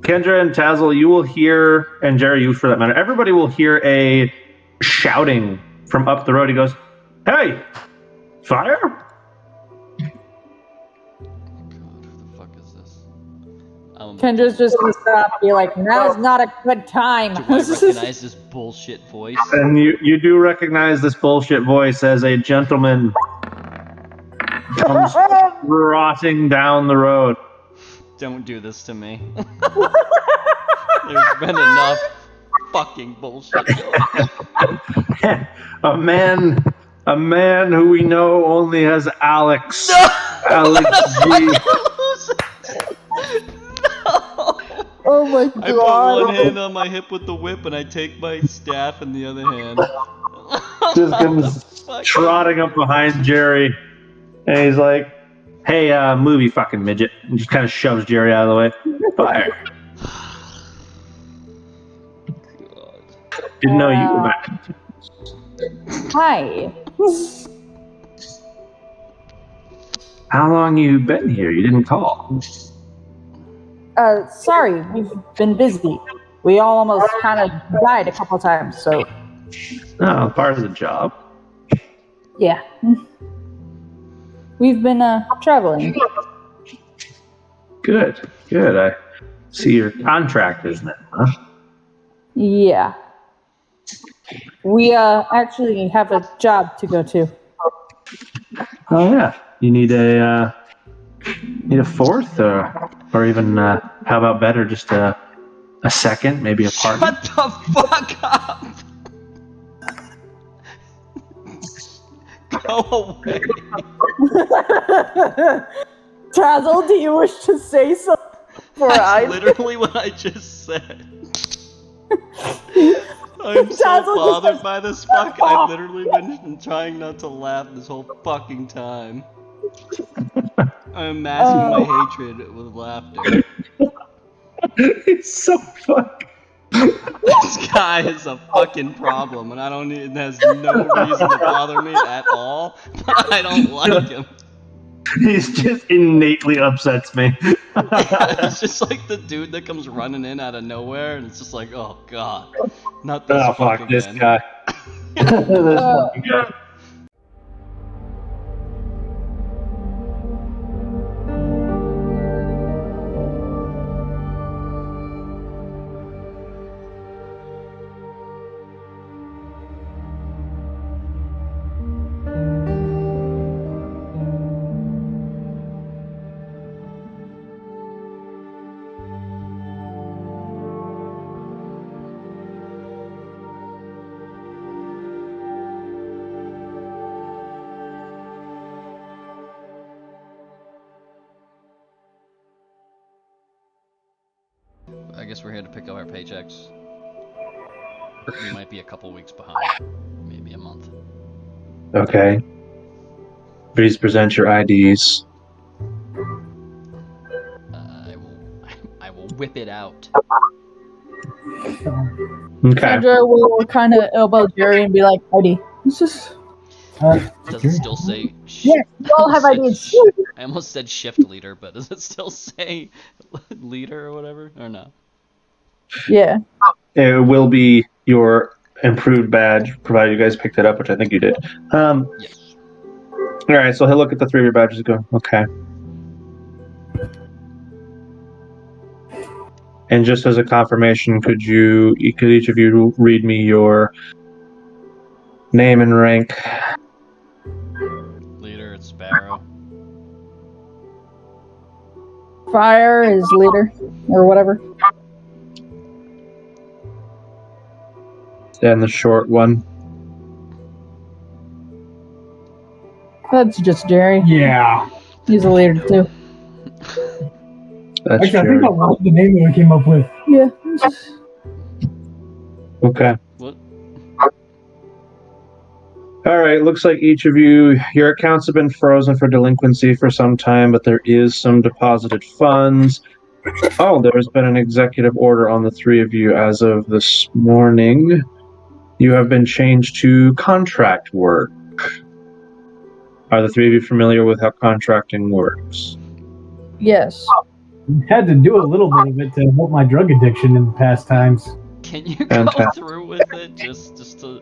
Kendra and Tazzle, you will hear, and Jerry, you for that matter, everybody will hear a shouting from up the road. He goes, "Hey, fire!" Kendra's just gonna stop and be like, now's not a good time. Do I recognize this bullshit voice? And you do recognize this bullshit voice as a gentleman comes rotting down the road. Don't do this to me. There's been enough fucking bullshit. A man who we know only as Alex. No! Alex G. Oh my god. I put one hand on my hip with the whip and I take my staff in the other hand. Just comes trotting up behind Jerry. And he's like, "Hey, movie fucking midget." And just kind of shoves Jerry out of the way. Fire. Didn't know you were back. Hi. How long you been here? You didn't call. Sorry, we've been busy. We all almost kind of died a couple times, so. Oh, part of the job. Yeah. We've been, traveling. Good. I see you're contractors now, huh? Yeah. We, actually have a job to go to. Oh, yeah. You need a fourth, or even, how about better, just a second, maybe a partner? Shut the fuck up! Go away. Tazzle, do you wish to say something? That's literally what I just said. I'm so bothered by this fuck. I've literally been trying not to laugh this whole fucking time. I'm masking my hatred with laughter. It's so fuck. This guy is a fucking problem, and it has no reason to bother me at all. But I don't like him. He's just innately upsets me. Yeah, it's just like the dude that comes running in out of nowhere, and it's just like, oh god, not this. Oh fuck this again. guy. This fucking guy. I guess we're here to pick up our paychecks. We might be a couple weeks behind, maybe a month. Okay. Please present your IDs. I will whip it out. Okay. Kendra will kind of elbow Jerry and be like, "ID." It's just. Does it still say? Yes, we all have IDs. I almost said shift leader, but does it still say leader or whatever, or no? Yeah. It will be your improved badge, provided you guys picked it up, which I think you did. Yes. All right, so he'll look at the three of your badges and go, okay. And just as a confirmation, could each of you read me your name and rank? Leader, it's Sparrow. Fire is leader, or whatever. And the short one. That's just Jerry. Yeah. He's a leader too. That's Actually, I Jerry. think that was the name that I came up with. Yeah. Okay. What? All right, looks like each of you, your accounts have been frozen for delinquency for some time, but there is some deposited funds. Oh, there's been an executive order on the three of you as of this morning. You have been changed to contract work. Are the three of you familiar with how contracting works? Yes. Had to do a little bit of it to help my drug addiction in the past times. Can you go Fantastic. through with it just to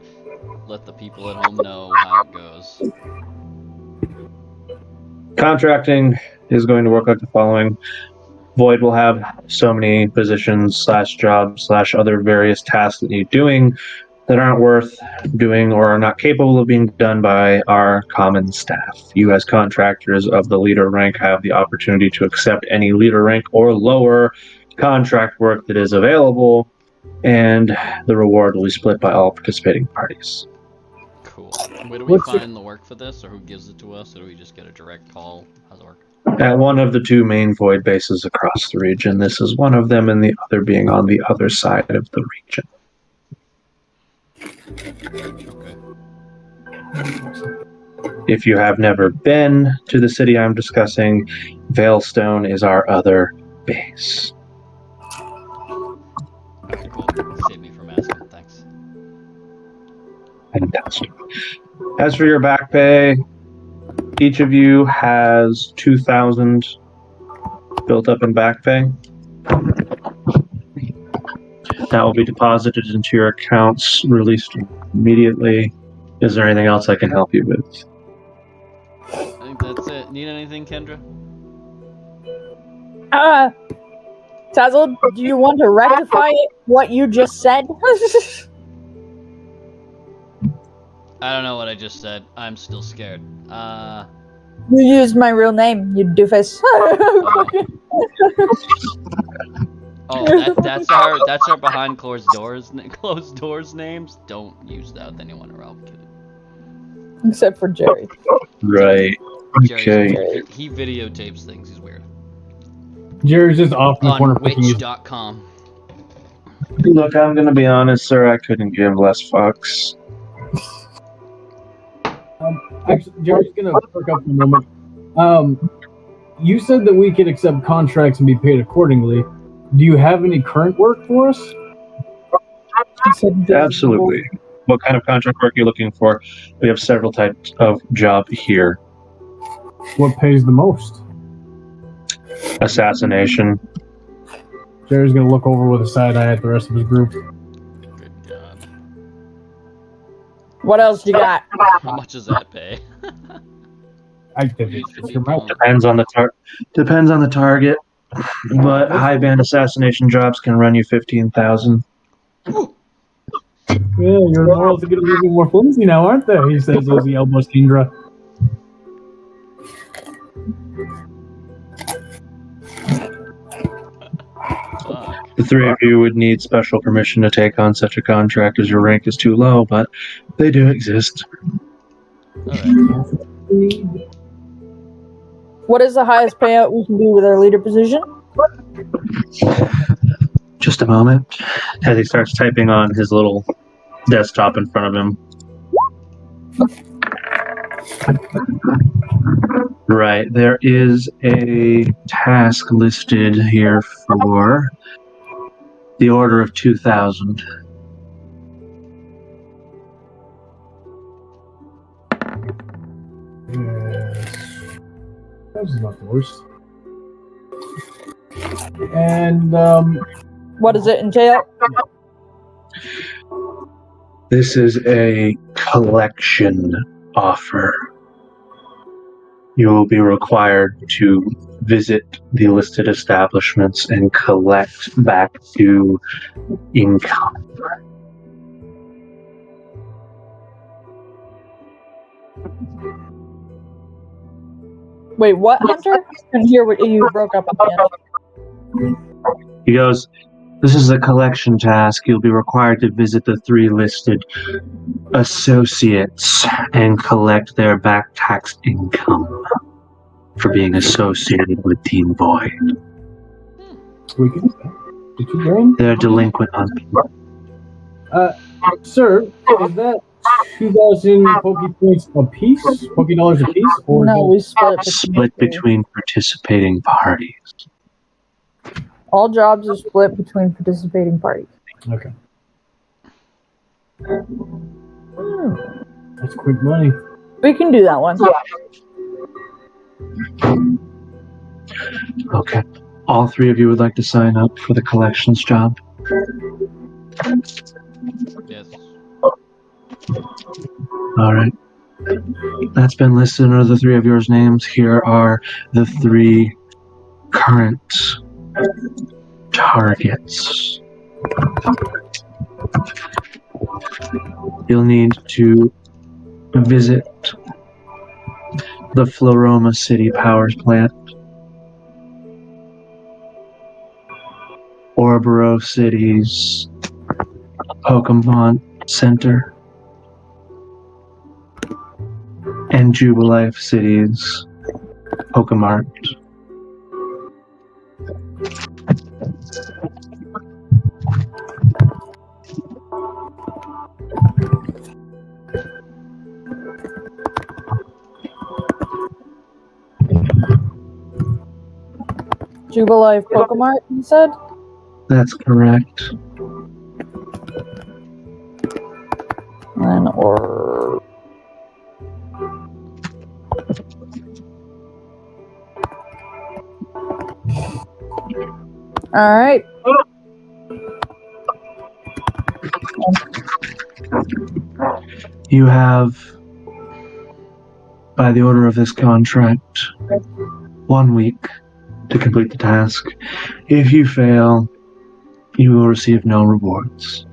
let the people at home know how it goes? Contracting is going to work like the following. Void will have so many positions / jobs / other various tasks that need doing that aren't worth doing or are not capable of being done by our common staff. You as contractors of the leader rank have the opportunity to accept any leader rank or lower contract work that is available, and the reward will be split by all participating parties. Cool. Where do we What's find the work for this, or who gives it to us, or do we just get a direct call? How's it work? At one of the two main Void bases across the region. This is one of them, and the other being on the other side of the region. Okay. If you have never been to the city I'm discussing, Veilstone is our other base. Okay, cool. Save me from asking. Thanks. Fantastic. As for your back pay, each of you has 2,000 built up in back pay. That will be deposited into your accounts, released immediately. Is there anything else I can help you with? I think that's it. Need anything, Kendra? Tazzle, do you want to rectify what you just said? I don't know what I just said. I'm still scared. You used my real name, you doofus. Oh, that's our behind closed doors names. Don't use that with anyone or I'll kill you. Except for Jerry. Right. Jerry's Okay. weird. He videotapes things. He's weird. Jerry's just off in the corner On picking his... Witch.com. Look, I'm going to be honest, sir. I couldn't give less fucks. Actually, Jerry's gonna perk up for a moment. You said that we could accept contracts and be paid accordingly. Do you have any current work for us? Absolutely. What kind of contract work are you looking for? We have several types of job here. What pays the most? Assassination. Jerry's gonna look over with a side eye at the rest of his group. Good God. What else you got? How much does that pay? I did it. It's your mouth. Depends on the target. But high band assassination jobs can run you 15,000. Yeah, your morals are getting a little bit more flimsy now, aren't they? He says as he elbows Indra. Fuck. The three of you would need special permission to take on such a contract as your rank is too low, but they do exist. Alright. What is the highest payout we can do with our leader position? Just a moment. As he starts typing on his little desktop in front of him. Right, there is a task listed here for the order of 2,000. Yes. That was not the worst. And, What does it entail? This is a collection offer. You will be required to visit the listed establishments and collect back to income. Wait, what, Hunter? I couldn't hear what you broke up at the end. He goes, this is a collection task. You'll be required to visit the 3 listed associates and collect their back tax income for being associated with Team Void. we can do that. Did you learn? They're delinquent on Sir, is that 2,000 Poke points a piece? Poke dollars a piece? Or No, we split between participating parties. All jobs are split between participating parties. Okay. That's quick money. We can do that one. Okay. all three of you would like to sign up for the collections job? Yes. All right. That's been listed under the three of yours names. Here are the three current targets. You'll need to visit the Floroma City Power Plant, Ouroboros City's Pokemon Center, and Jubilife City's Pokemart. Jubilife Pokemart, you said? That's correct. And or all right. You have, by the order of this contract, 1 week to complete the task. If you fail, you will receive no rewards.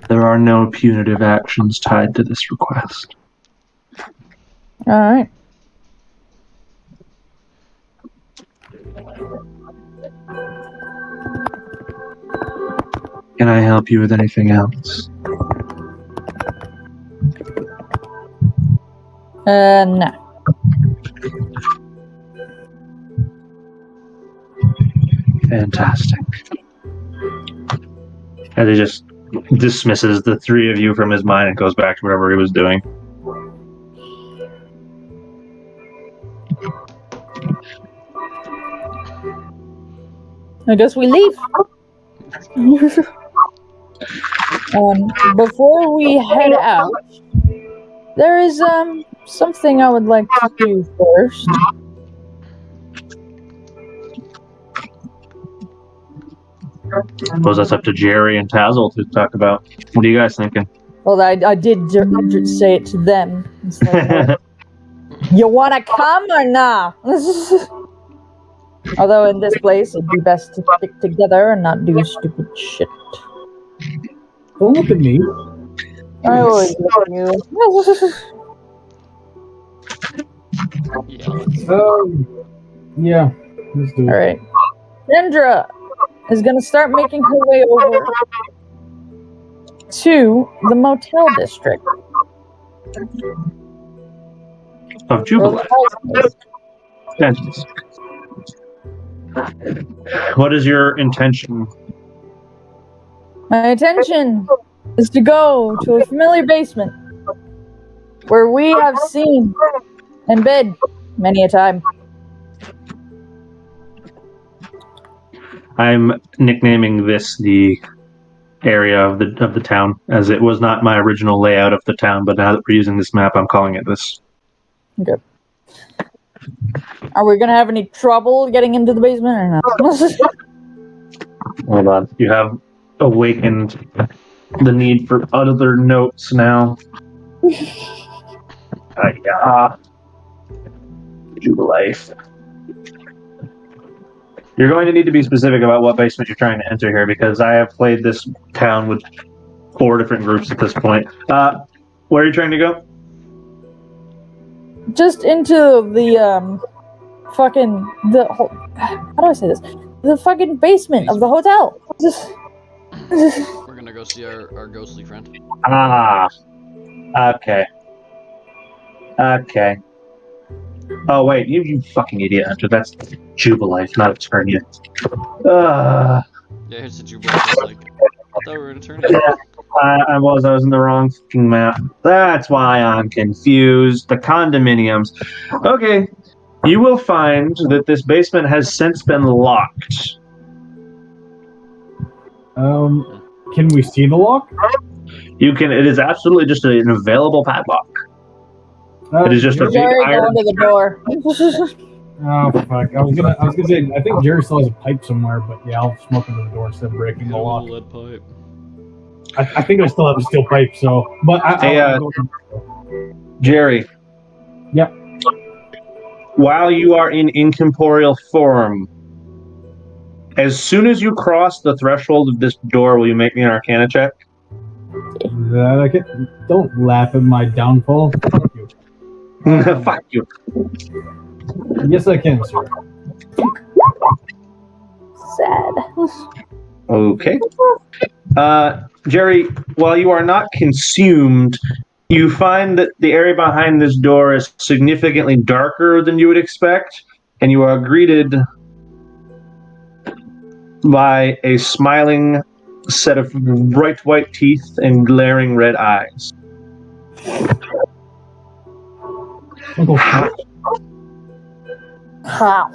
There are no punitive actions tied to this request. All right. Can I help you with anything else? No. Fantastic. And he just dismisses the three of you from his mind and goes back to whatever he was doing. I guess we leave. Before we head out, there is something I would like to do first. I suppose that's up to Jerry and Tazzle to talk about. What are you guys thinking? Well, I did say it to them. It's like, you want to come or nah? Although in this place, it'd be best to stick together and not do stupid shit. Don't look at me. I always look at you. Yeah. Let's do it. Alright. Kendra is going to start making her way over to the motel district. Of Jubilee. What is your intention? My intention is to go to a familiar basement where we have seen and been many a time. I'm nicknaming this the area of the town, as it was not my original layout of the town, but now that we're using this map, I'm calling it this. Okay. Are we gonna have any trouble getting into the basement or not? Hold on. You have awakened the need for other notes now. Jubilife. You're going to need to be specific about what basement you're trying to enter here, because I have played this town with 4 different groups at this point. Where are you trying to go? Just into the how do I say this? The fucking basement of the hotel. We're gonna go see our ghostly friend. Okay. Oh wait, you fucking idiot, Hunter. That's Jubilife, not Eternia. Yeah, here's the Jubilee. Like, I thought we were in Eternity. I was in the wrong fucking map. That's why I'm confused. The condominiums. Okay, you will find that this basement has since been locked. Can we see the lock? You can. It is absolutely just an available padlock. It is just a big Jerry iron. going to the door. Oh fuck! I was gonna say I think Jerry still has a pipe somewhere, but yeah, I'll smoke into the door instead of breaking the Hit him lock. with a lead pipe. I think I still have a steel pipe, so but I'll go. Jerry. Yep. While you are in incorporeal form, as soon as you cross the threshold of this door, will you make me an Arcana check? That I can. Don't laugh at my downfall. Fuck you. Fuck you. Yes, I can, sir. Sad. Okay. Jerry, while you are not consumed, you find that the area behind this door is significantly darker than you would expect, and you are greeted by a smiling set of bright white teeth and glaring red eyes. How?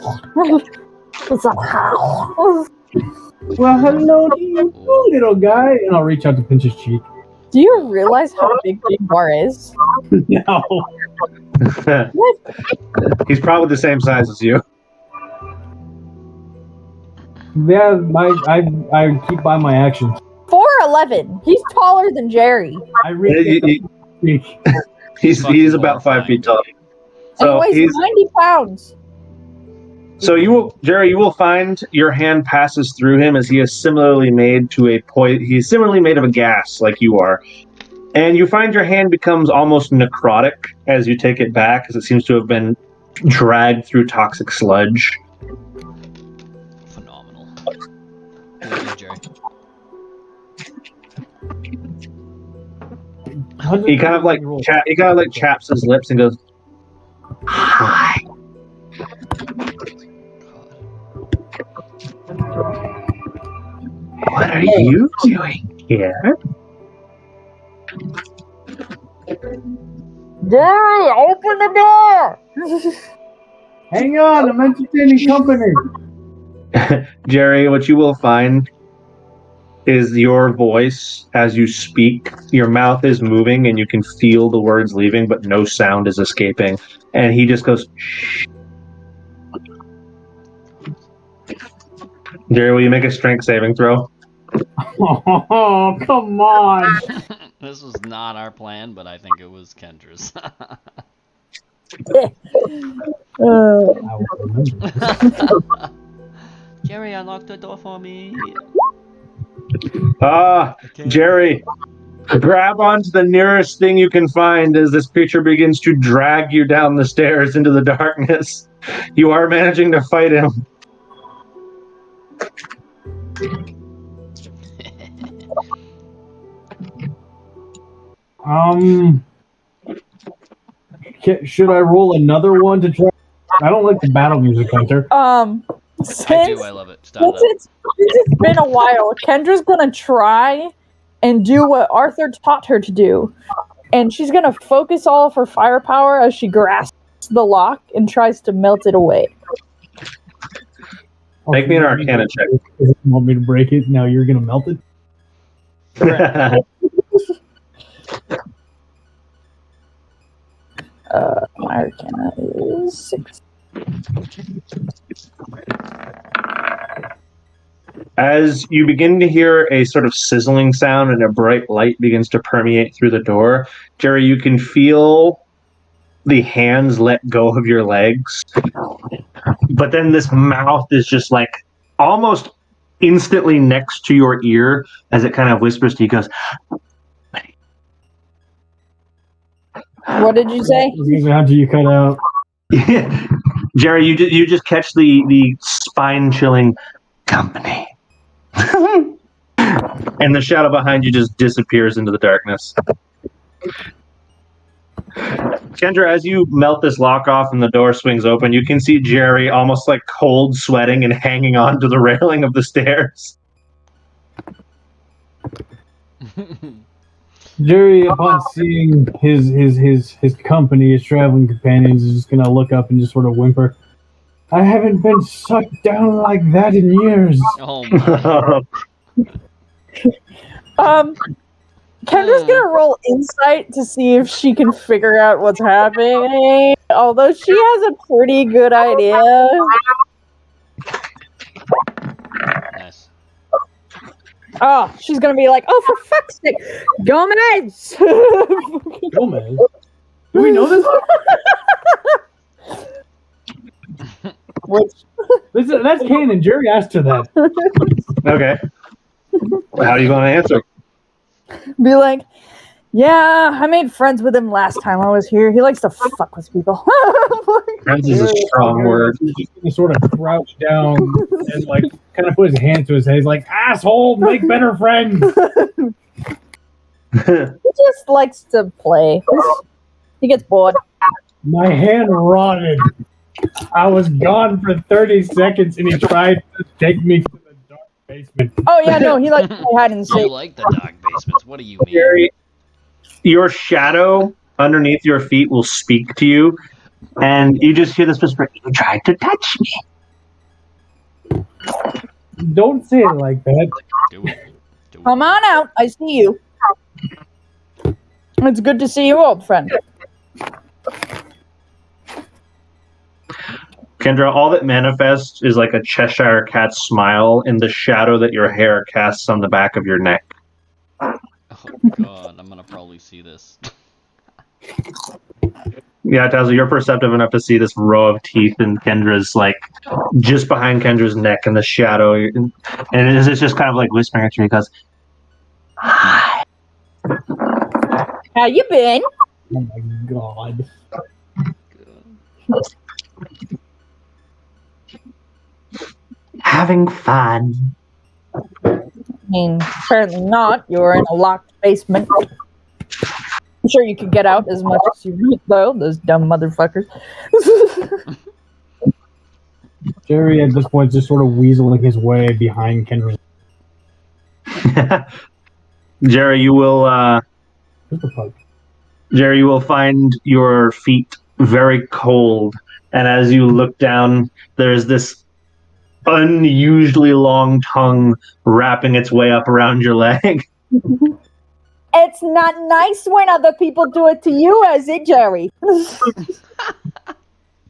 What's up? How? Well, hello to you, little guy. And I'll reach out to pinch his cheek. Do you realize how big Big Bar is? No. He's probably the same size as you. Yeah, I keep by my actions. 4'11". He's taller than Jerry. I reach out to cheek. He's about 5 feet tall. So and he weighs 90 pounds. So Jerry, you will find your hand passes through him as he is similarly made to he's similarly made of a gas like you are. And you find your hand becomes almost necrotic as you take it back, as it seems to have been dragged through toxic sludge. Phenomenal. Thank you, Jerry. He kind of like chaps his lips and goes, "Hi." What are you doing here? Jerry, open the door! Hang on, I'm entertaining company. Jerry, what you will find is your voice as you speak. Your mouth is moving and you can feel the words leaving, but no sound is escaping. And he just goes, shh. Jerry, will you make a strength saving throw? Oh, come on. This was not our plan, but I think it was Kendra's. I will remember. Jerry, unlock the door for me. Okay. Jerry, grab onto the nearest thing you can find as this creature begins to drag you down the stairs into the darkness. You are managing to fight him. Should I roll another one to try? I don't like the battle music, Hunter. Since, I do, I love it. Stop since it's been a while, Kendra's gonna try and do what Arthur taught her to do. And she's gonna focus all of her firepower as she grasps the lock and tries to melt it away. Make me an Arcana check. You want me to break it? Now you're gonna melt it? My Arcana is 6. As you begin to hear a sort of sizzling sound and a bright light begins to permeate through the door, Jerry, you can feel the hands let go of your legs. But then this mouth is just like almost instantly next to your ear as it kind of whispers to you, goes, What did you say? How do you cut out? Jerry, you just catch the spine-chilling company. And the shadow behind you just disappears into the darkness. Kendra, as you melt this lock off and the door swings open, you can see Jerry almost like cold sweating and hanging on to the railing of the stairs. Jerry, upon seeing his company, his traveling companions, is just gonna look up and just sort of whimper. I haven't been sucked down like that in years. Oh my. Kendra's gonna roll insight to see if she can figure out what's happening. Although she has a pretty good idea. Nice. Oh, she's gonna be like, oh, for fuck's sake, Gomez! Gomez? Do we know this? That's canon. Jerry asked her that. Okay. How are you going to answer? Be like, yeah, I made friends with him last time I was here. He likes to fuck with people. Friends is a strong word. He's just gonna sort of crouch down and like kind of put his hand to his head. He's like, asshole, make better friends. He just likes to play. He gets bored. My hand rotted. I was gone for 30 seconds and he tried to take me to the dark basement. Oh yeah, no, he likes to play hide and You seek. like the dark basements? What do you mean? Jerry, your shadow underneath your feet will speak to you, and you just hear this whisper, "You tried to touch me." Don't say it like that. Do it. Do it. Come on out. I see you. It's good to see you, old friend. Kendra, all that manifests is like a Cheshire cat smile in the shadow that your hair casts on the back of your neck. Oh god, I'm gonna probably see this. Yeah, Tazo, you're perceptive enough to see this row of teeth in Kendra's, like, just behind Kendra's neck in the shadow. And it's just kind of like whispering at you. He goes, "Hi." How you been? Oh my god. Having fun. I mean, apparently not. You're in a locked basement. I'm sure you could get out as much as you want, though. Those dumb motherfuckers. Jerry at this point is just sort of weaseling his way behind Kendra's. Jerry, you will What the fuck? Jerry, you will find your feet very cold, and as you look down, there's this unusually long tongue wrapping its way up around your leg. It's not nice when other people do it to you, is it, Jerry?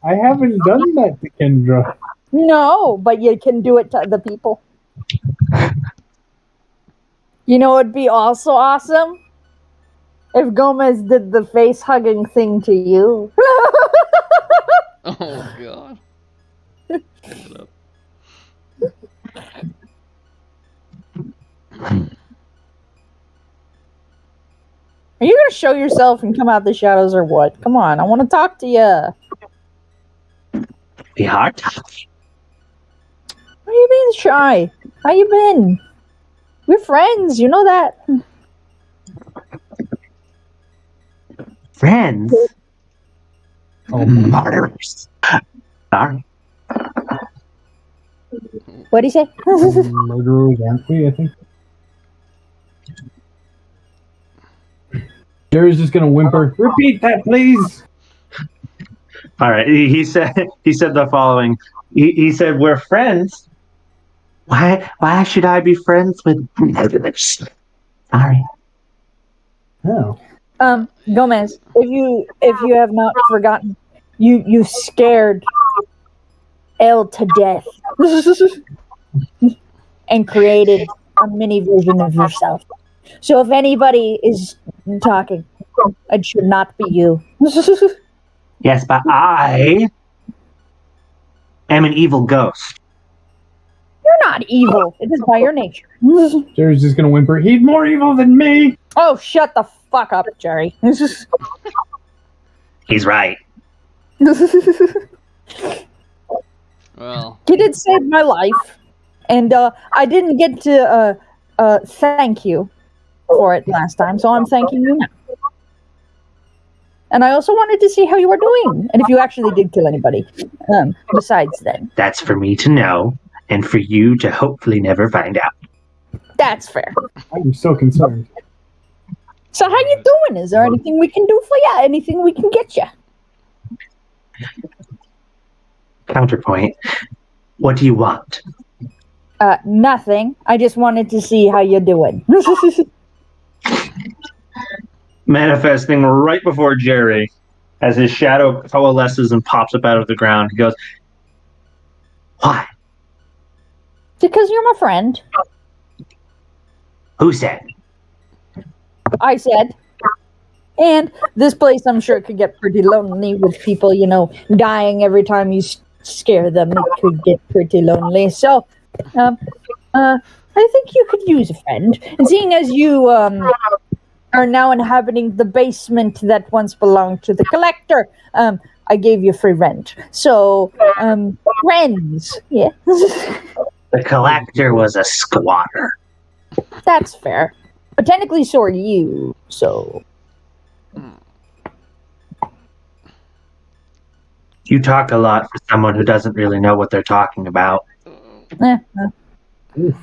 I haven't done that to Kendra. No, but you can do it to other people. You know what'd be also awesome? If Gomez did the face hugging thing to you. Oh god. Shut up. Are you gonna show yourself and come out the shadows or what? Come on, I want to talk to you. Be hard. Why are you being shy? How you been? We're friends, you know that. Friends. Oh, Murderers. Sorry. What'd he say? murderers, aren't we? I think. Jerry's just gonna whimper. Repeat that, please. All right. He said the following. He said, "We're friends. Why should I be friends with murderers?" Sorry. Oh. Gomez, if you have not forgotten, you scared Elle to death and created a mini version of yourself. So if anybody is talking, it should not be you. Yes, but I am an evil ghost. You're not evil. It is by your nature. Jerry's just gonna whimper. He's more evil than me. Oh, shut the fuck up, Jerry. He's right. Well, You did save my life, and I didn't get to thank you for it last time, so I'm thanking you now. And I also wanted to see how you were doing, and if you actually did kill anybody. Besides then, That's for me to know, and for you to hopefully never find out. that's fair. I'm so concerned. So how you doing? Is there anything we can do for you? Anything we can get you? Counterpoint. What do you want? Nothing. I just wanted to see how you're doing. manifesting right before Jerry, as his shadow coalesces and pops up out of the ground. He goes, "Why? Because you're my friend. Who said?" I said. And this place, I'm sure, could get pretty lonely with people, dying every time you scare them. It could get pretty lonely. So, I think you could use a friend. And seeing as you are now inhabiting the basement that once belonged to the collector, I gave you free rent. So, friends, yeah. The collector was a squatter. That's fair. But technically, so are you, so... You talk a lot for someone who doesn't really know what they're talking about. Do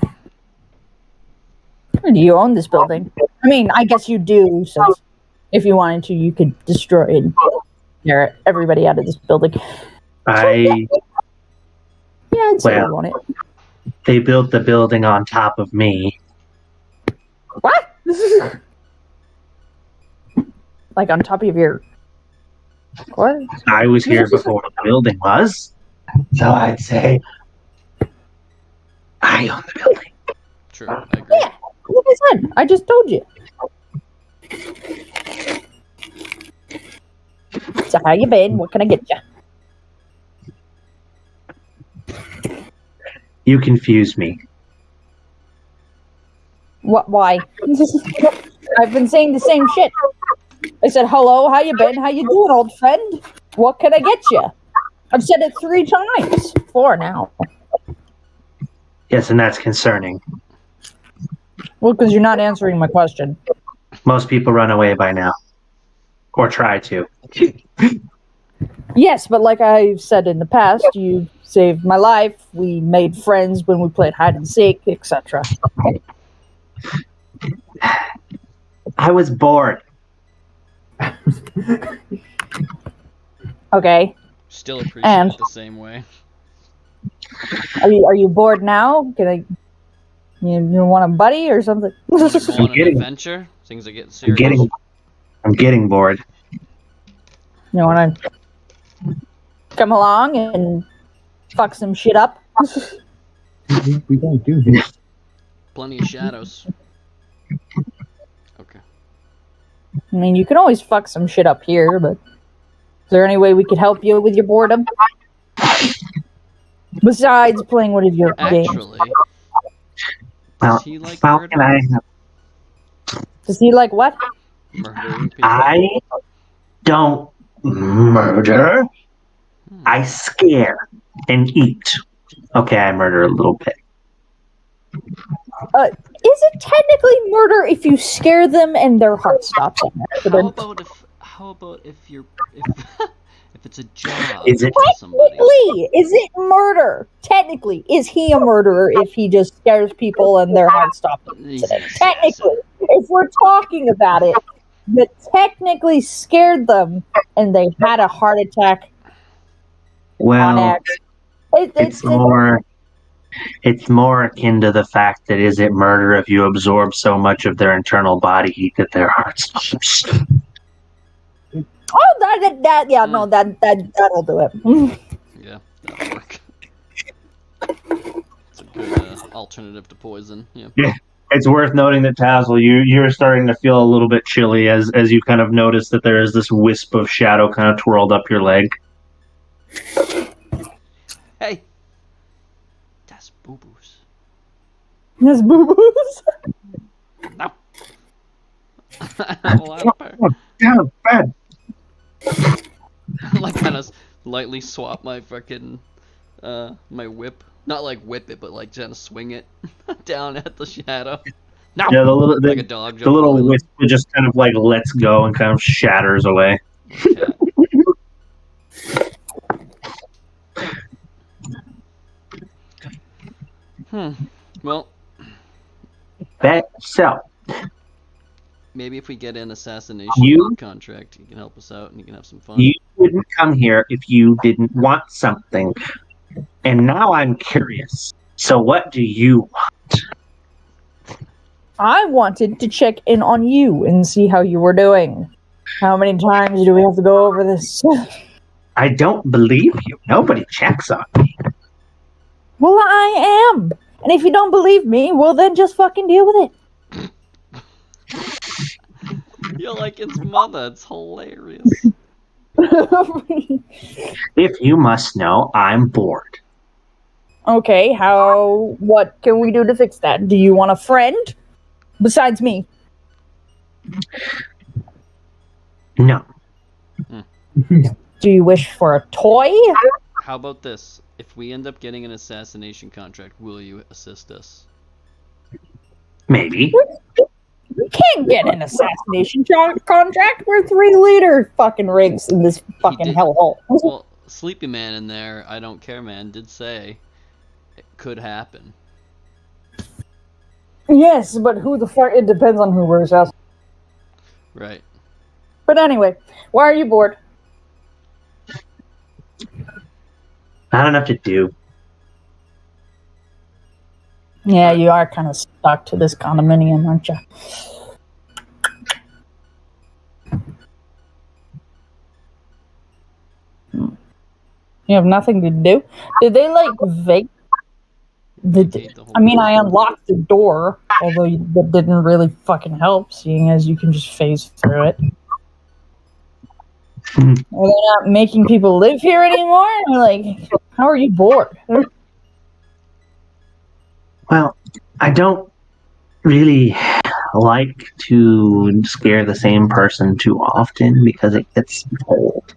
you own this building? I mean, I guess you do, since if you wanted to, you could destroy it and scare everybody out of this building. Yeah, I'd say you own it. They built the building on top of me. What? Like on top of your... What? I was here before the building was, so I'd say I own the building. True, I agree. Yeah, like I said, I just told you. So how you been? What can I get you? You confuse me. What? Why? I've been saying the same shit. I said, hello, how you been? How you doing, old friend? What can I get you? I've said it 3 times. 4 now. Yes, and that's concerning. Well, because you're not answering my question. Most people run away by now. Or try to. Yes, but like I've said in the past, you saved my life. We made friends when we played hide and seek, etc. I was bored. Okay. Still appreciate it the same way. Are you bored now? Can I? You want a buddy or something? You want to go on an adventure? Things are getting serious. I'm getting bored. You want to come along and fuck some shit up? We don't do this. Plenty of shadows. Okay. I mean, you can always fuck some shit up here, but is there any way we could help you with your boredom? Besides playing one of your games. Actually, does he like how murder? can I have... Does he like what? Murdering people? I don't murder. I scare and eat. Okay, I murder a little bit. Is it technically murder if you scare them and their heart stops on accident? How about if if it's a job Is it for somebody? Technically, is it murder? Technically, is he a murderer if he just scares people and their heart stops on accident? Yes. Technically, if we're talking about it, you technically scared them and they had a heart attack on Well, accident. it's more akin to the fact that is it murder if you absorb so much of their internal body heat that their heart stops. Oh, that'll do it. Yeah, that'll work. It's a good alternative to poison. Yeah. It's worth noting that Tazzle, you're starting to feel a little bit chilly as you kind of notice that there is this wisp of shadow kind of twirled up your leg. Hey, that's boo boos. Yes, boo-boos. No. Yeah, bad. Like kind of lightly swap my fucking my whip. Not like whip it, but like kind of swing it down at the shadow. No. Yeah, like a dog. the little wisp just kind of like lets go and kind of shatters away. Well. So. Maybe if we get an assassination contract, you can help us out and you can have some fun. You wouldn't come here if you didn't want something. And now I'm curious. So what do you want? I wanted to check in on you and see how you were doing. How many times do we have to go over this? I don't believe you. Nobody checks on me. Well, I am. And if you don't believe me, well, then just fucking deal with You're like its mother. It's hilarious. it. If you must know, I'm bored. Okay, what can we do to fix that? Do you want a friend? Besides me. No. Do you wish for a toy? How about this? If we end up getting an assassination contract, will you assist us? Maybe. You can't get an assassination contract. We're 3-liter fucking rigs in this fucking did- hellhole. Well, Sleepy Man in there, I don't care, man, did say it could happen. Yes, but who the fuck? It depends on who we're assassinating. Right. But anyway, why are you bored? Not enough to do. Yeah, you are kind of stuck to this condominium, aren't you? You have nothing to do? Did they like I mean, I unlocked the door, although that didn't really fucking help, seeing as you can just phase through it. Are they not making people live here anymore? Like, how are you bored? Well, I don't really like to scare the same person too often because it gets old.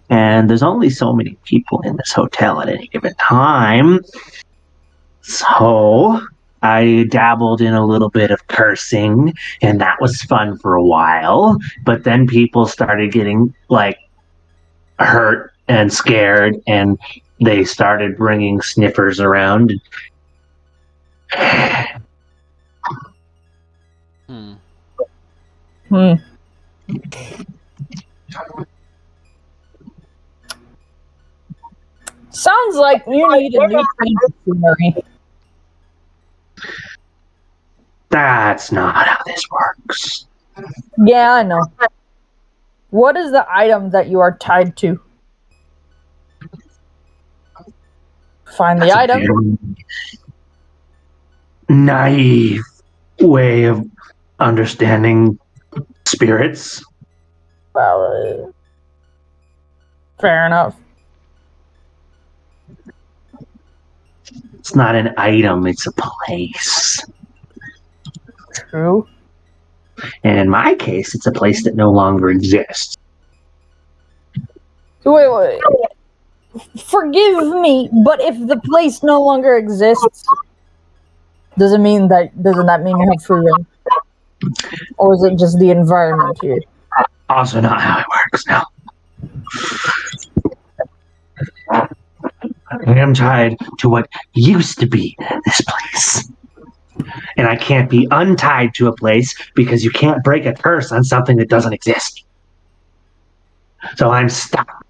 And there's only so many people in this hotel at any given time. So I dabbled in a little bit of cursing, and that was fun for a while. But then people started getting like hurt and scared, and they started bringing sniffers around. Sounds like you need a new change of scenery. That's not how this works. Yeah, I know. What is the item that you are tied to? Find the item. Naive way of understanding spirits. Well, fair enough. It's not an item, it's a place. True. And in my case, it's a place that no longer exists. Wait. Forgive me, but if the place no longer exists, doesn't that mean you have free reign? Or is it just the environment here? Also not how it works now. I am tied to what used to be this place. And I can't be untied to a place because you can't break a curse on something that doesn't exist. So I'm stuck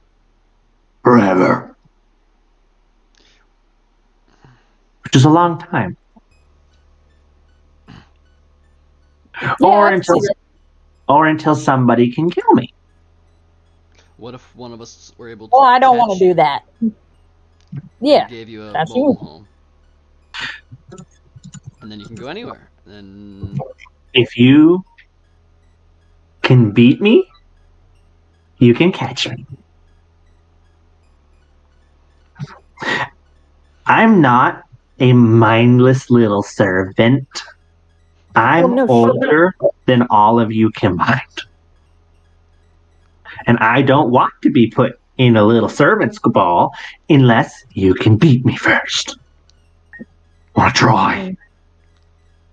forever. Which is a long time. Yeah, or until somebody can kill me. What if one of us were able to? Well, I don't want to do that. Yeah, Gave you a that's mobile you. home, and then you can go anywhere. Then If you can beat me, you can catch me. I'm not a mindless little servant. I'm older than all of you combined. And I don't want to be put in a little servant's ball unless you can beat me first. Wanna try?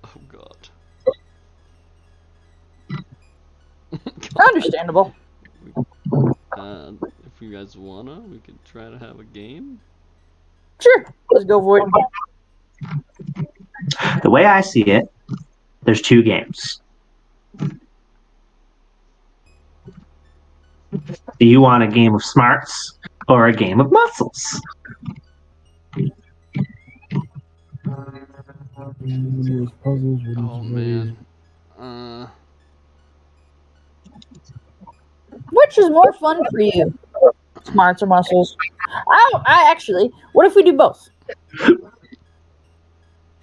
oh god. Understandable. If you guys wanna, we could try to have a game. Sure, let's go for it. The way I see it, there's two games. Do you want a game of smarts or a game of muscles? Puzzles, Oh man. Which is more fun for you? Smarts or muscles? I actually, what if we do both?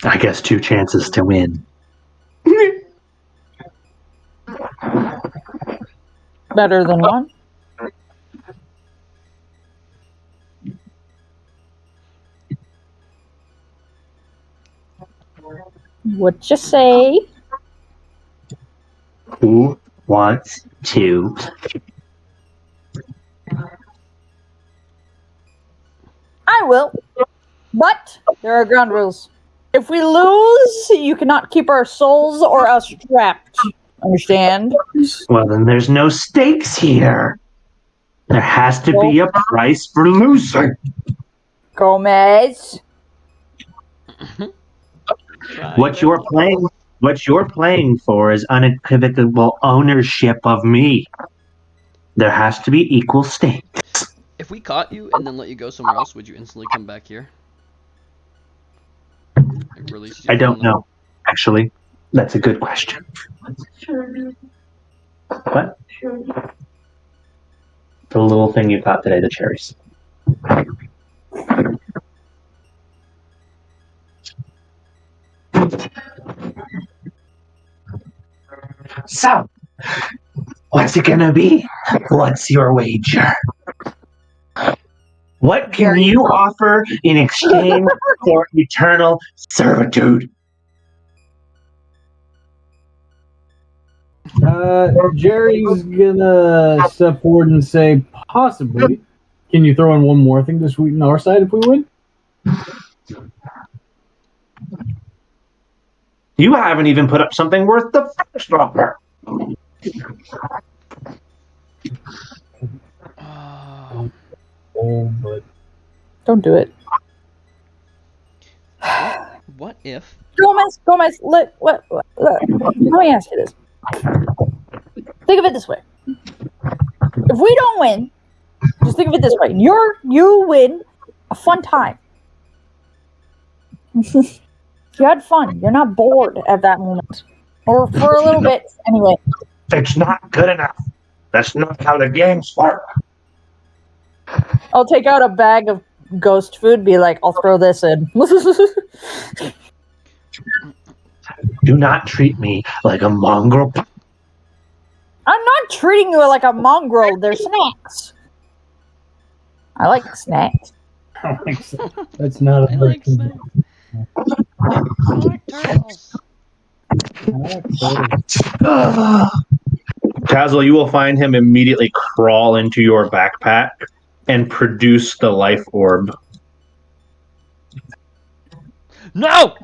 I guess 2 chances to win. Better than one? What you say? Who wants to? I will. But there are ground rules. If we lose, you cannot keep our souls or us trapped. Understand? Well, then there's no stakes here. There has to be a price for losing. Gomez. What you're playing for is unequivocal ownership of me. There has to be equal stakes. If we caught you and then let you go somewhere else, would you instantly come back here? Like, release you I don't from the- know, actually. That's a good question. What? The little thing you got today, the cherries. So, what's it gonna be? What's your wager? What can you offer in exchange for eternal servitude? Jerry's gonna step forward and say, possibly. Can you throw in one more thing to sweeten our side if we win? You haven't even put up something worth the first offer. Oh, but Don't do it. What if? Gomez, let me ask you this. Think of it this way. If we don't win, just think of it this way. You win a fun time. You had fun. You're not bored at that moment. Or for a little bit, anyway. It's not good enough. That's not how the games work. I'll take out a bag of ghost food, be like, I'll throw this in. Do not treat me like a mongrel. I'm not treating you like a mongrel. They're snacks. I like snacks. that's not a I like snacks. I like turtles. Tazzle, you will find him immediately crawl into your backpack and produce the life orb. No!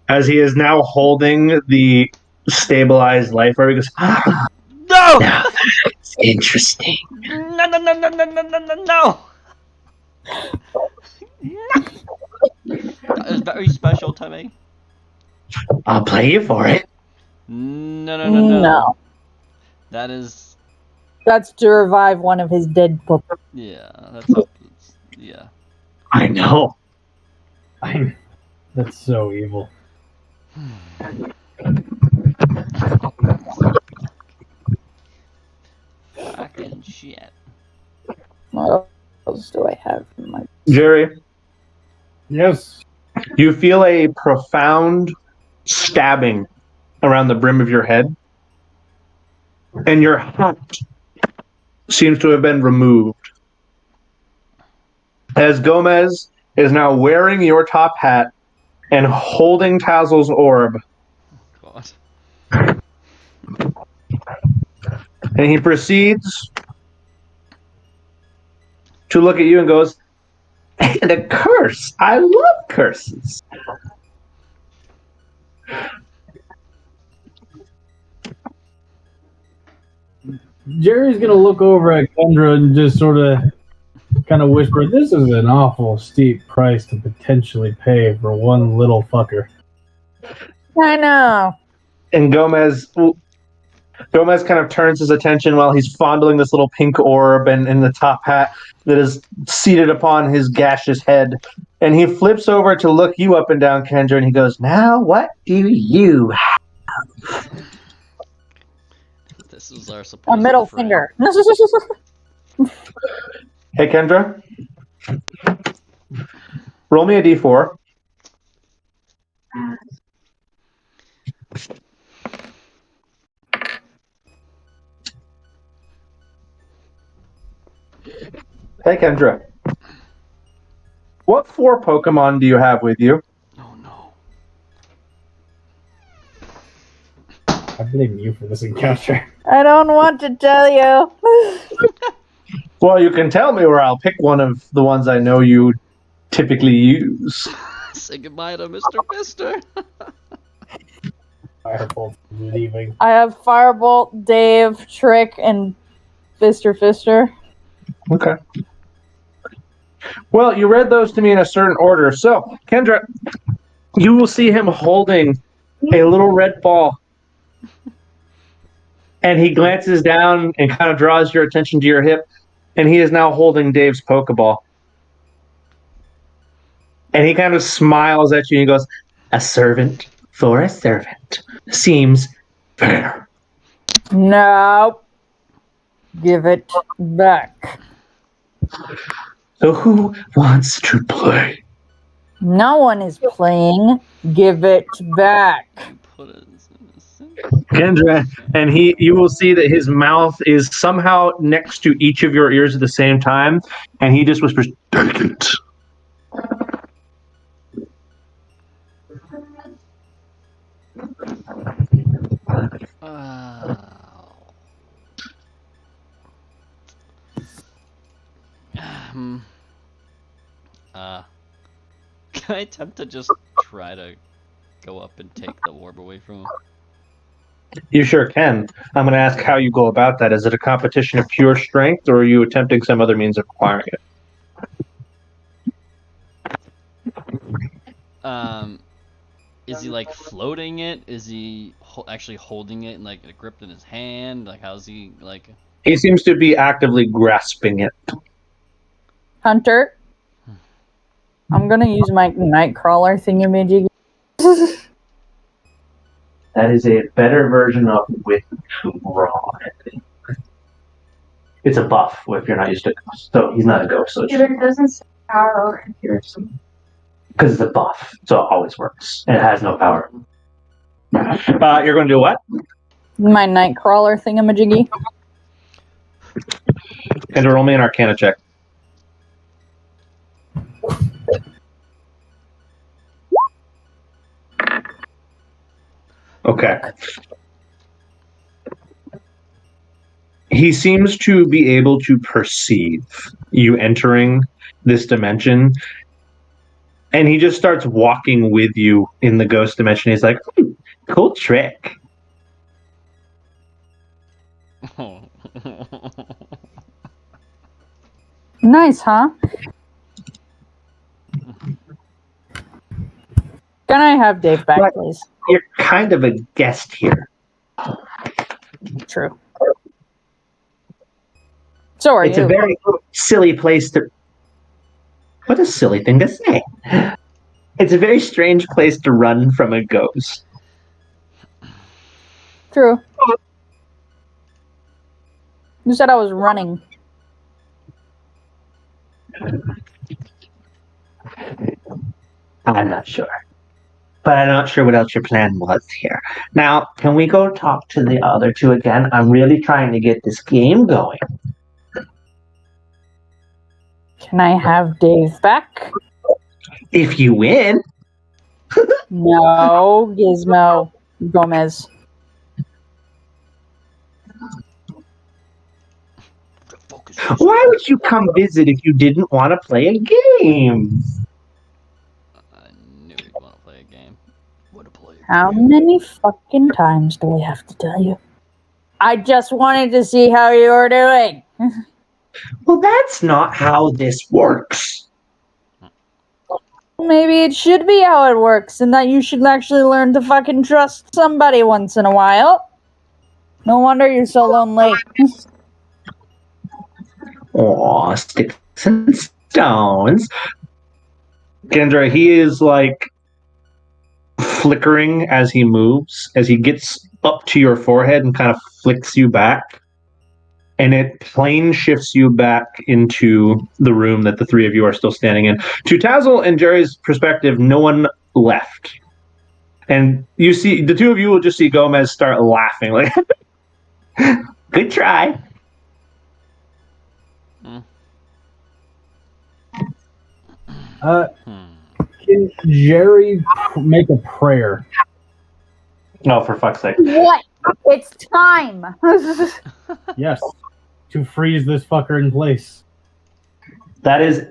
As he is now holding the stabilized life orb, he goes, No! Now that's interesting. No! No! That is very special to me. I'll play you for it. No. No. That is, That's to revive one of his dead puppets. yeah, yeah. I know. That's so evil. Fucking shit. What else do I have in my... Jerry, Yes. you feel a profound stabbing around the brim of your head, and your hat seems to have been removed. As Gomez is now wearing your top hat and holding Tazzle's orb, God. and he proceeds to look at you and goes, "And a curse! I love curses." Jerry's gonna look over at Kendra and just sort of kind of whisper, "This is an awful steep price to potentially pay for one little fucker." I know. And Gomez Gomez kind of turns his attention while he's fondling this little pink orb and in the top hat that is seated upon his gaseous head. And he flips over to look you up and down, Kendra, and he goes, "Now, what do you have?" This is our A supposed middle friend. finger. Hey, Kendra. Roll me a d4. Hey, Kendra. What 4 Pokemon do you have with you? Oh no. I blame you for this encounter. I don't want to tell you. Well, you can tell me, or I'll pick one of the ones I know you typically use. Say goodbye to Mr. Fister. Firebolt leaving. I have Firebolt, Dave, Trick, and Fister. Okay. Well, you read those to me in a certain order. So, Kendra, you will see him holding a little red ball. And he glances down and kind of draws your attention to your hip. And he is now holding Dave's Pokeball. And he kind of smiles at you and he goes, "A servant for a servant. Seems fair." No. Give it back. So who wants to play? No one is playing. Give it back. Put it in a sentence. Kendra, and you will see that his mouth is somehow next to each of your ears at the same time, and he just whispers, "Take it." Can I attempt to just try to go up and take the orb away from him? You sure can. I'm going to ask how you go about that. Is it a competition of pure strength, or are you attempting some other means of acquiring it? Is he like floating it? Is he actually holding it and like gripped in his hand? Like how's he like? He seems to be actively grasping it. Hunter, I'm gonna use my Nightcrawler thingamajiggy. That is a better version of withdraw, I think. It's a buff if you're not used to ghost. So he's not a ghost. So But it doesn't say power or accuracy. because it's a buff, so it always works. And it has no power. You're going to do what? My Nightcrawler thingamajiggy. And roll me an Arcana check. Okay. He seems to be able to perceive you entering this dimension, and he just starts walking with you in the ghost dimension. He's like, "Cool trick." Nice, huh? Can I have Dave back, please? You're kind of a guest here. True. So are It's you. a very silly place to... What a silly thing to say. It's a very strange place to run from a ghost. True. You said I was running. I'm not sure. But I'm not sure what else your plan was here. Now, can we go talk to the other two again? I'm really trying to get this game going. Can I have Dave back? If you win. No, Gizmo. Gomez. Why would you come visit if you didn't want to play a game? I knew he'd want to play a game. What a player. How many fucking times do I have to tell you? I just wanted to see how you were doing. Well, that's not how this works. Maybe it should be how it works, and that you should actually learn to fucking trust somebody once in a while. No wonder you're so lonely. Aw, sticks and stones. Kendra, he is like flickering as he moves, as he gets up to your forehead and kind of flicks you back. And it plane shifts you back into the room that the three of you are still standing in. To Tazzle and Jerry's perspective, no one left. And you see, the two of you will just see Gomez start laughing, like, good try. Can Jerry make a prayer? No, for fuck's sake. What? It's time. Yes. To freeze this fucker in place. That is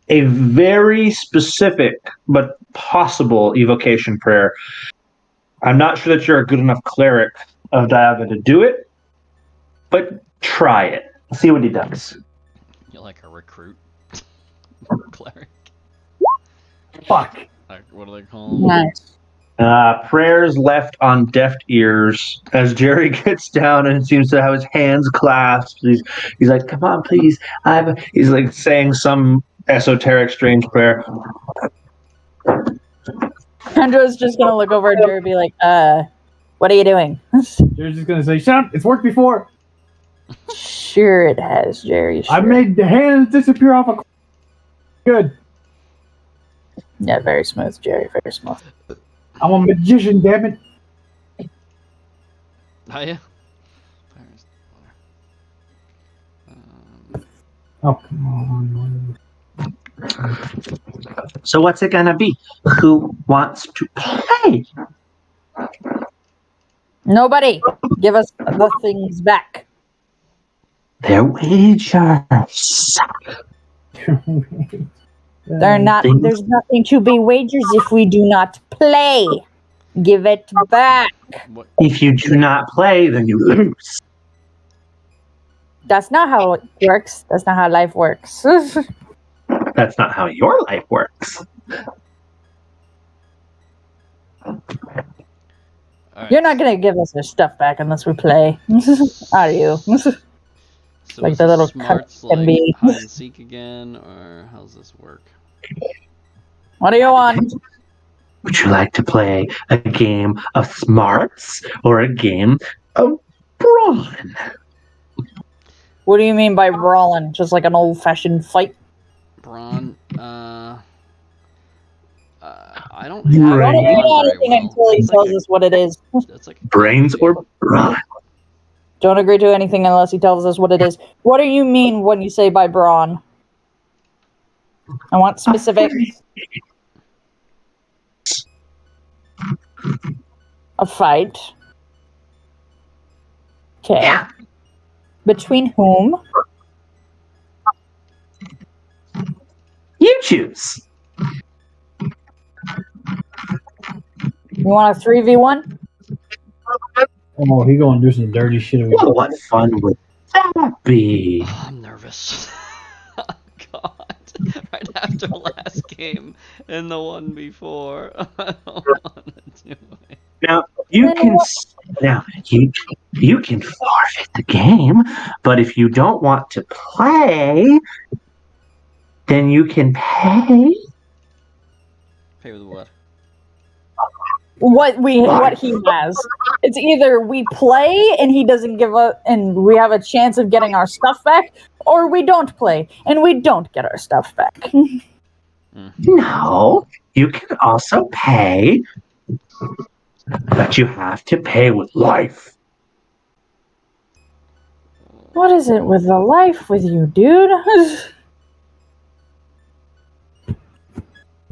a very specific but possible evocation prayer. I'm not sure that you're a good enough cleric of Diava to do it, but try it. See what he does. You're like a recruit. Cleric. Fuck. Like, what do they call them? Nice. Prayers left on deaf ears as Jerry gets down and seems to have his hands clasped. He's like, come on, please. He's like saying some esoteric, strange prayer. Kendra's just gonna look over at Jerry and be like, what are you doing? Jerry's just gonna say, shut up, it's worked before. Sure it has, Jerry. Sure. I made the hands disappear off a... Good. Yeah, very smooth, Jerry. Very smooth. I'm a magician, damn it. Are you? Oh, come on. So what's it gonna be? Who wants to play? Nobody, give us the things back. They're wagers. They're not. There's nothing to be wagers if we do not play. Give it back. What? If you do not play, then you lose. That's not how it works. That's not how life works. That's not how your life works. Alright, You're not gonna give us our stuff back unless we play. Are you? so like is the this little smarts cut can like be. hide and seek again, or how's this work? What do you want? Would you like to play a game of smarts or a game of brawn? What do you mean by brawling? Just like an old-fashioned fight? Brawn, I don't You have don't Don't agree brawn to very anything well. until he That's tells like us what it is. that's like Brains or brawn? Don't agree to anything unless he tells us what it is. What do you mean when you say by brawn? I want specifics. A fight. Okay. Yeah. Between whom? You choose. You want a 3v1? Oh, he gonna do some dirty shit. Well, what fun would that be? Oh, I'm nervous. God. Right after last game and the one before. I don't want to do it. Now you can forfeit the game, but if you don't want to play, then you can pay. Pay with what? What he has. It's either we play and he doesn't give up and we have a chance of getting our stuff back, or we don't play and we don't get our stuff back. No, you can also pay, but you have to pay with life. What is it with the life with you, dude?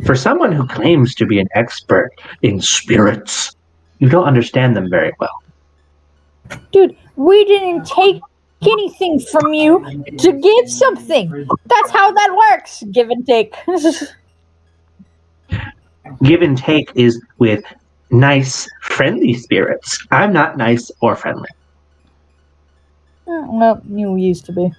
For someone who claims to be an expert in spirits, you don't understand them very well. Dude, we didn't take anything from you to give something. That's how that works. Give and take. Give and take is with nice, friendly spirits. I'm not nice or friendly. Well, you used to be.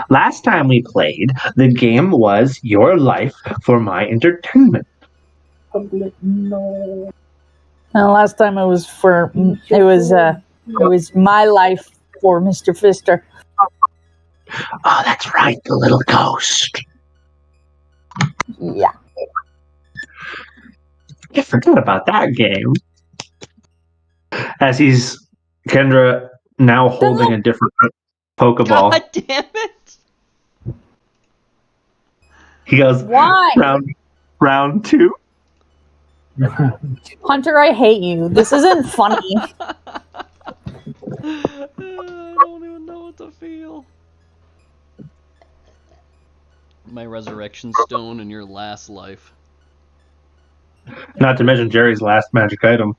Last time we played, the game was your life for my entertainment. No. And last time it was my life for Mr. Fister. Oh, that's right, the little ghost. Yeah. I forgot about that game. As he's Kendra now holding a different Pokeball. God damn it! He goes, Why? round 2. Hunter, I hate you. This isn't funny. I don't even know what to feel. My resurrection stone in your last life. Not to mention Jerry's last magic item.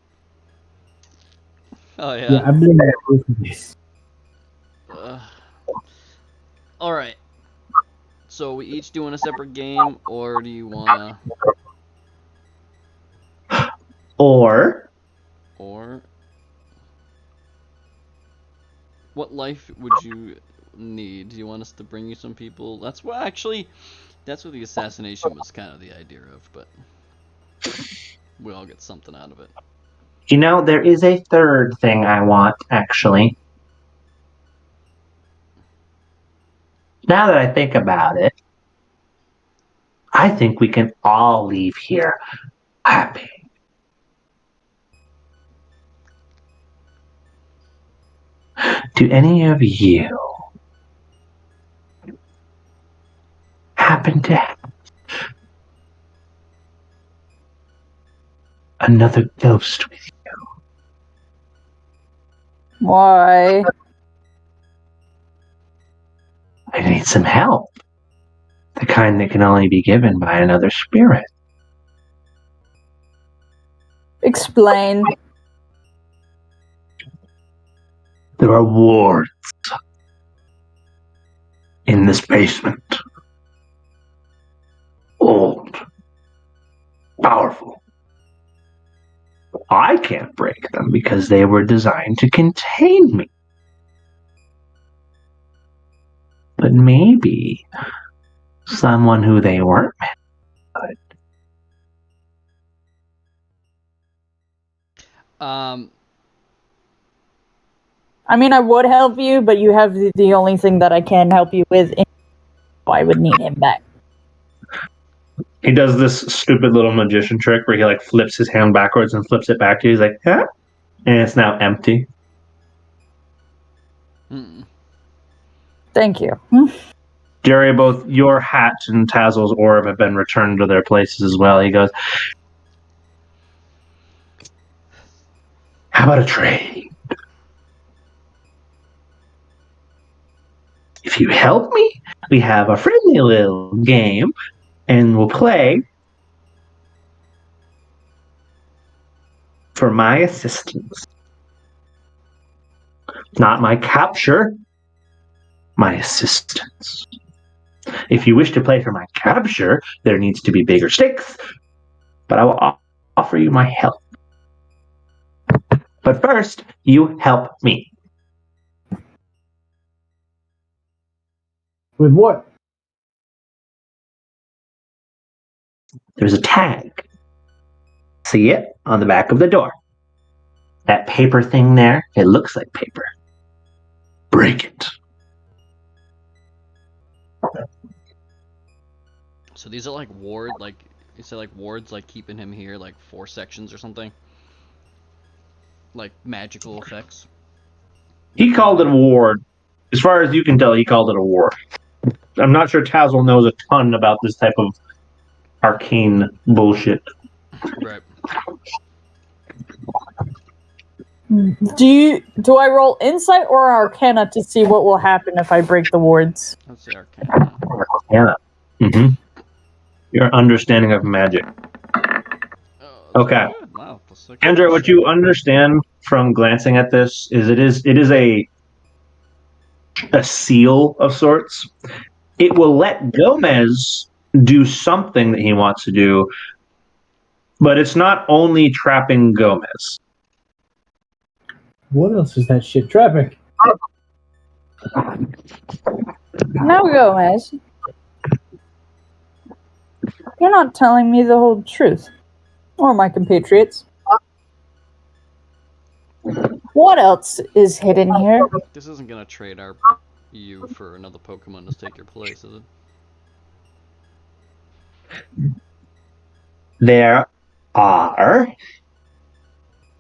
Oh Yeah, I'm doing that with these. Alright. So we each doing a separate game, or do you wanna... Or what life would you need? Do you want us to bring you some people? That's what the assassination was kind of the idea of, but we all get something out of it. you know, there is a third thing I want, actually. Now that I think about it, I think we can all leave here happy. Do any of you happen to have another ghost with you? Why? I need some help. The kind that can only be given by another spirit. Explain. There are wards in this basement. Old. Powerful. I can't break them because they were designed to contain me. But maybe someone who they weren't meant to. I mean, I would help you, but you have the only thing that I can help you with. I would need him back. He does this stupid little magician trick where he like flips his hand backwards and flips it back to you. He's like, huh? And it's now empty. Thank you. Jerry, both your hat and Tazzle's orb have been returned to their places as well. He goes, how about a trade? If you help me, we have a friendly little game, and we'll play for my assistance. Not my capture, my assistance. If you wish to play for my capture, there needs to be bigger stakes, but I will offer you my help. But first, you help me. With what? There's a tag. See it on the back of the door. That paper thing there, it looks like paper. Break it. So these are like wards like keeping him here like 4 sections or something? Like magical effects? He called it a ward. As far as you can tell, he called it a ward. I'm not sure Tazzle knows a ton about this type of arcane bullshit. Right. Do I roll insight or arcana to see what will happen if I break the wards? Let's say arcana. Yeah. Mm-hmm. Your understanding of magic. Okay. Wow. Andrew, what you understand from glancing at this is it is a seal of sorts. It will let Gomez do something that he wants to do, but it's not only trapping Gomez. What else is that shit trapping? Now, Gomez, you're not telling me the whole truth, or my compatriots. What else is hidden here? This isn't gonna trade you for another Pokemon to take your place, is it? There are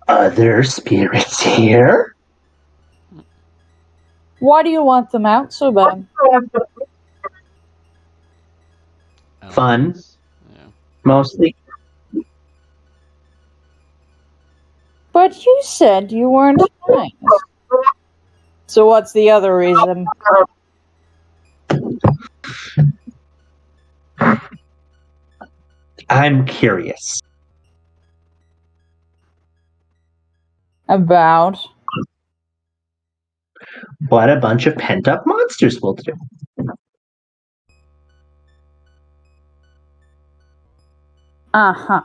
other spirits here. Why do you want them out so bad? Fun, Yeah. mostly. But you said you weren't nice. So what's the other reason? I'm curious. About? What a bunch of pent-up monsters will do. Uh-huh.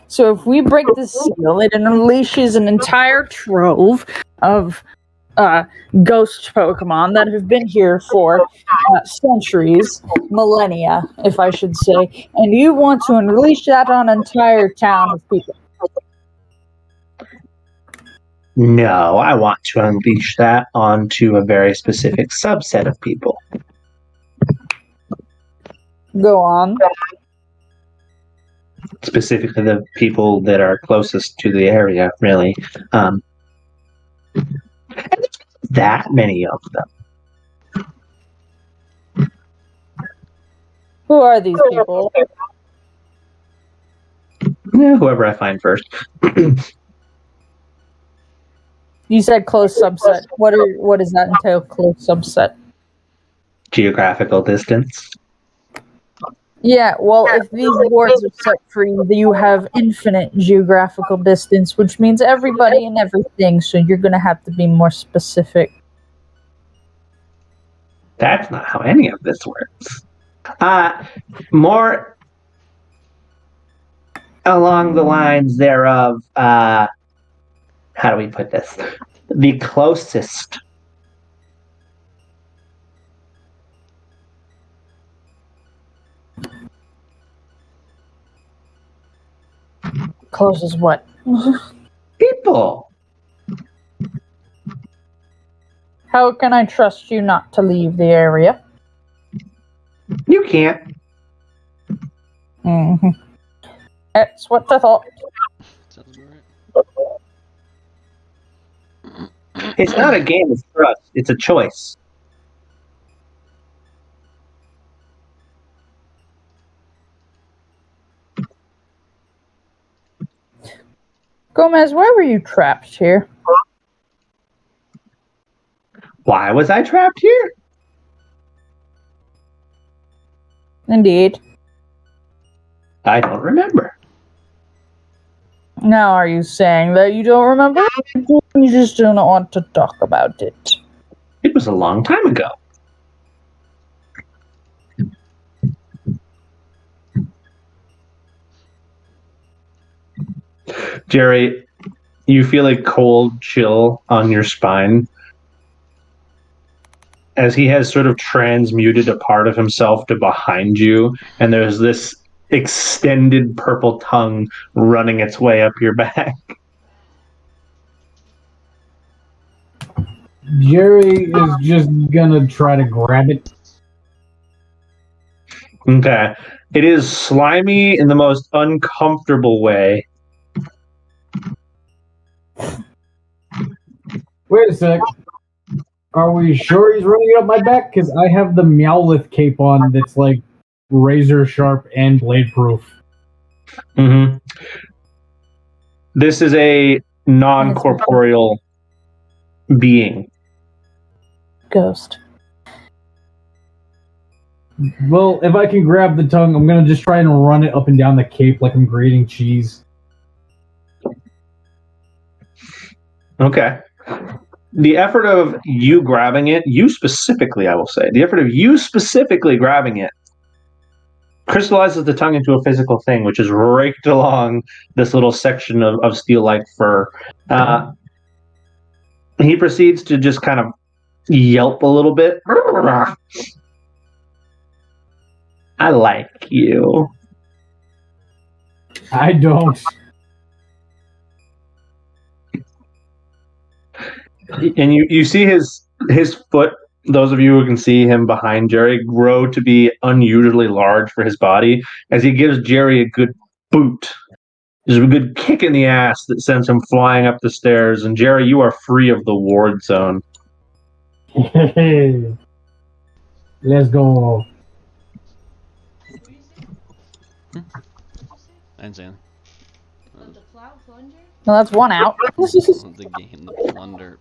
So if we break the seal, it unleashes an entire trove of ghost Pokemon that have been here for centuries, millennia, if I should say, and you want to unleash that on an entire town of people. No, I want to unleash that onto a very specific subset of people. Go on. Specifically the people that are closest to the area, really. And there's that many of them. Who are these people? Yeah, whoever I find first. You said close subset. What does that entail, close subset? Geographical distance. Yeah, well, if these wards are set free, you have infinite geographical distance, which means everybody and everything, so you're going to have to be more specific. That's not how any of this works. More along the lines thereof, how do we put this? The closest. Close as what? People. How can I trust you not to leave the area? You can't. Mm-hmm. That's what I thought. Sounds about right. It's not a game of trust. It's a choice. Gomez, why were you trapped here? Why was I trapped here? Indeed. I don't remember. Now are you saying that you don't remember? You just do not want to talk about it. It was a long time ago. Jerry, you feel a cold chill on your spine as he has sort of transmuted a part of himself to behind you, and there's this extended purple tongue running its way up your back. Jerry is just gonna try to grab it. Okay. It is slimy in the most uncomfortable way. Wait a sec. Are we sure he's running it up my back? Because I have the Meowth cape on that's like razor sharp and blade proof. Mm-hmm. This is a non-corporeal being. Ghost. Well, if I can grab the tongue, I'm gonna just try and run it up and down the cape like I'm grating cheese. Okay. The effort of you grabbing it, you specifically, I will say, the effort of you specifically grabbing it crystallizes the tongue into a physical thing, which is raked along this little section of steel-like fur. He proceeds to just kind of yelp a little bit. I like you. I don't. And you see his foot. Those of you who can see him behind Jerry grow to be unusually large for his body as he gives Jerry a good boot. There's a good kick in the ass that sends him flying up the stairs. And Jerry, you are free of the ward zone. Let's go. And Zan. Well, that's one out. The game, the plunder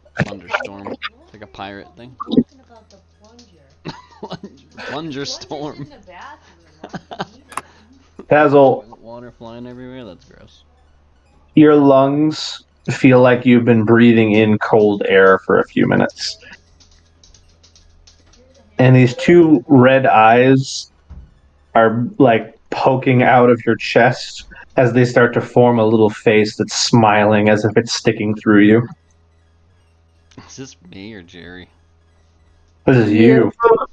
storm. It's like a pirate thing. Plunger storm. Tazzle, Water flying everywhere. That's gross. your lungs feel like you've been breathing in cold air for a few minutes. And these two red eyes are like poking out of your chest as they start to form a little face that's smiling as if it's sticking through you. Is this me or Jerry? This is you. Oh,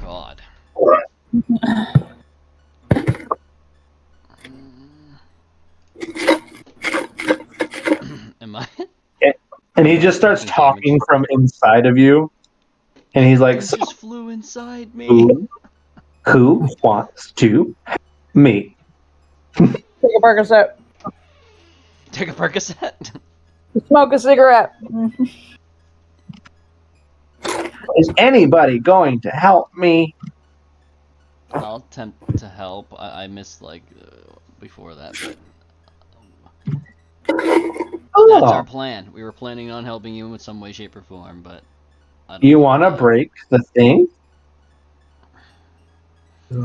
God. Am I? And he just starts talking from inside of you. And he's like, It just flew inside me. who wants to meet? Take a Percocet. Take a Percocet. Smoke a cigarette. Is anybody going to help me? I'll attempt to help. I missed before that, but that's our plan. We were planning on helping you in some way, shape, or form, but I don't You know want to why. break the thing?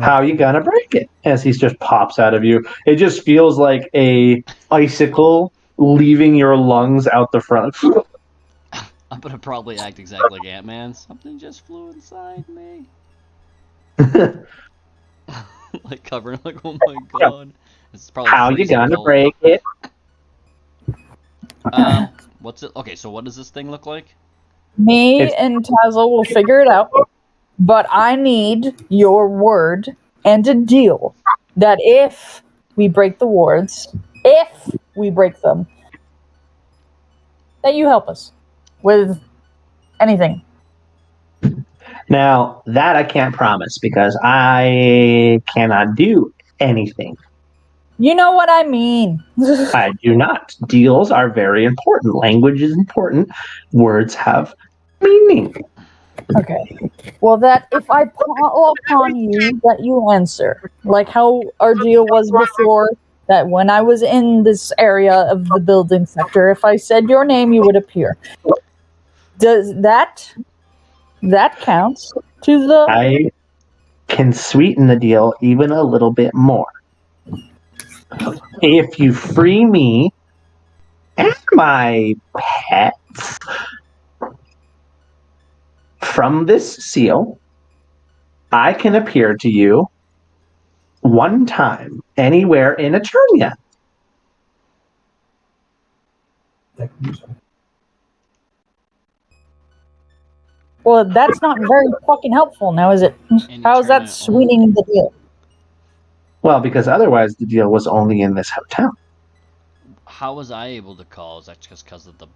How you gonna break it? As he just pops out of you, it just feels like a icicle leaving your lungs out the front. I'm gonna probably act exactly like Ant-Man. Something just flew inside me. Like covering, like, oh my god. This is probably How you freezing gonna cold. break it? What's it? Okay, so what does this thing look like? Me and Tazzle will figure it out. But I need your word and a deal that if we break the wards, if we break them, that you help us with anything. Now, that I can't promise because I cannot do anything. You know what I mean. I do not. Deals are very important. Language is important. Words have meaning. Okay. Well, that if I call upon you, that you answer. Like how our deal was before, that when I was in this area of the building sector, if I said your name, you would appear. Does that counts to the... I can sweeten the deal even a little bit more. If you free me and my pets from this seal, I can appear to you one time anywhere in Eternia. Well, that's not very fucking helpful now, is it? How is that sweetening the deal? Well, because otherwise the deal was only in this hotel. How was I able to call? Is that just because of the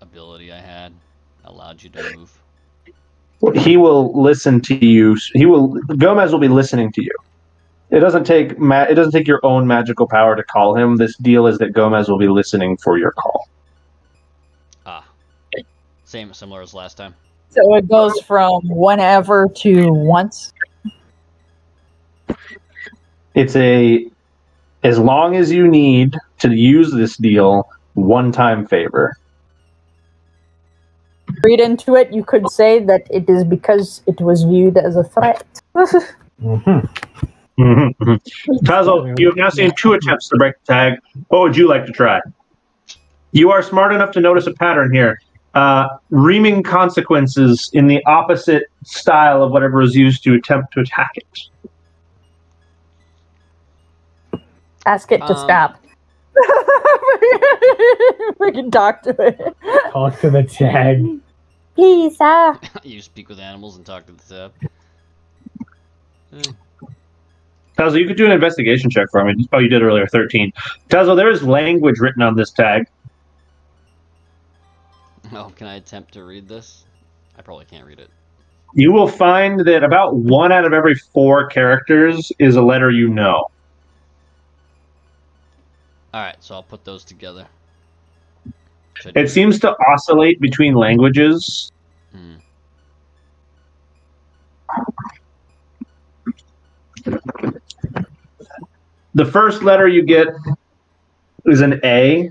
ability I had allowed you to move? He will listen to you. Gomez will be listening to you. It doesn't take your own magical power to call him. This deal is that Gomez will be listening for your call. Ah, similar as last time. So it goes from whenever to once. It's as long as you need to use this deal, one-time favor. Read into it, you could say that it is because it was viewed as a threat. Tazzle, you have now seen 2 attempts to break the tag. What would you like to try? You are smart enough to notice a pattern here. Reaming consequences in the opposite style of whatever is used to attempt to attack it. Ask it to stop. We can talk to it. Talk to the tag. Please, You speak with animals and talk to the tab. Tazzle, you could do an investigation check for me. Oh, you did earlier, 13. Tazzle, there is language written on this tag. Oh, can I attempt to read this? I probably can't read it. You will find that about 1 out of every 4 characters is a letter you know. Alright, so I'll put those together. It seems to oscillate between languages. Hmm. The first letter you get is an A,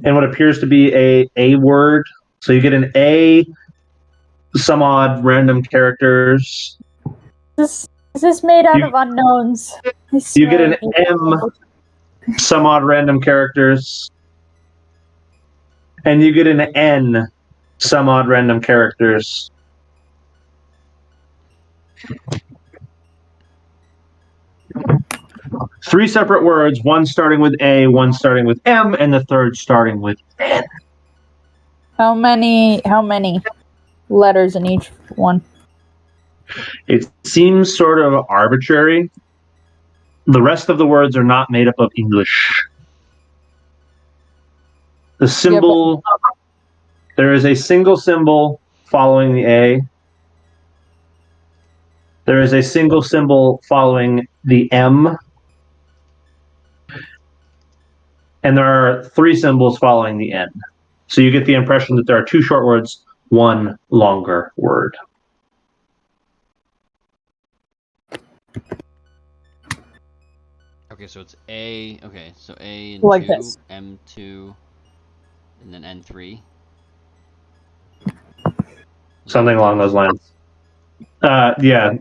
and what appears to be a word. So you get an A, some odd random characters. Is this made out of unknowns? You get an M, some odd random characters. And you get an N, some odd random characters. Three separate words, one starting with A, one starting with M, and the third starting with N. How many letters in each one? It seems sort of arbitrary. The rest of the words are not made up of English. The symbol, there is a single symbol following the A. There is a single symbol following the M. And there are 3 symbols following the N. So you get the impression that there are 2 short words, 1 longer word. Okay, so it's A. Okay, so A and Like 2, this. M2, and then N3. Something along those lines. Yeah,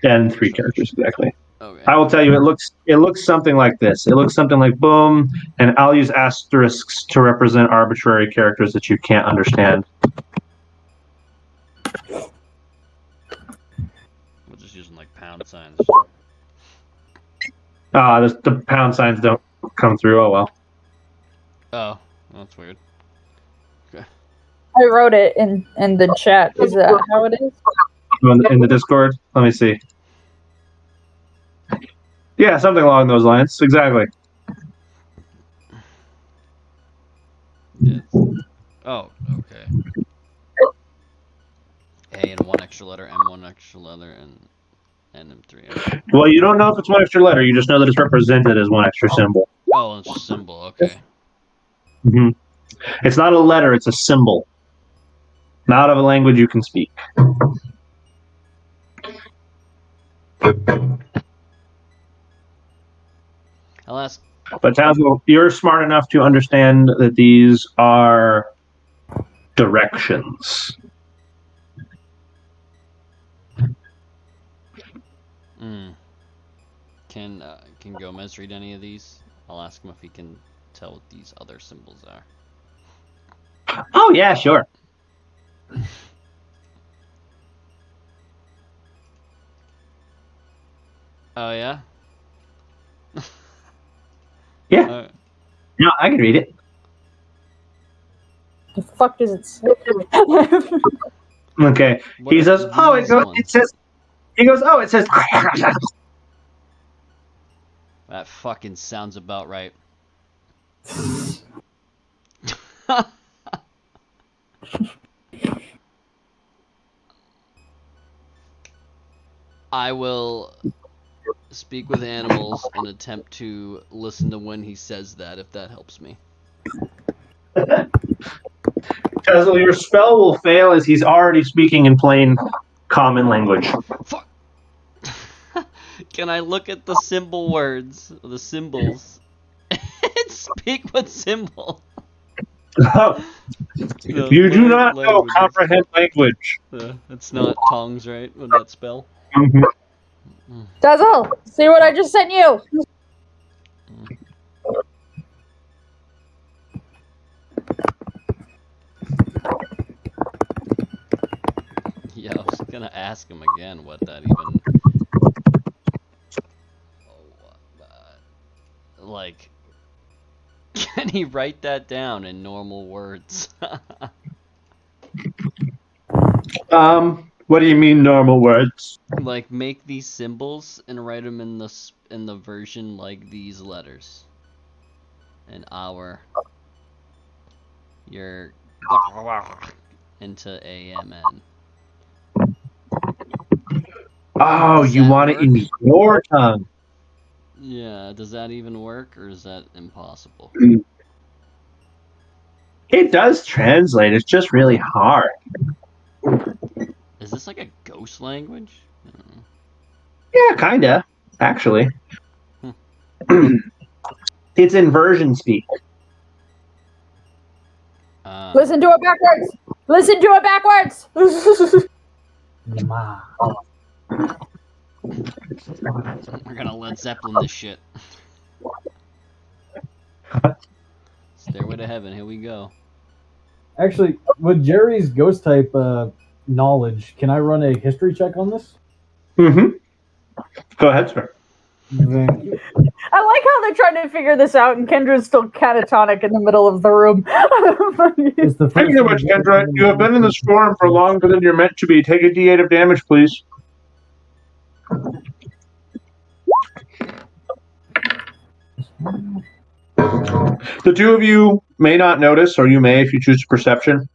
and 3 characters exactly. Okay. I will tell you, it looks something like this. It looks something like boom, and I'll use asterisks to represent arbitrary characters that you can't understand. We're just using like pound signs. The pound signs don't come through. Oh well. Oh, that's weird. I wrote it in the chat. Is that how it is? In the Discord, let me see. Yeah, something along those lines. Exactly. Yeah. Oh, okay. A and 1 extra letter, M 1 extra letter, and M3. Okay. Well, you don't know if it's 1 extra letter. You just know that it's represented as 1 extra symbol. Oh, it's a symbol. Okay. Mm-hmm. It's not a letter. It's a symbol. Not of a language you can speak. I'll ask. But Tazwell, you're smart enough to understand that these are directions. Can Gomez read any of these? I'll ask him if he can tell what these other symbols are. Oh yeah, sure. Oh yeah. Yeah. No, I can read it. The fuck does it say? Okay. What He are says, "Oh, these ones? it says." He goes, "Oh, it says." That fucking sounds about right. I will speak with animals and attempt to listen to when he says that, if that helps me. Tazwell, your spell will fail as he's already speaking in plain common language. Fuck! Can I look at the symbol words, the symbols, and speak with symbol? You do not know comprehend language. It's not tongs, right? With that spell. Mm-hmm. Dazzle, see what I just sent you. Yeah, I was gonna ask him again what that even. Like, can he write that down in normal words? What do you mean normal words? Like, make these symbols and write them in the version like these letters. An hour. You're into AMN. Oh, Does you that want it in work? your tongue. Yeah, does that even work, or is that impossible? It does translate. It's just really hard. Is this like a ghost language? Yeah, kinda. Actually, it's inversion speak. Listen to it backwards. Listen to it backwards. Ma. We're gonna Led Zeppelin this shit. Stairway to Heaven, here we go. Actually, with Jerry's ghost type knowledge, can I run a history check on this? Mm-hmm. Go ahead, sir. Thank you. I like how they're trying to figure this out, and Kendra's still catatonic in the middle of the room. It's the Thank you so much, Kendra. You have been in this form for longer than you're meant to be. Take a D8 of damage, please. The two of you may not notice, or you may if you choose perception.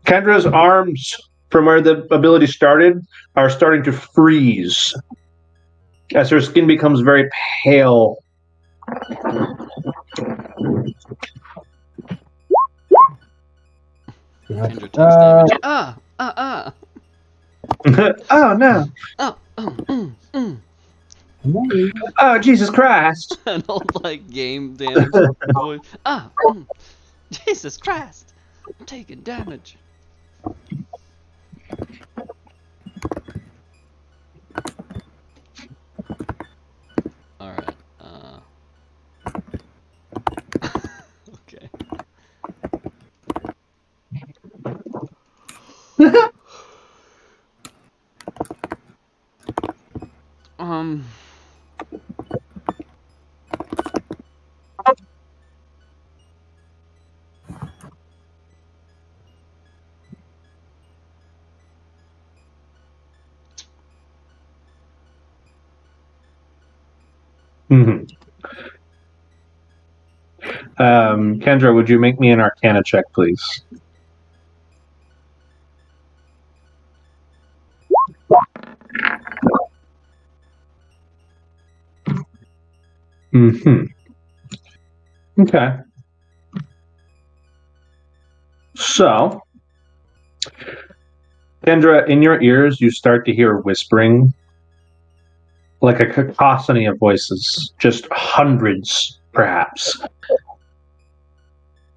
Kendra's arms, from where the ability started, are starting to freeze as her skin becomes very pale. Kendra takes damage. Oh, no. Oh, Jesus Christ. An old, like, game damage voice. Jesus Christ. I'm taking damage. Alright, okay. Mm-hmm. Kendra, would you make me an Arcana check, please? Mm-hmm. Okay. So, Kendra, in your ears, you start to hear whispering, like a cacophony of voices, just hundreds, perhaps.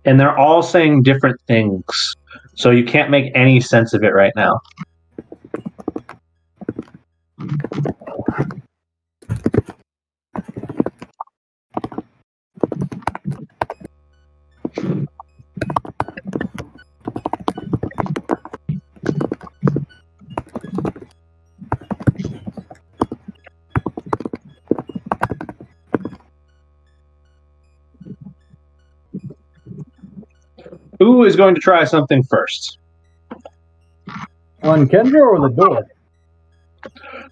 And they're all saying different things, so you can't make any sense of it right now. Who is going to try something first? On Kendra or the door?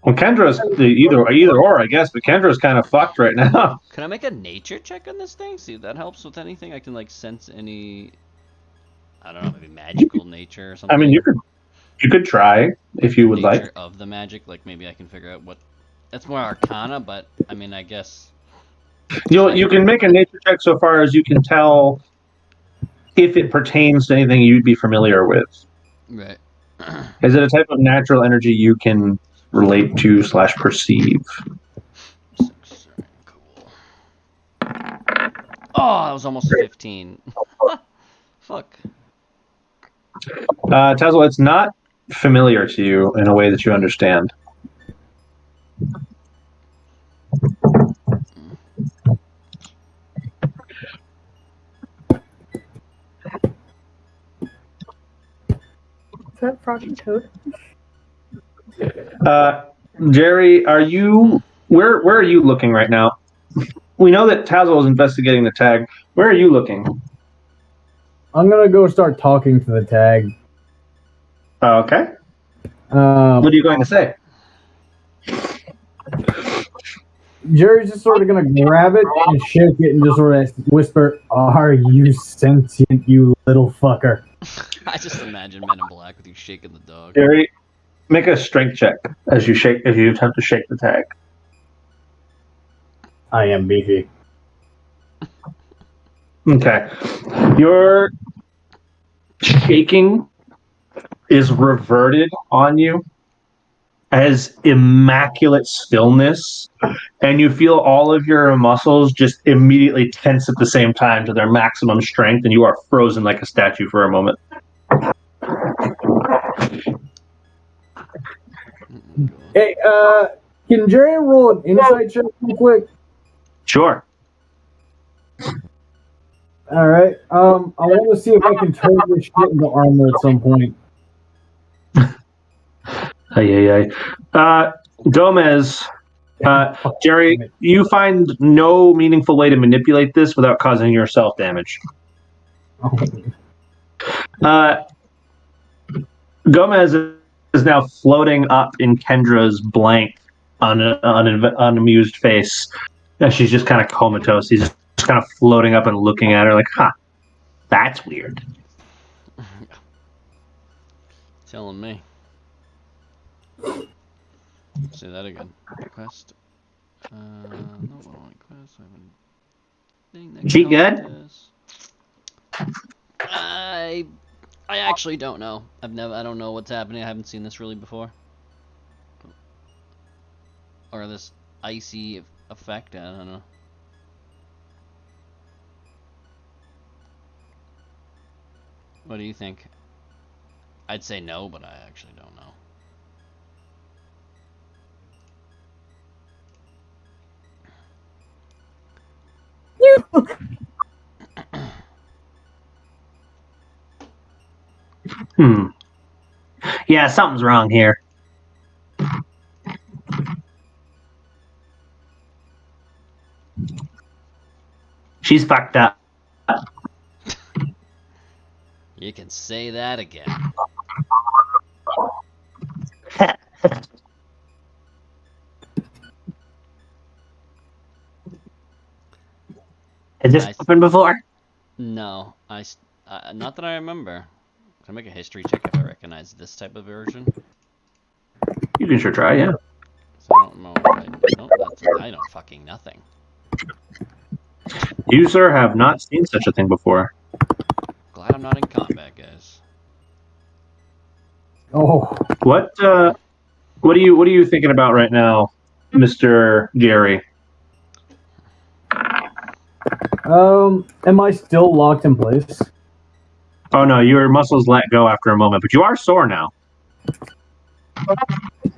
Well, Kendra's either or, I guess, but Kendra's kind of fucked right now. Can I make a nature check on this thing? See if that helps with anything. I can, like, sense any, I don't know, maybe magical nature or something. I mean, you could try if you would nature like. Of the magic, like maybe I can figure out what. That's more Arcana, but I mean, I guess. You can make a nature check so far as you can tell if it pertains to anything you'd be familiar with. Right. Is it a type of natural energy you can relate to / perceive? 6, cool. Oh, that was almost 15. Fuck. Tezzel, it's not familiar to you in a way that you understand. Is that Froggy Toad? Jerry, are you where are you looking right now? We know that Tazzel is investigating the tag. Where are you looking? I'm gonna go start talking to the tag. Okay. What are you going to say? Jerry's just sort of gonna grab it and shake it and just sort of whisper, "Are you sentient, you little fucker?" I just imagine Men in Black with you shaking the dog. Jerry, make a strength check as you attempt to shake the tag. I am beefy. Okay. Your shaking is reverted on you as immaculate stillness, and you feel all of your muscles just immediately tense at the same time to their maximum strength, and you are frozen like a statue for a moment. Hey, can Jerry roll an insight check real quick? Sure. All right. I want to see if I can turn this shit into armor at some point. Gomez, Jerry, you find no meaningful way to manipulate this without causing yourself damage. Gomez is now floating up in Kendra's blank, unamused face. She's just kind of comatose. He's just kind of floating up and looking at her like, huh, that's weird. Telling me. Say that again. Quest. No, only quest. I haven't. She good? I actually don't know. I don't know what's happening. I haven't seen this really before. Or this icy effect. I don't know. What do you think? I'd say no, but I actually don't know. Yeah, something's wrong here. She's fucked up. You can say that again. Has this happened before? No, not that I remember. Can I make a history check if I recognize this type of version? You can sure try, yeah. So I don't know. I know fucking nothing. You, sir, have not seen such a thing before. Glad I'm not in combat, guys. Oh, What are you thinking about right now, Mr. Jerry? am I still locked in place? Oh no, your muscles let go after a moment, but you are sore now.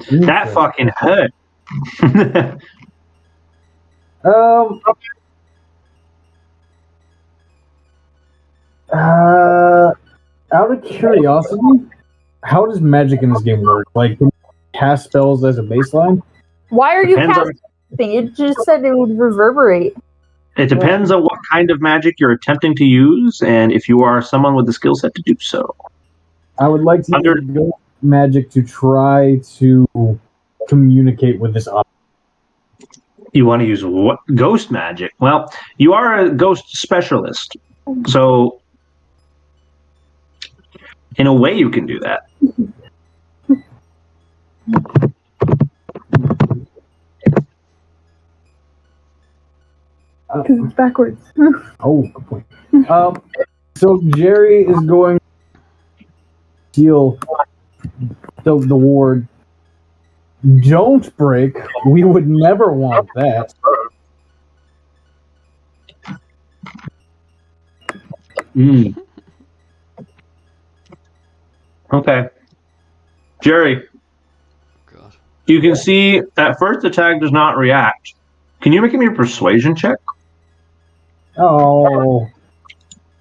That fucking hurt. Out of curiosity, how does magic in this game work? Like, can you cast spells as a baseline? Why are you Depends on- casting? It just said it would reverberate. It depends on what kind of magic you're attempting to use, and if you are someone with the skill set to do so. I would like to use ghost magic to try to communicate with this object. You want to use what? Ghost magic? Well, you are a ghost specialist, so in a way you can do that. Because it's backwards. Oh, good point. So Jerry is going to heal the ward. Don't break. We would never want that. Okay. Jerry, God. you can see at first the tag does not react. Can you make me a persuasion check? Oh,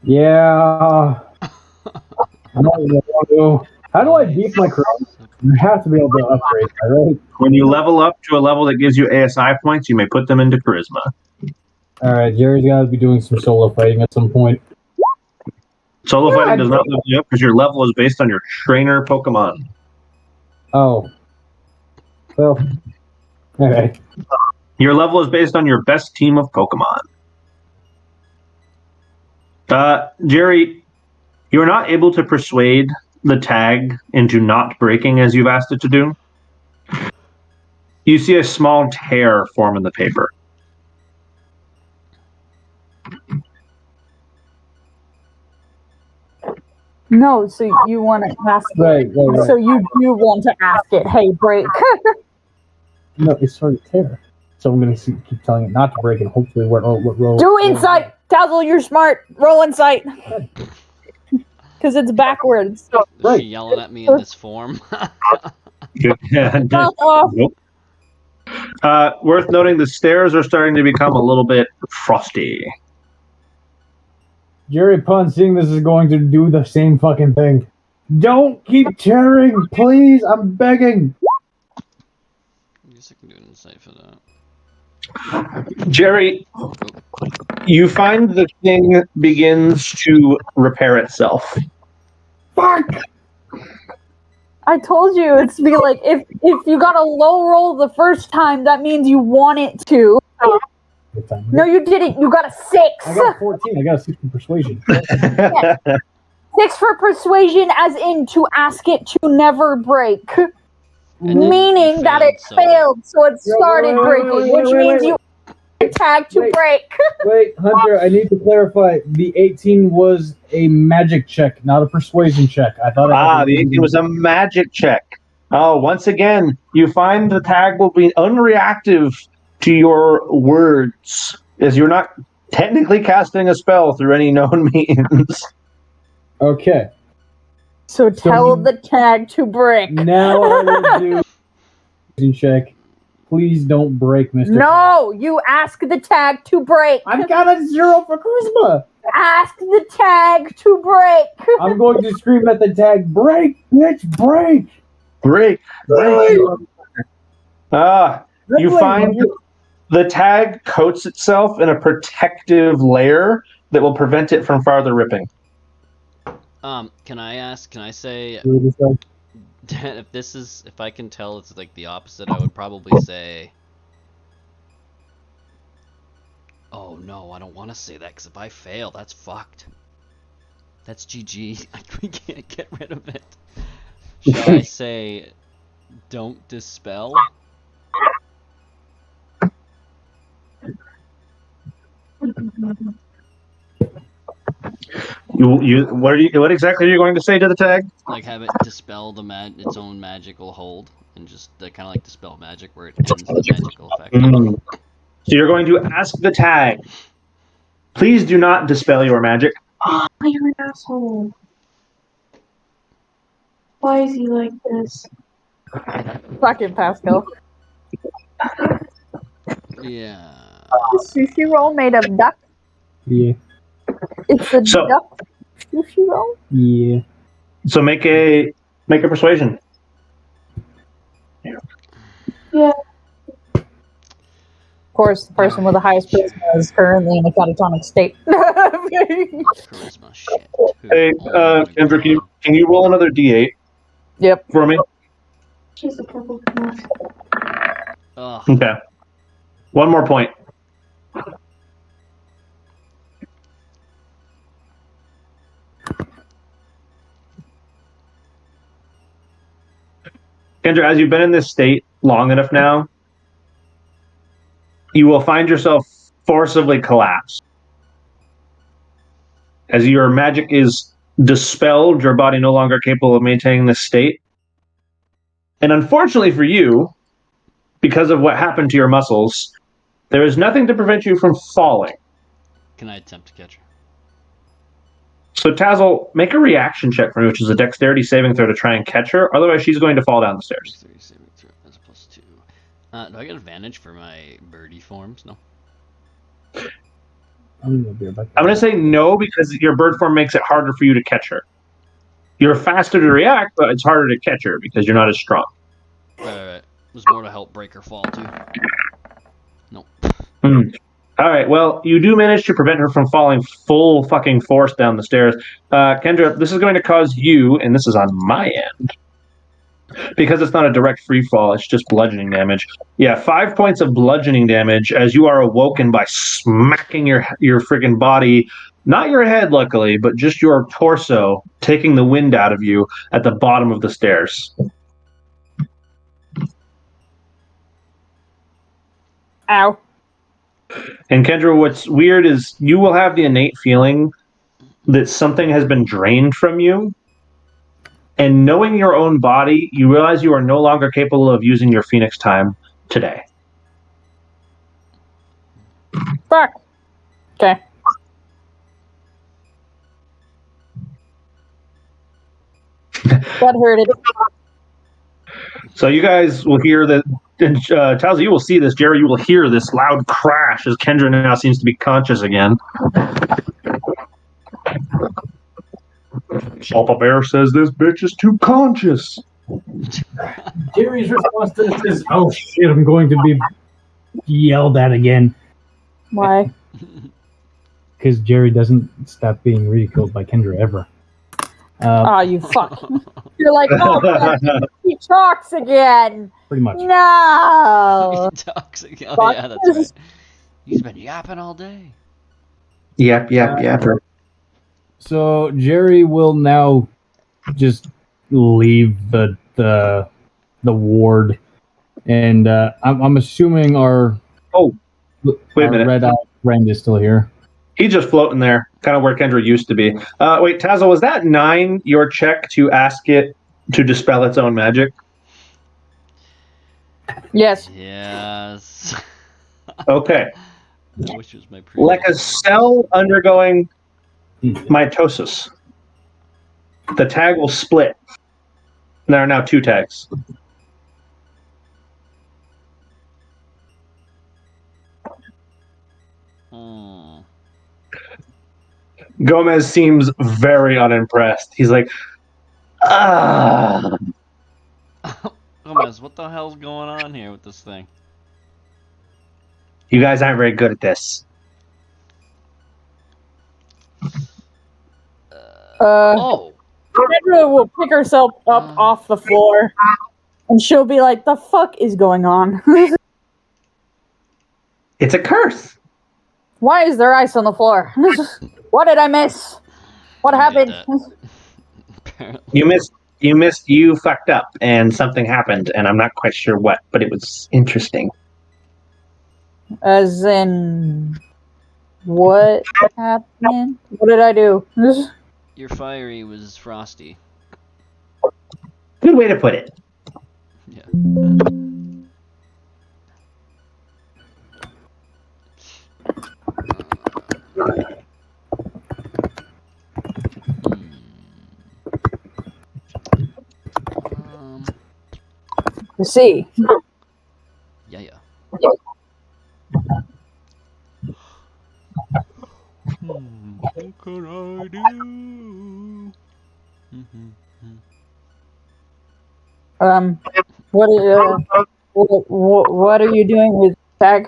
yeah. No. How do I beef my crown? I have to be able to upgrade, right? When you level up to a level that gives you ASI points, you may put them into charisma. All right, Jerry's got to be doing some solo fighting at some point. Solo fighting does not level you up because your level is based on your trainer Pokemon. Oh. Well, okay. Your level is based on your best team of Pokemon. Jerry, you are not able to persuade the tag into not breaking as you've asked it to do. You see a small tear form in the paper. No, so you want to ask it. Right. So you do want to ask it, hey, break. No, it's sort of tear. So I'm going to keep telling it not to break and hopefully roll. Do insight! Tazzle, you're smart. Roll insight. Because it's backwards. Is she yelling at me in this form? Mouth off. Nope. Worth noting, the stairs are starting to become a little bit frosty. Jerry, upon seeing this, is going to do the same fucking thing. Don't keep tearing, please. I'm begging. I guess I can do an insight for that. Jerry, you find the thing begins to repair itself. Fuck! I told you it's be like if you got a low roll the first time, that means you want it to. No, you didn't. You got a 6. I got a 14. I got a 6 in persuasion. Yeah. 6 for persuasion, as in to ask it to never break. Meaning that it failed, so it started breaking, which means you tag to break. Wait, Hunter, I need to clarify. The 18 was a magic check, not a persuasion check. I thought the 18 was a magic check. Oh, once again, you find the tag will be unreactive to your words, as you're not technically casting a spell through any known means. Okay. So tell the tag to break. Now I will do a check. Please don't break, Mr. No, you ask the tag to break. I've got a 0 for charisma. Ask the tag to break. I'm going to scream at the tag, break, bitch, break. Break. You find the tag coats itself in a protective layer that will prevent it from farther ripping. Can I say, if I can tell it's like the opposite, I would probably say, oh no, I don't want to say that, because if I fail, that's fucked. That's GG. We can't get rid of it. Should I say, don't dispel? What exactly are you going to say to the tag? Like have it dispel its own magical hold, and just kind of like dispel magic where it ends the magical effect. So you're going to ask the tag, please do not dispel your magic. Oh, you're an asshole. Why is he like this? Fucking Pascal. Yeah. Sushi roll made of duck. Yeah. It's a duck sushi roll. Yeah. So make a persuasion. Yeah. Of course, the person with the highest charisma is currently in a catatonic state. Charisma shit. Hey, Kendra, can you roll another D8? Yep. For me? She's a couple of Ugh. Okay. One more point. Kendra, as you've been in this state long enough now, you will find yourself forcibly collapse. As your magic is dispelled, your body no longer capable of maintaining this state. And unfortunately for you, because of what happened to your muscles, there is nothing to prevent you from falling. Can I attempt to catch her? So Tazzle, make a reaction check for me, which is a dexterity saving throw to try and catch her. Otherwise, she's going to fall down the stairs. Dexterity saving throw, that's +2. Do I get advantage for my birdie forms? No. I'm going to say no, because your bird form makes it harder for you to catch her. You're faster to react, but it's harder to catch her because you're not as strong. Right. There's more to help break her fall, too. Nope. All right, well, you do manage to prevent her from falling full fucking force down the stairs. Kendra, this is going to cause you, and this is on my end, Because it's not a direct free fall, it's just bludgeoning damage. Yeah, 5 points of bludgeoning damage as you are awoken by smacking your freaking body, not your head, luckily, but just your torso, taking the wind out of you at the bottom of the stairs. Ow. And Kendra, what's weird is you will have the innate feeling that something has been drained from you. And knowing your own body, you realize you are no longer capable of using your Phoenix time today. Fuck. Okay. That hurted. So you guys will hear that, and Towsy, you will see this. Jerry, you will hear this loud crash as Kendra now seems to be conscious again. Papa Bear says this bitch is too conscious. Jerry's response to this is, "Oh shit, I'm going to be yelled at again." Why? Because Jerry doesn't stop being ridiculed by Kendra ever. Oh, you fuck. You're like, oh, God, he talks again. Pretty much. No. Toxic. Oh, yeah, that's right. He's been yapping all day. Yep. So Jerry will now just leave the ward, and I'm assuming our wait a minute. red-eyed friend is still here. He's just floating there, kind of where Kendra used to be. Wait, Tazzle, was that 9 your check to ask it to dispel its own magic? Yes. Yes. Okay. Which was my Like a cell undergoing mitosis, the tag will split. There are now 2 tags. Gomez seems very unimpressed. He's like, Gomez, what the hell's going on here with this thing? You guys aren't very good at this. Oh! Kendra will pick herself up off the floor, and she'll be like, the fuck is going on? It's a curse. Why is there ice on the floor? What did I miss? What happened? You fucked up, and something happened, and I'm not quite sure what, but it was interesting. As in, what happened? What did I do? Your fiery was frosty. Good way to put it. Yeah. You see. Yeah. What can I do? What are you doing with tag?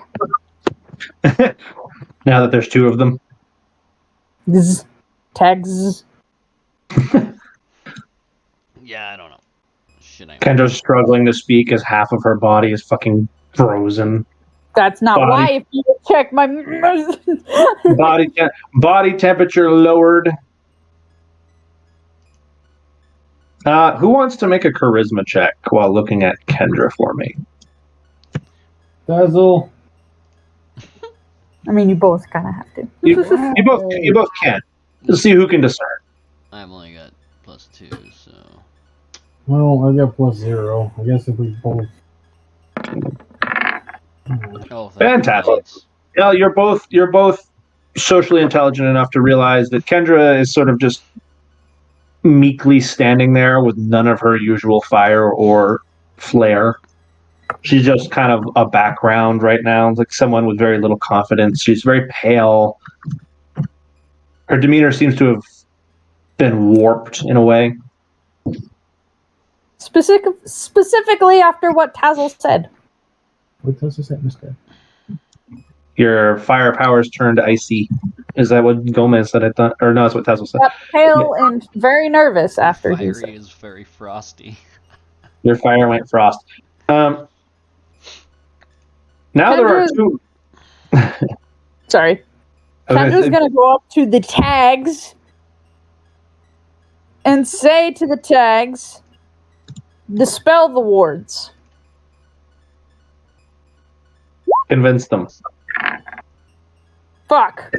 Now that there's 2 of them. Tags. Yeah, I don't know. Shit, Kendra's struggling to speak as half of her body is fucking frozen. That's not why. If you check my body temperature lowered. Who wants to make a charisma check while looking at Kendra for me? Dazzle. I mean, you both kind of have to. You both can. Let's see who can discern. I've only got +2, so. Well, I got +0. I guess if we both. Oh, fantastic. Yeah, you're both socially intelligent enough to realize that Kendra is sort of just meekly standing there with none of her usual fire or flair. She's just kind of a background right now, like someone with very little confidence. She's very pale. Her demeanor seems to have been warped in a way. Specifically after what Tazzle said. What Tazzle said, Mister? Your fire powers turned icy. Is that what Gomez said? I thought, or no, that's what Tazzle said. Got pale and very nervous after he said. Fiery is very frosty. Your fire went frost. Now there are two. Sorry. Kendra's gonna go up to the tags and say to the tags, dispel the wards. Convince them. Fuck.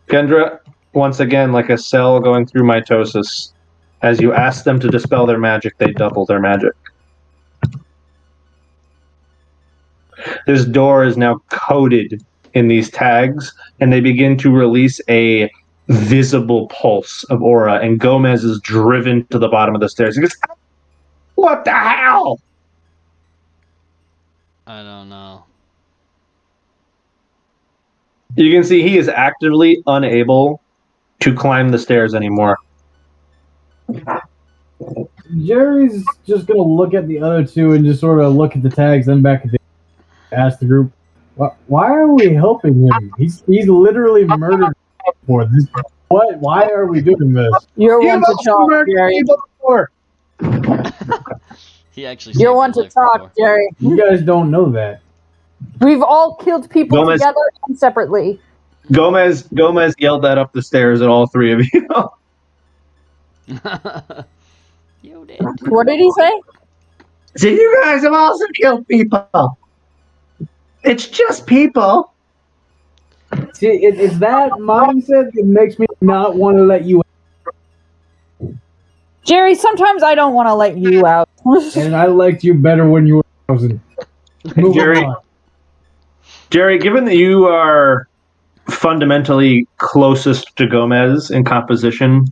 Kendra, once again, like a cell going through mitosis. As you ask them to dispel their magic, they double their magic. This door is now coated in these tags, and they begin to release a visible pulse of aura, and Gomez is driven to the bottom of the stairs. He goes, "What the hell?" I don't know. You can see he is actively unable to climb the stairs anymore. Jerry's just gonna look at the other two and just sort of look at the tags, then back at the ask the group, "Why are we helping him? He's literally murdered for this. What? Why are we doing this?" You're one to talk, Jerry. He actually. You're one to talk, Jerry. You guys don't know that. We've all killed people Gomez- together and separately. Gomez yelled that up the stairs at all three of you. You did. What did he say? So you guys have also killed people. It's just people. See, it's that mindset that makes me not want to let you out. Jerry, sometimes I don't want to let you out. And I liked you better when you were 1,000. Jerry, given that you are fundamentally closest to Gomez in composition,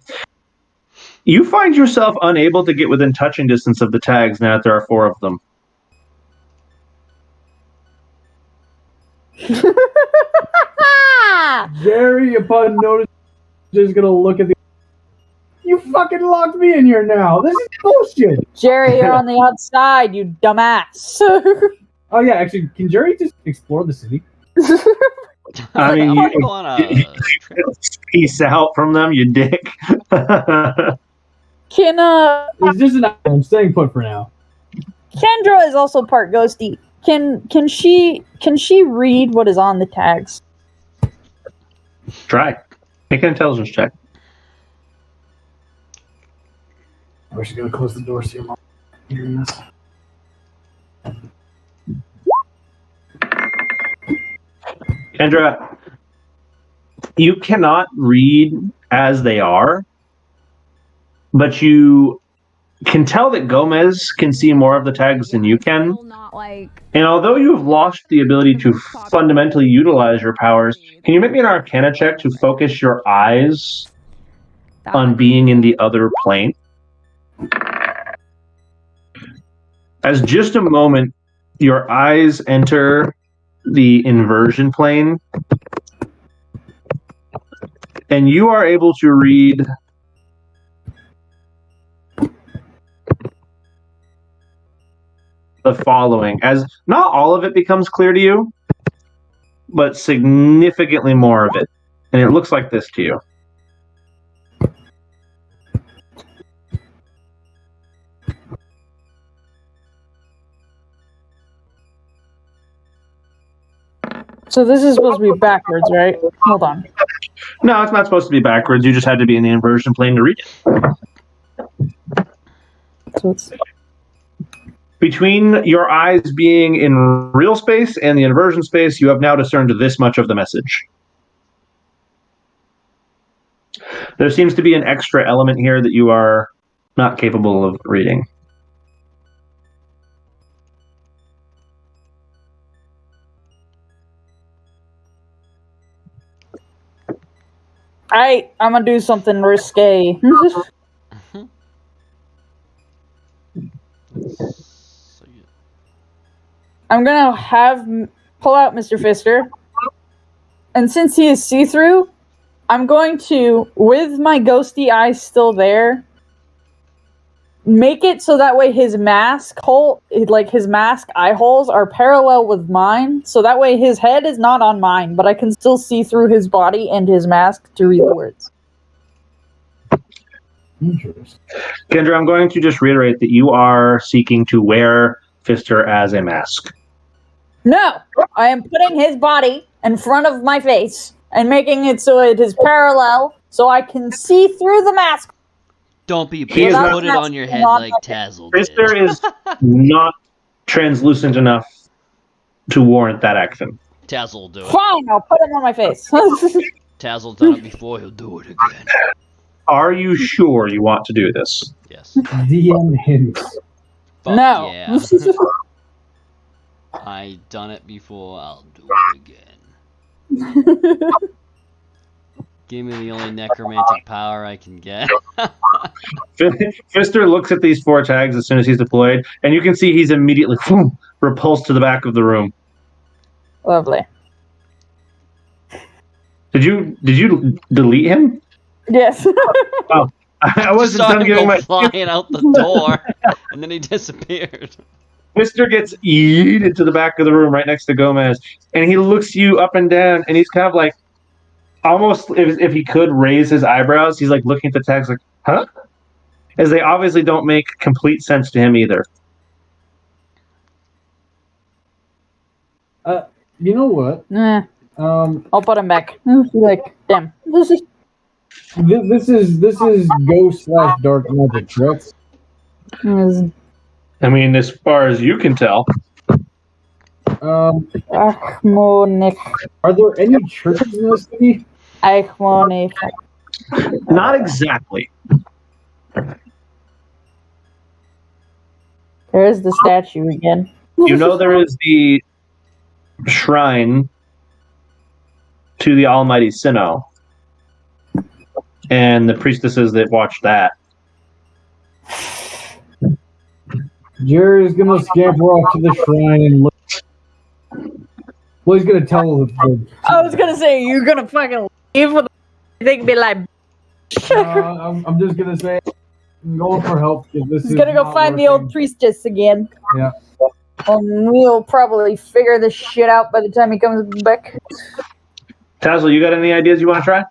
you find yourself unable to get within touching distance of the tags now that there are 4 of them. Jerry, upon notice, just gonna look at the. You fucking locked me in here now. This is bullshit. Jerry, you're on the outside, you dumbass. Oh yeah, actually, can Jerry just explore the city? I mean, I wanna go on a peace out from them, you dick. Can It's just I'm staying put for now. Kendra is also part ghosty. Can she read what is on the tags? Try. Make an intelligence check. I wish you're gonna close the door so your mom hearing this. Kendra, you cannot read as they are, but you can tell that Gomez can see more of the tags than you can. And although you have lost the ability to fundamentally utilize your powers, can you make me an Arcana check to focus your eyes on being in the other plane? As just a moment, your eyes enter the inversion plane, and you are able to read the following, as not all of it becomes clear to you, but significantly more of it. And it looks like this to you. So this is supposed to be backwards, right? Hold on. No, it's not supposed to be backwards. You just had to be in the inversion plane to read it. So it's Between your eyes being in real space and the inversion space, you have now discerned this much of the message. There seems to be an extra element here that you are not capable of reading. I'm gonna do something risque. I'm gonna pull out Mr. Fister, and since he is see-through, I'm going to, with my ghosty eyes still there, make it so that way his mask eye holes are parallel with mine, so that way his head is not on mine, but I can still see through his body and his mask to read the words. Interesting. Kendra, I'm going to just reiterate that you are seeking to wear Fister as a mask. No, I am putting his body in front of my face and making it so it is parallel, so I can see through the mask. Don't be a He bitch. is not- Put it on your head not like my Tazzle did. Fister is not translucent enough to warrant that action. Tazzle will do it. Fine, I'll put him on my face. Tazzle done it before. He'll do it again. Are you sure you want to do this? Yes. DM hints. Fuck No. yeah. I done it before. I'll do it again. Give me the only necromantic power I can get. Fister looks at these 4 tags as soon as he's deployed, and you can see he's immediately repulsed to the back of the room. Lovely. Did you delete him? Yes. I wasn't Saw done him giving go my. flying out the door, and then he disappeared. Fister gets yeeted to the back of the room right next to Gomez, and he looks you up and down, and he's kind of like, almost if he could raise his eyebrows, he's like looking at the tags like, huh? As they obviously don't make complete sense to him either. You know what? Nah, Um, I'll put him back. Like, damn. this is ghost/dark magic, correct? I mean, as far as you can tell. Achmonik. Are there any churches in the city? Achmonik. Not exactly. There's the statue again. You know there is the shrine to the Almighty Sinnoh, and the priestesses that watch that. Jerry's gonna scamper off to the shrine and look. Well, he's gonna tell the. I was gonna say, you're gonna fucking leave with they can be like, I'm just gonna say, I'm going for help. This he's is gonna go not find the working. old priestess again. Yeah. And we'll probably figure this shit out by the time he comes back. Tazzle, you got any ideas you want to try?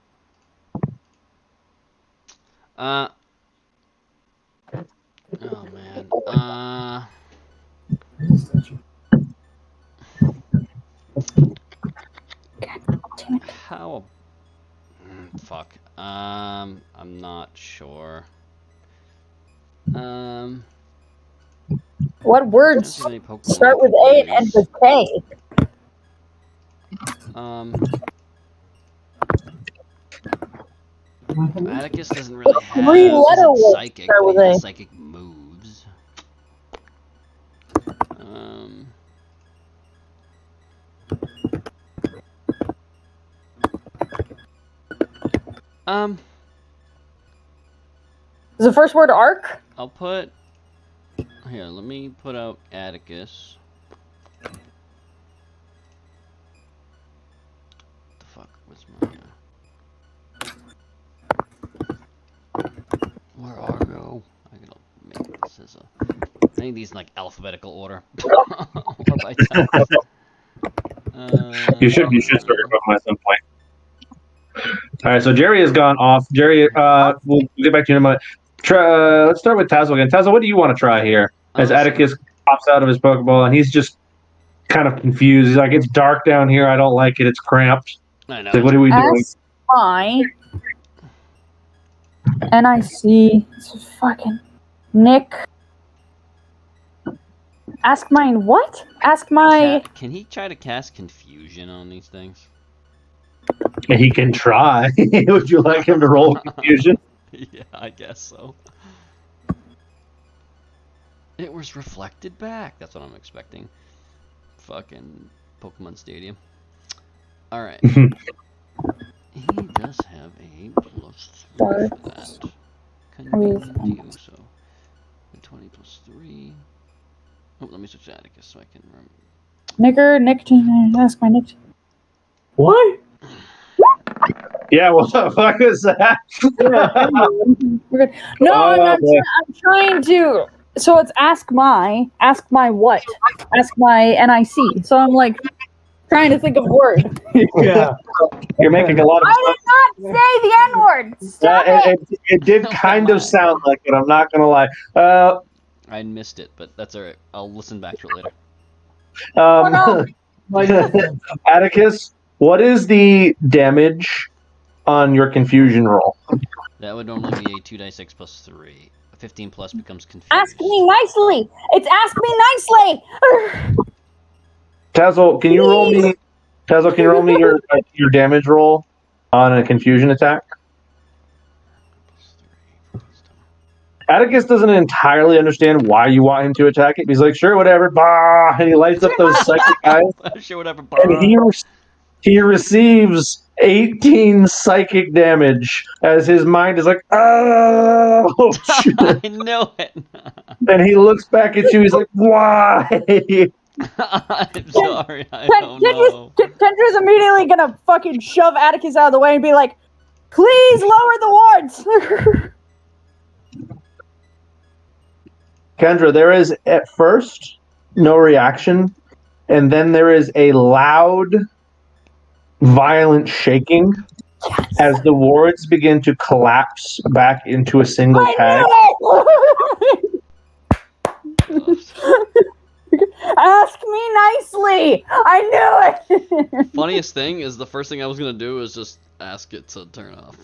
Oh man. How? Fuck. I'm not sure. What words There's any Pokemon start with A and end with K? Atticus doesn't really have Three-letter isn't words psychic, start but with he has A. psychic moves. Is the first word arc? I'll put here. Let me put out Atticus. What the fuck? What's my? Where are you? I gotta make this as a. I need these in like alphabetical order. Or by type. You should start your Pokemon at some point. All right, so Jerry has gone off. Jerry, we'll get back to you in a moment. Let's start with Tazzle again. Tazzle, what do you want to try here? As Atticus pops out of his Pokeball, and he's just kind of confused. He's like, "It's dark down here. I don't like it. It's cramped." I know. He's like, what are we doing? Ask my NIC. It's fucking Nick. Ask mine what? Ask my. Can he try to cast confusion on these things? He can try. Would you like him to roll confusion? Yeah, I guess so. It was reflected back. That's what I'm expecting. Fucking Pokemon Stadium. Alright. He does have a +3 for that. Convenient, so 20 +3. Oh, let me switch to Atticus so I can remember. Nick, ask my Nick. What? Yeah, what the fuck is that? We're good. No, I'm trying to. So it's ask my what? Ask my NIC. So I'm like trying to think of a word. Yeah. You're making a lot of I did not say the N word. Stop it. it did kind of sound like it, I'm not going to lie. I missed it, but that's alright. I'll listen back to it later. Atticus, what is the damage on your confusion roll? That would normally be a 2d6 plus 3. A 15 plus becomes confused. Ask me nicely. It's ask me nicely. Tazzle, can you roll me? Tazzle, can you roll me your damage roll on a confusion attack? Atticus doesn't entirely understand why you want him to attack it. He's like, sure, whatever, bah, and he lights up those psychic eyes. Sure, whatever. And he receives 18 psychic damage as his mind is like, oh, I know it. and he looks back at you. He's like, why? I'm sorry. I don't know. Kendra's immediately gonna fucking shove Atticus out of the way and be like, please lower the wards. Kendra, there is at first no reaction, and then there is a loud, violent shaking as the wards begin to collapse back into a single tag. Ask me nicely. I knew it. Funniest thing is the first thing I was gonna do is just ask it to turn off.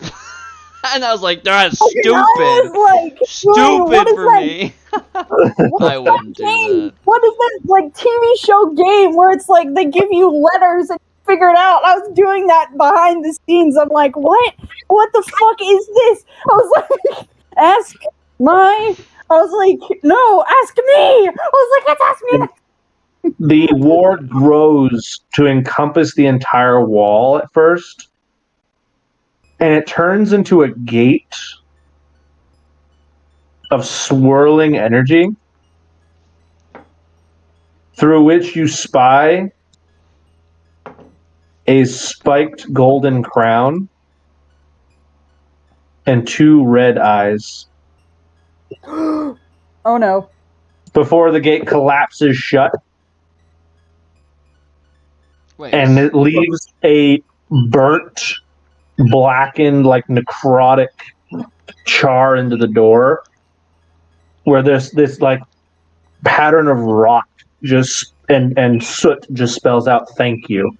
And I was like, that's stupid. Stupid for me. I wouldn't do that. What is this like TV show game where it's like they give you letters and you figure it out? I was doing that behind the scenes. I'm like, what? What the fuck is this? I was like, I was like, no, ask me. I was like, let's ask me. The ward grows to encompass the entire wall at first. And it turns into a gate of swirling energy through which you spy a spiked golden crown and 2 red eyes. Oh no. Before the gate collapses shut. Wait. And it leaves a burnt, blackened, like necrotic char into the door, where there's this like pattern of rot just and soot just spells out thank you.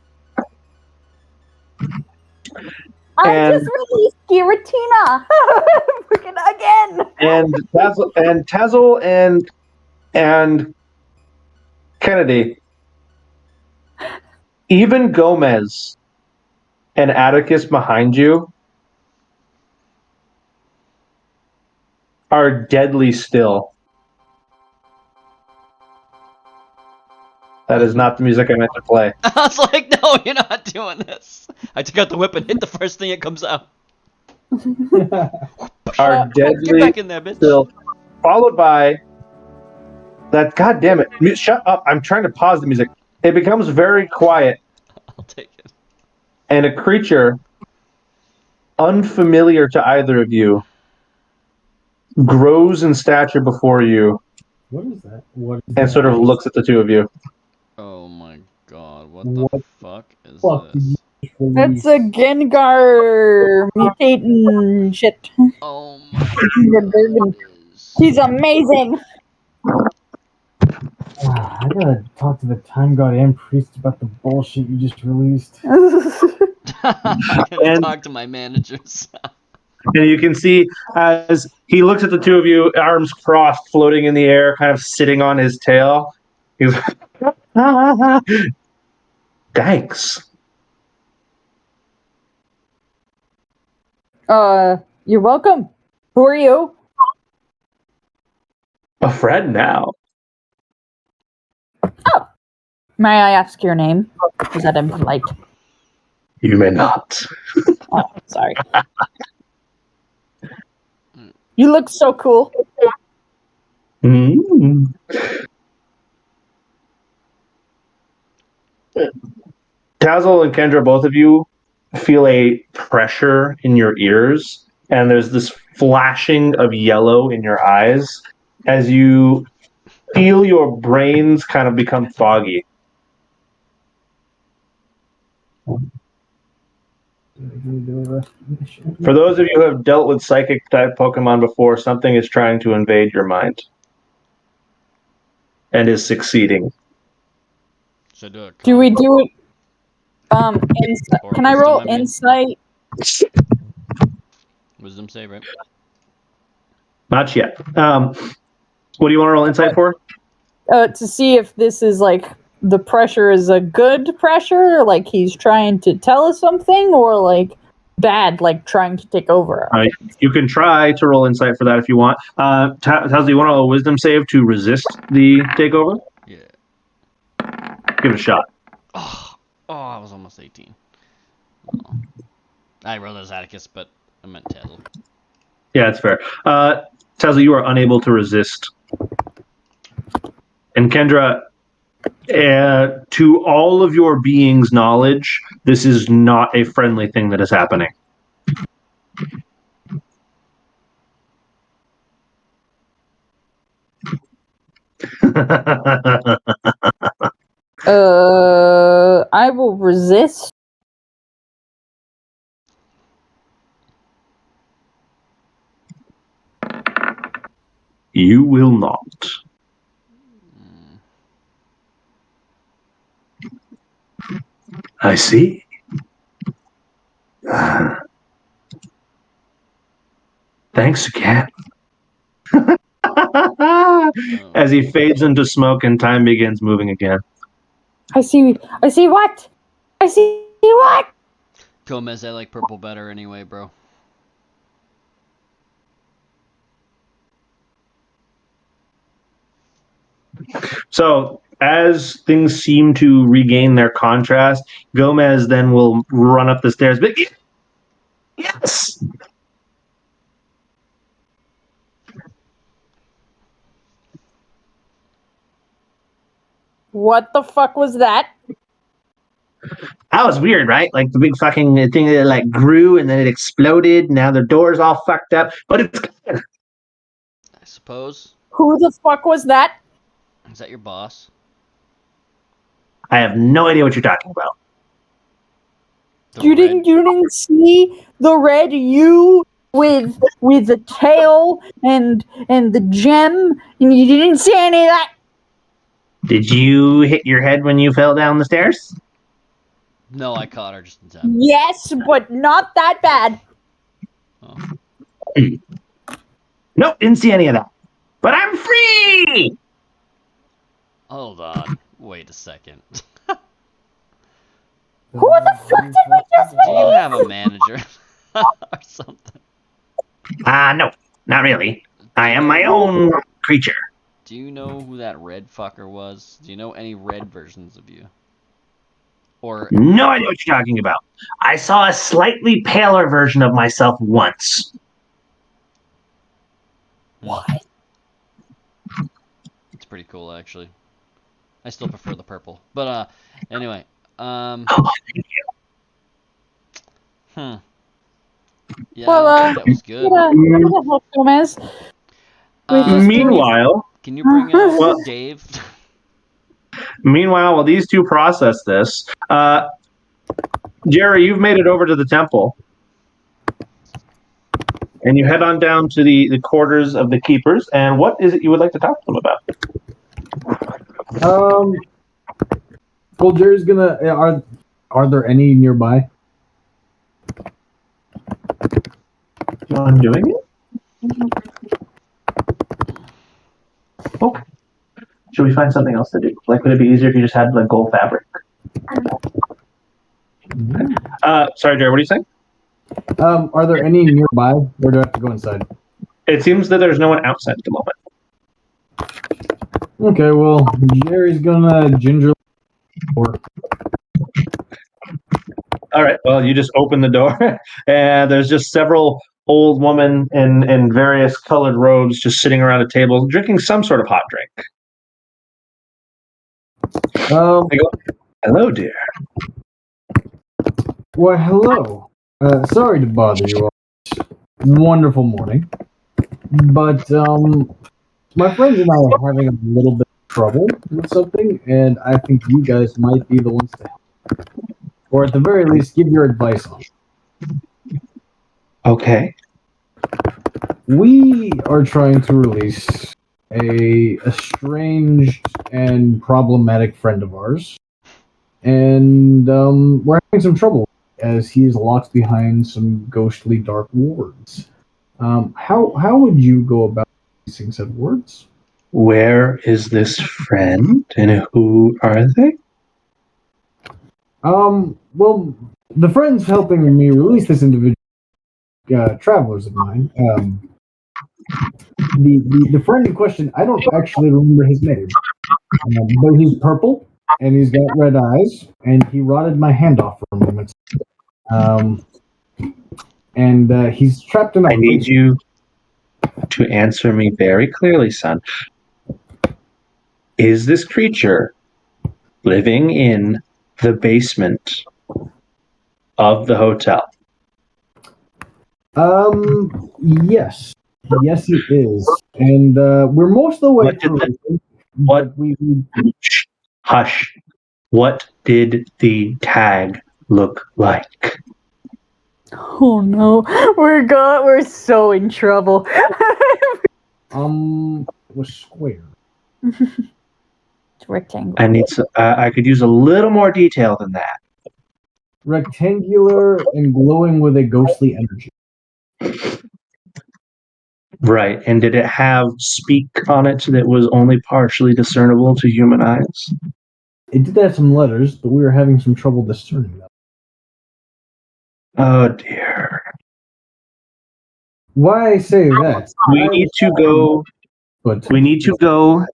I just released Giratina again. And Tazzle and Kennedy, even Gomez and Atticus behind you are deadly still. That is not the music I meant to play. I was like, no, you're not doing this. I took out the whip and hit the first thing that comes out. Are deadly Get back in there, bitch. still. Followed by that, god damn it. Shut up. I'm trying to pause the music. It becomes very quiet. I'll take it. And a creature unfamiliar to either of you grows in stature before you. What is that? What is and that? sort of looks at the two of you. Oh my god, what the fuck is Fuck this? That's a Gengar mutating shit. Oh my god. He's amazing. I gotta talk to the time god and priest about the bullshit you just released. I gotta talk to my managers. And you can see as he looks at the two of you, arms crossed, floating in the air, kind of sitting on his tail. He's thanks. You're welcome. Who are you? A friend now. Oh. May I ask your name? Is that impolite? You may not. Oh, sorry. You look so cool. Mm. Tazzle and Kendra, both of you feel a pressure in your ears, and there's this flashing of yellow in your eyes as you feel your brains kind of become foggy. For those of you who have dealt with psychic type Pokemon before, something is trying to invade your mind and is succeeding. Should I do it? Do we do it? Or Can I wisdom, roll I mean? insight? Wisdom save, right? Not yet. What do you want to roll insight for? To see if this is like the pressure is a good pressure, like he's trying to tell us something, or like bad, like trying to take over. You can try to roll insight for that if you want. Towsley, you want to roll a wisdom save to resist the takeover? Yeah. Give it a shot. Oh, I was almost 18. Oh. I rolled as Atticus, but I meant Tazzle. Yeah, that's fair. Towsley, you are unable to resist. And Kendra, to all of your being's knowledge, this is not a friendly thing that is happening. I will resist. You will not. I see. Thanks again. As he fades into smoke and time begins moving again. I see what? I see what? Gomez, I like purple better anyway, bro. So, as things seem to regain their contrast, Gomez then will run up the stairs. But yes! What the fuck was that? That was weird, right? Like the big fucking thing that like grew and then it exploded. Now the door's all fucked up, but it's good. I suppose. Who the fuck was that? Is that your boss? I have no idea what you're talking about. You didn't see the red U with the tail and the gem, and you didn't see any of that. Did you hit your head when you fell down the stairs? No, I caught her just in time. Yes, but not that bad. Oh. Nope, didn't see any of that. But I'm free! Hold on. Wait a second. Who the fuck did we just Do you have a manager or something? No, not really. I am my own creature. Do you know who that red fucker was? Do you know any red versions of you? Or No idea what you're talking about. I saw a slightly paler version of myself once. what? It's pretty cool, actually. I still prefer the purple. But anyway. Oh, thank you. Yeah, Well, I don't think that was good. who the hell, Gomez? Meanwhile, Can you bring out Dave? while these two process this, Jerry, you've made it over to the temple. And you head on down to the quarters of the keepers. And what is it you would like to talk to them about? Well, Jerry's gonna. Are there any nearby? I'm doing it? Okay. Should we find something else to do? Like, would it be easier if you just had like gold fabric? Sorry, Jerry, what are you saying? Are there any nearby, or do I have to go inside? It seems that there's no one outside at the moment. Okay, well, Jerry's gonna gingerly. All right. Well, you just open the door, and there's just several old women in various colored robes just sitting around a table drinking some sort of hot drink. They go, hello, dear. Why, hello. Sorry to bother you all. Wonderful morning. But, my friends and I are having a little bit of trouble with something, and I think you guys might be the ones to help. Or at the very least, give your advice on it. Okay. We are trying to release a estranged and problematic friend of ours, and we're having some trouble as he is locked behind some ghostly dark wards. How would you go about releasing said wards? Where is this friend, and who are they? Well, the friends helping me release this individual travelers of mine. The friend in question, I don't actually remember his name, but he's purple and he's got red eyes, and he rotted my hand off for a moment. Um, and he's trapped in a I need place. you to answer me very clearly, son. Is this creature living in the basement of the hotel? Yes, yes, he is, and we're most of the way What did through. the- But we Shh, hush. What did the tag look like? Oh no, we're so in trouble. it was square. It's rectangle. I could use a little more detail than that. Rectangular and glowing with a ghostly energy. Right. And did it have speak on it that was only partially discernible to human eyes? It did have some letters, but we were having some trouble discerning them. Oh dear. Why I say that? We need to go. But We need to go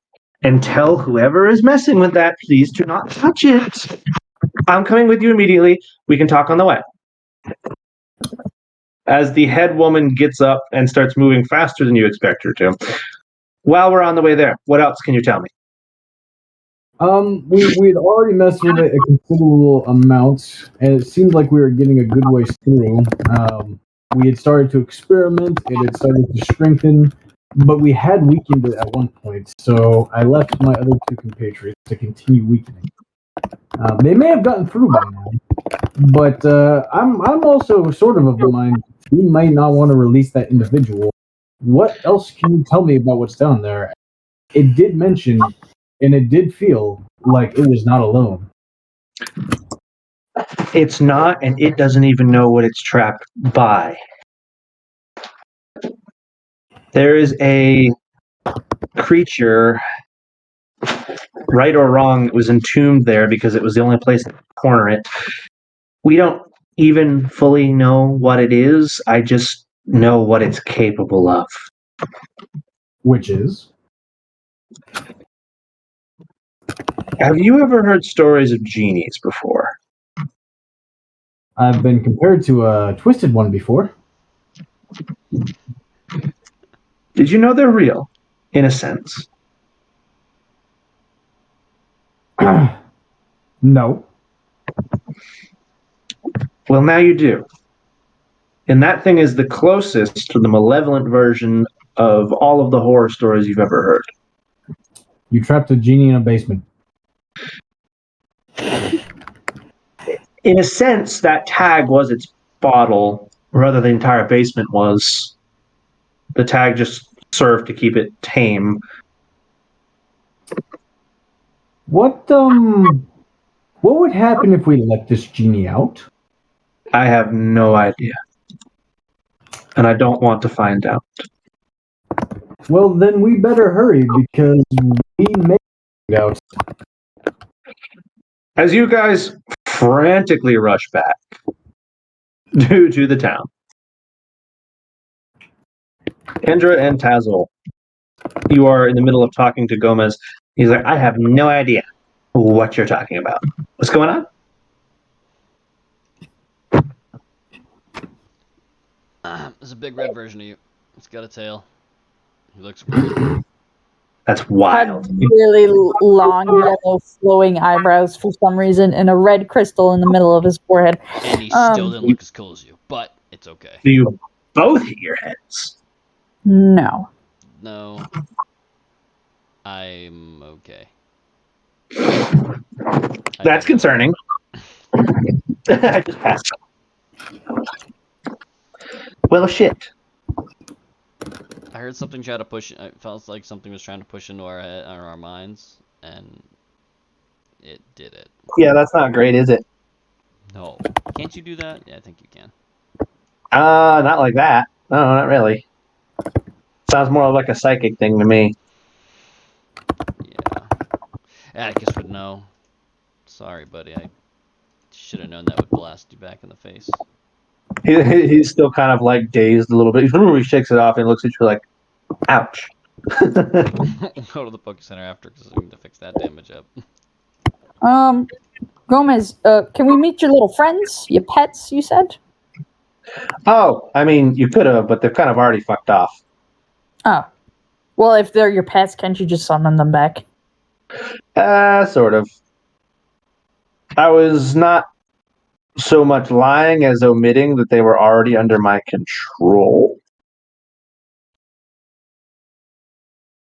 and tell whoever is messing with that, please do not touch it. I'm coming with you immediately. We can talk on the way. As the head woman gets up and starts moving faster than you expect her to. While we're on the way there, what else can you tell me? we had already messed with it a considerable amount, and it seemed like we were getting a good ways through. We had started to experiment; it had started to strengthen, but we had weakened it at one point. So I left my other two compatriots to continue weakening. They may have gotten through by now, but I'm also sort of the mind we might not want to release that individual. What else can you tell me about what's down there? It did mention, and it did feel like it was not alone. It's not, and it doesn't even know what it's trapped by. There is a creature, right or wrong, it was entombed there because it was the only place to corner it. We don't even fully know what it is. I just know what it's capable of. Which is? Have you ever heard stories of genies before? I've been compared to a twisted one before. Did you know they're real, in a sense? No. Well, now you do. And that thing is the closest to the malevolent version of all of the horror stories you've ever heard. You trapped a genie in a basement. In a sense, that tag was its bottle, or rather the entire basement was. The tag just served to keep it tame. What would happen if we let this genie out? I have no idea. And I don't want to find out. Well, then we better hurry because we may find out. As you guys frantically rush back to the town, Kendra and Tazzle, you are in the middle of talking to Gomez. He's like, I have no idea what you're talking about. What's going on? There's a big red version of you. It's got a tail. He looks weird. That's Had wild. really long yellow flowing eyebrows for some reason, and a red crystal in the middle of his forehead. And he still didn't look as cool as you, but it's okay. Do you both hit your heads? No. No. I'm okay. That's concerning. I just passed. Well, shit. I heard something try to push. It felt like something was trying to push into our head, or our minds, and it did it. Yeah, that's not great, is it? No, can't you do that? Yeah, I think you can. Not like that. No, not really. Sounds more like a psychic thing to me. Yeah, Atticus would know. Sorry, buddy. I should have known that would blast you back in the face. He's still kind of like dazed a little bit. He shakes it off and looks at you like, ouch. We'll go to the Poke Center after because we need to fix that damage up. Gomez, can we meet your little friends? Your pets, you said? Oh, I mean, you could have, but they've kind of already fucked off. Oh. Well, if they're your pets, can't you just summon them back? Sort of. I was not so much lying as omitting that they were already under my control.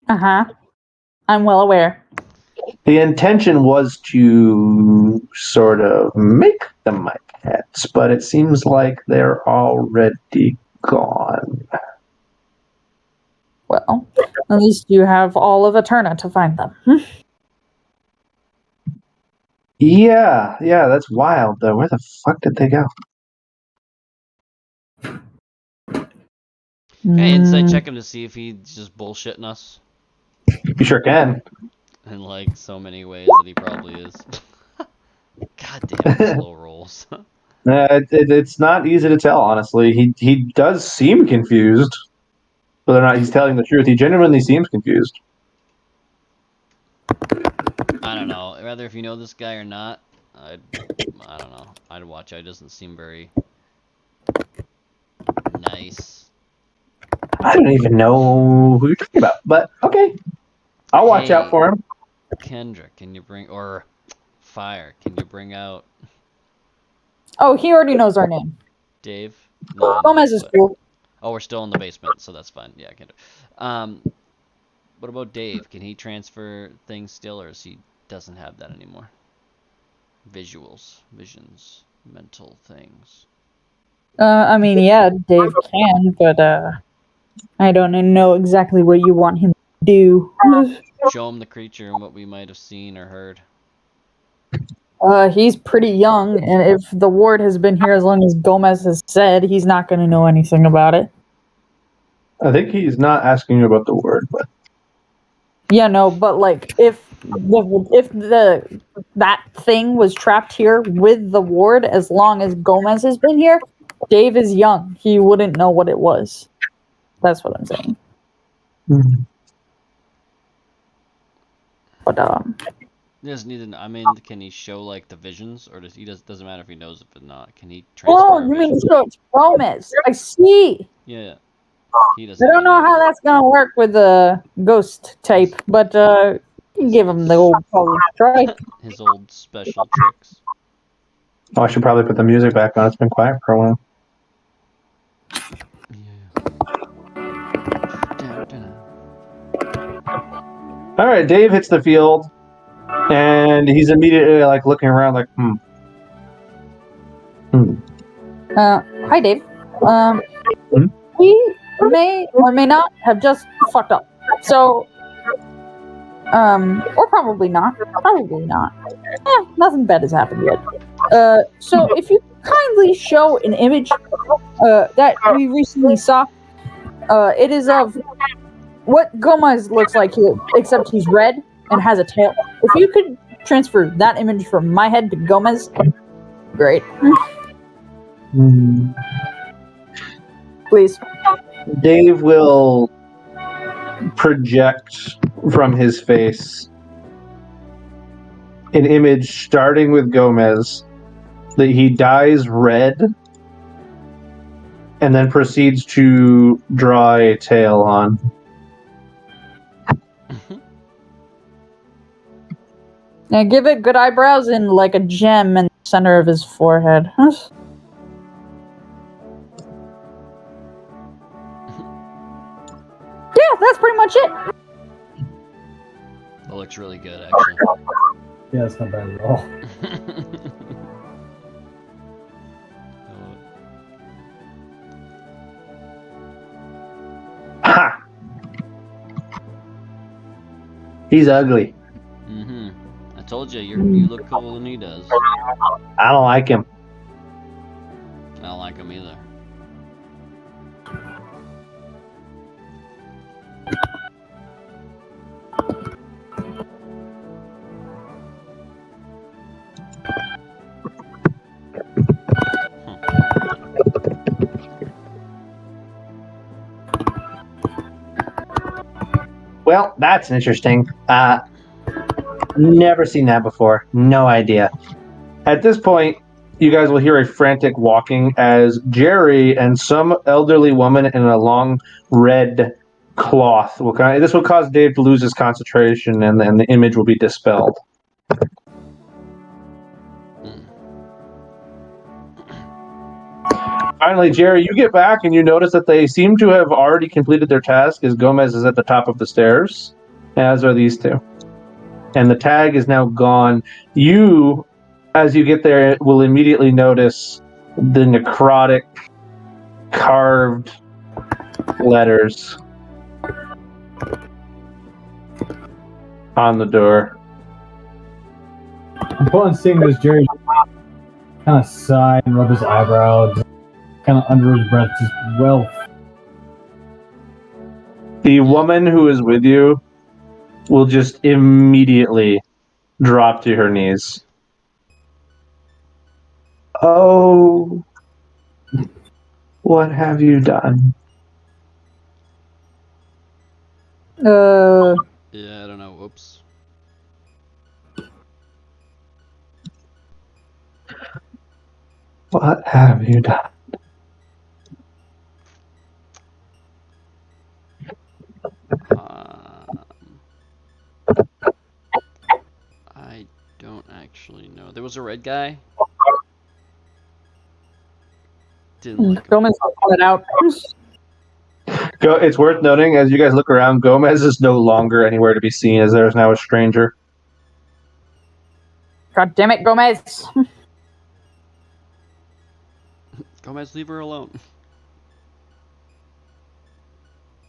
Uh-huh. I'm well aware. The intention was to sort of make them my pets, but it seems like they're already gone. Well, at least you have all of Eterna to find them. Yeah, that's wild, though. Where the fuck did they go? Hey, insight check him to see if he's just bullshitting us. You sure can. In like so many ways that he probably is. God damn, slow rolls. It's not easy to tell, honestly. He does seem confused. Whether or not he's telling the truth, he genuinely seems confused. I don't know. Rather if you know this guy or not, I don't know. I'd watch. It doesn't seem very nice. I don't even know who you're talking about, but okay. I'll watch out for him. Kendra, can you bring, or Fire, can you bring out Oh, he already knows our name. Dave? No, Gomez is cool. Oh, we're still in the basement, so that's fine. Yeah, I can do. What about Dave? Can he transfer things still, or is he doesn't have that anymore? Visuals, visions, mental things. I mean, yeah, Dave can, but I don't know exactly what you want him to do. Show him the creature and what we might have seen or heard. He's pretty young, and if the ward has been here as long as Gomez has said, he's not going to know anything about it. I think he's not asking you about the word, but yeah, no, but like if that thing was trapped here with the ward, as long as Gomez has been here, Dave is young. He wouldn't know what it was. That's what I'm saying. Mm-hmm. But He doesn't need to. I mean, can he show like the visions, or doesn't matter if he knows it or not? Can he transfer? Oh, you mean so it's Gomez? I see. Yeah. He doesn't. I don't know how that's gonna work with the ghost type, but you can give him the old college try. His old special tricks. Oh, I should probably put the music back on. It's been quiet for a while. All right, Dave hits the field, and he's immediately like looking around, like, Hi, Dave. We may or may not have just fucked up. So, or probably not. Probably not. Nothing bad has happened yet. So if you kindly show an image that we recently saw, it is of what Gomez looks like here, except he's red and has a tail. If you could transfer that image from my head to Gomez, great. Please. Dave will project from his face an image starting with Gomez that he dyes red and then proceeds to draw a tail on. Now give it good eyebrows and like a gem in the center of his forehead. Yeah, that's pretty much it. That looks really good, actually. Yeah, it's not bad at all. He's ugly. Mm-hmm. I told you, you look cooler than he does. I don't like him. I don't like him either. Well, that's interesting. Never seen that before. No idea. At this point, you guys will hear a frantic walking as Jerry and some elderly woman in a long red cloth will this will cause Dave to lose his concentration, and the image will be dispelled. Finally, Jerry, you get back and you notice that they seem to have already completed their task, as Gomez is at the top of the stairs, as are these two. And the tag is now gone. You, as you get there, will immediately notice the necrotic carved letters on the door. Upon seeing this, Jerry kind of sighed and rubbed his eyebrow, just kind of under his breath, just well. The woman who is with you will just immediately drop to her knees. Oh, what have you done? Yeah, I don't know. Whoops. What have you done? I don't actually know. There was a red guy. Didn't like him. Gomez will pull it out. It's worth noting, as you guys look around, Gomez is no longer anywhere to be seen, as there is now a stranger. God damn it, Gomez. Gomez, leave her alone.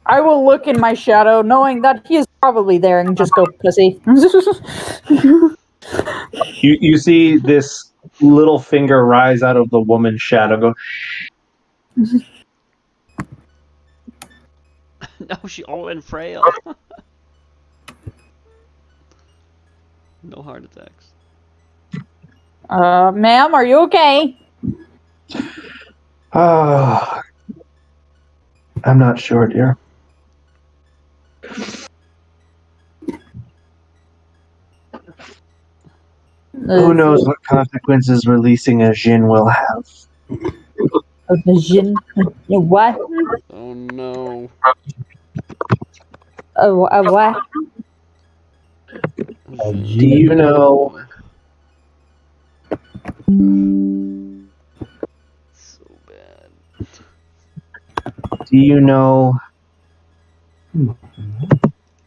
I will look in my shadow, knowing that he is probably there, and just go, pussy. You see this little finger rise out of the woman's shadow. Go. No, she old and frail. No heart attacks. Ma'am, are you okay? Oh, I'm not sure, dear. Who knows what consequences releasing a Djinn will have? A Djinn? What? Oh no. A what? Do you know? So bad. Do you know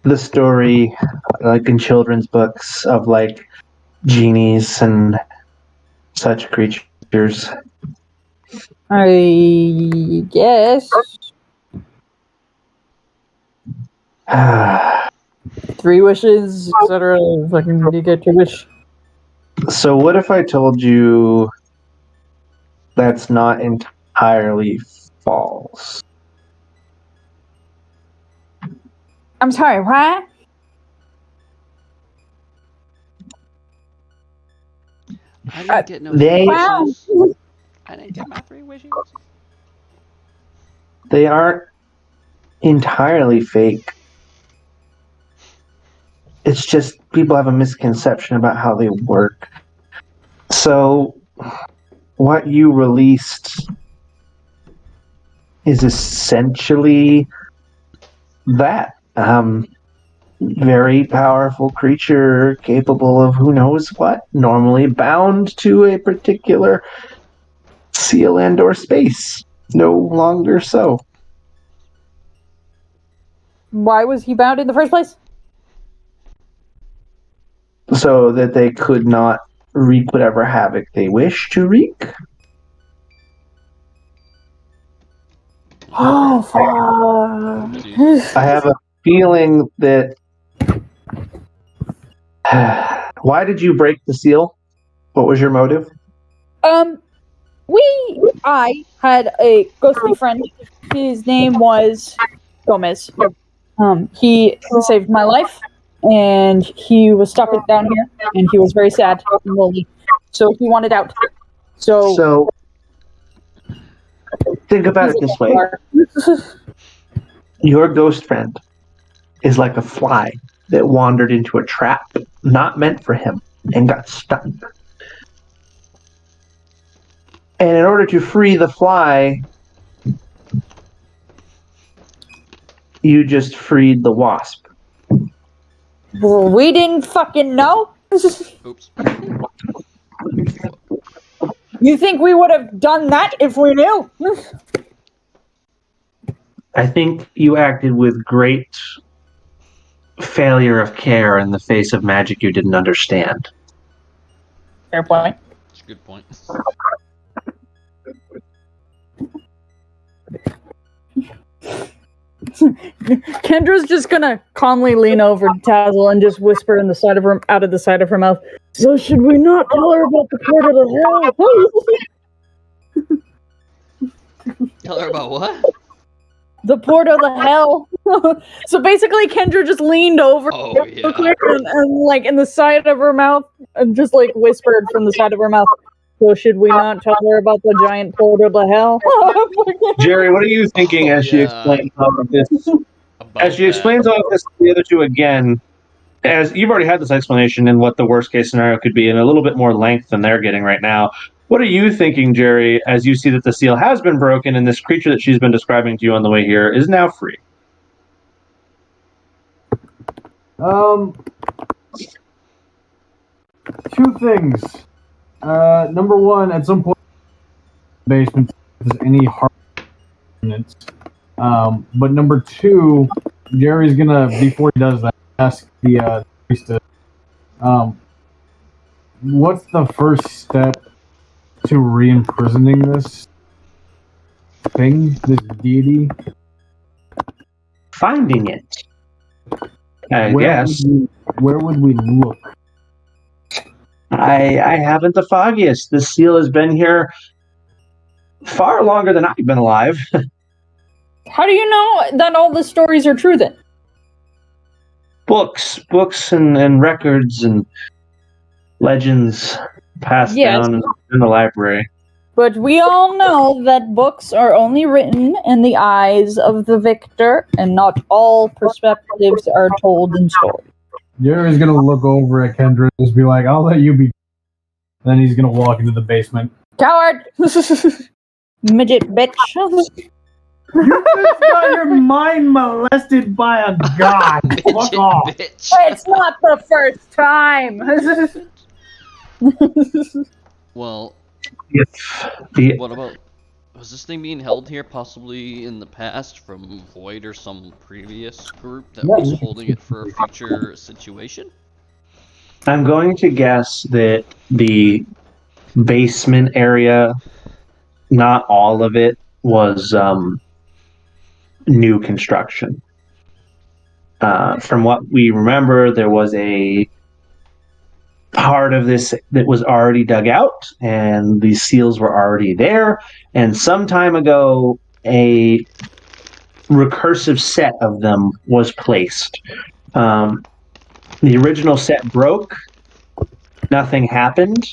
the story, like in children's books, of like genies and such creatures? I guess. 3 wishes, etc. Fucking you get your wish. So what if I told you that's not entirely false? I'm sorry, what? I didn't get no They- 3 Wow. wishes. I didn't get my 3 wishes. They aren't entirely fake. It's just people have a misconception about how they work. So what you released is essentially that. Very powerful creature capable of who knows what, normally bound to a particular seal and or space. No longer so. Why was he bound in the first place? So that they could not wreak whatever havoc they wish to wreak. Oh, fuck. I have a feeling that Why did you break the seal? What was your motive? I had a ghostly friend. His name was Gomez. He saved my life, and he was stuck down here, and he was very sad and lonely. So he wanted out. So Think about it this way. Your ghost friend is like a fly that wandered into a trap not meant for him and got stuck. And in order to free the fly, you just freed the wasp. Well, we didn't fucking know. Oops. You think we would have done that if we knew? I think you acted with great failure of care in the face of magic you didn't understand. Fair point. That's a good point. Kendra's just gonna calmly lean over to Tazzle and just whisper in the side of her, out of the side of her mouth. So should we not tell her about the portal to hell? Tell her about what? The portal to hell. So basically, Kendra just leaned over Oh, yeah. and like in the side of her mouth and just like whispered from the side of her mouth. So should we not tell her about the giant portal to hell? Jerry, what are you thinking as she Yeah. explains all of this? About As she that. explains all of this to the other two again, as you've already had this explanation and what the worst case scenario could be in a little bit more length than they're getting right now. What are you thinking, Jerry, as you see that the seal has been broken and this creature that she's been describing to you on the way here is now free? Two things. Number one, at some point, basement, if there's any hard units. But number two, Jerry's gonna, before he does that, ask the priestess, what's the first step to re-imprisoning this thing, this deity? Finding it. I Where guess. Where would we look? I haven't the foggiest. This seal has been here far longer than I've been alive. How do you know that all the stories are true then? Books and records and legends passed Yes. down in the library. But we all know that books are only written in the eyes of the victor, and not all perspectives are told in story. Jerry's gonna look over at Kendra and just be like, I'll let you be. Then he's gonna walk into the basement. Coward! Midget bitch. You just got your mind molested by a god. Fuck off. Bitch. It's not the first time! Well, If what about... Was this thing being held here possibly in the past from Void or some previous group that was holding it for a future situation? I'm going to guess that the basement area, not all of it, was new construction. From what we remember, there was a part of this that was already dug out, and these seals were already there. And some time ago, a recursive set of them was placed. The original set broke. Nothing happened.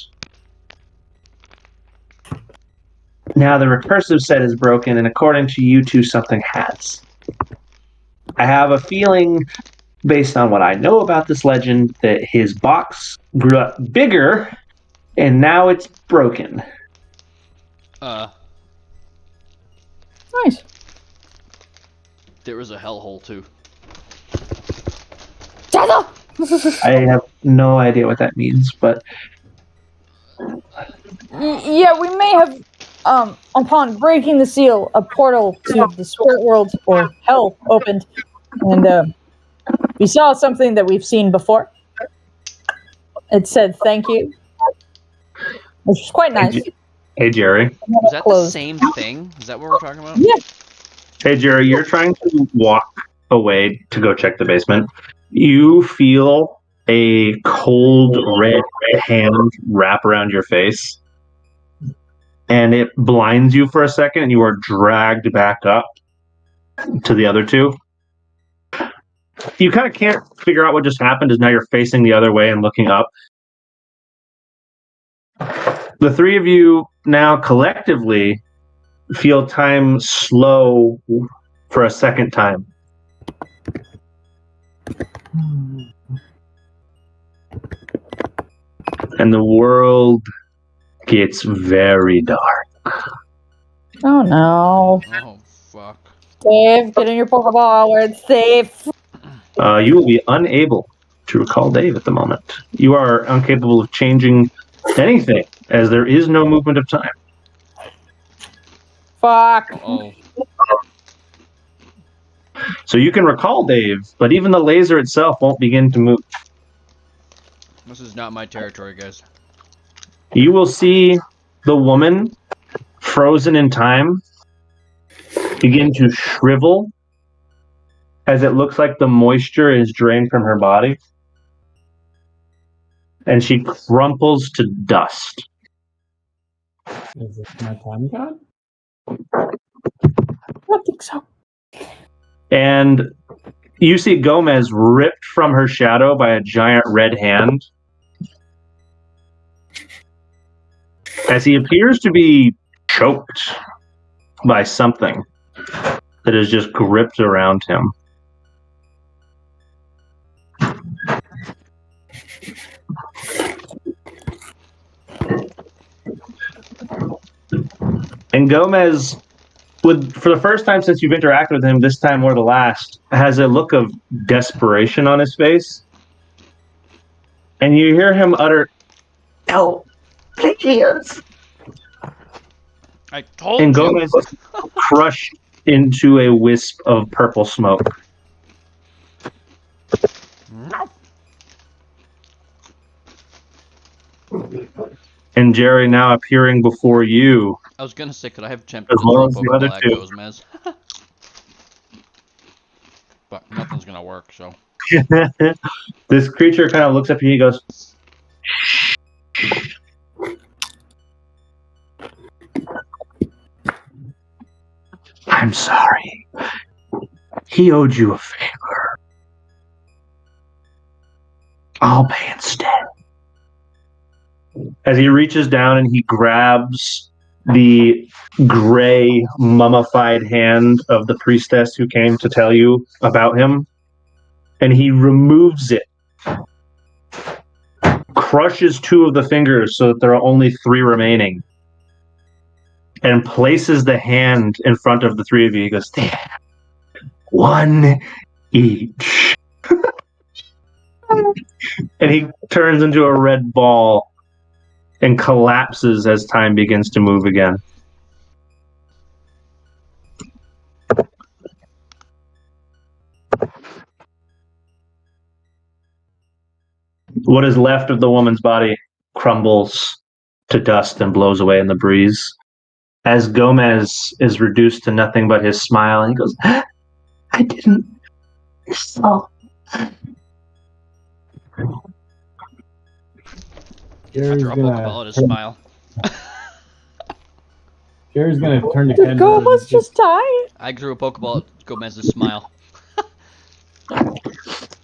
Now the recursive set is broken, and according to you two, something has. I have a feeling, based on what I know about this legend, that his box grew up bigger, and now it's broken. Nice. There was a hellhole too. Tazzle! I have no idea what that means, but Yeah, we may have, upon breaking the seal, a portal to the spirit world, or hell, opened. And we saw something that we've seen before. It said thank you, which is quite nice. hey, Jerry. Was that the Closed. same thing? Is that what we're talking about? Yeah. Hey, Jerry, you're trying to walk away to go check the basement. You feel a cold red hand wrap around your face, and it blinds you for a second, and you are dragged back up to the other two. You kind of can't figure out what just happened, as now you're facing the other way and looking up. The three of you now collectively feel time slow for a second time. And the world gets very dark. Oh no. Oh, fuck. Dave, get in your Pokeball where it's safe. You will be unable to recall Dave at the moment. You are incapable of changing anything, as there is no movement of time. Fuck. Oh. So you can recall Dave, but even the laser itself won't begin to move. This is not my territory, guys. You will see the woman, frozen in time, begin to shrivel as it looks like the moisture is drained from her body. And she crumples to dust. Is this my time god? I don't think so. And you see Gomez ripped from her shadow by a giant red hand, as he appears to be choked by something that is just gripped around him. And Gomez, for the first time since you've interacted with him, this time or the last, has a look of desperation on his face. And you hear him utter, "No, please." I told And you. Gomez is crushed into a wisp of purple smoke. No. And Jerry, now appearing before you, I was gonna say, could I have champ As well as the other Pokeball at two. Gomez? But nothing's gonna work, so. this creature kind of looks up at you and he goes, "I'm sorry. He owed you a favor. I'll pay instead." As he reaches down and he grabs the gray, mummified hand of the priestess who came to tell you about him, and he removes it, crushes two of the fingers so that there are only three remaining, and places the hand in front of the three of you. He goes, "There, one each." And he turns into a red ball and collapses as time begins to move again. What is left of the woman's body crumbles to dust and blows away in the breeze. As Gomez is reduced to nothing but his smile, he goes, "I didn't. So." Jerry's Throw a Pokeball at his smile. Jerry's gonna turn to Did Kendra. Gomez just die? I threw a Pokeball at Gomez's smile.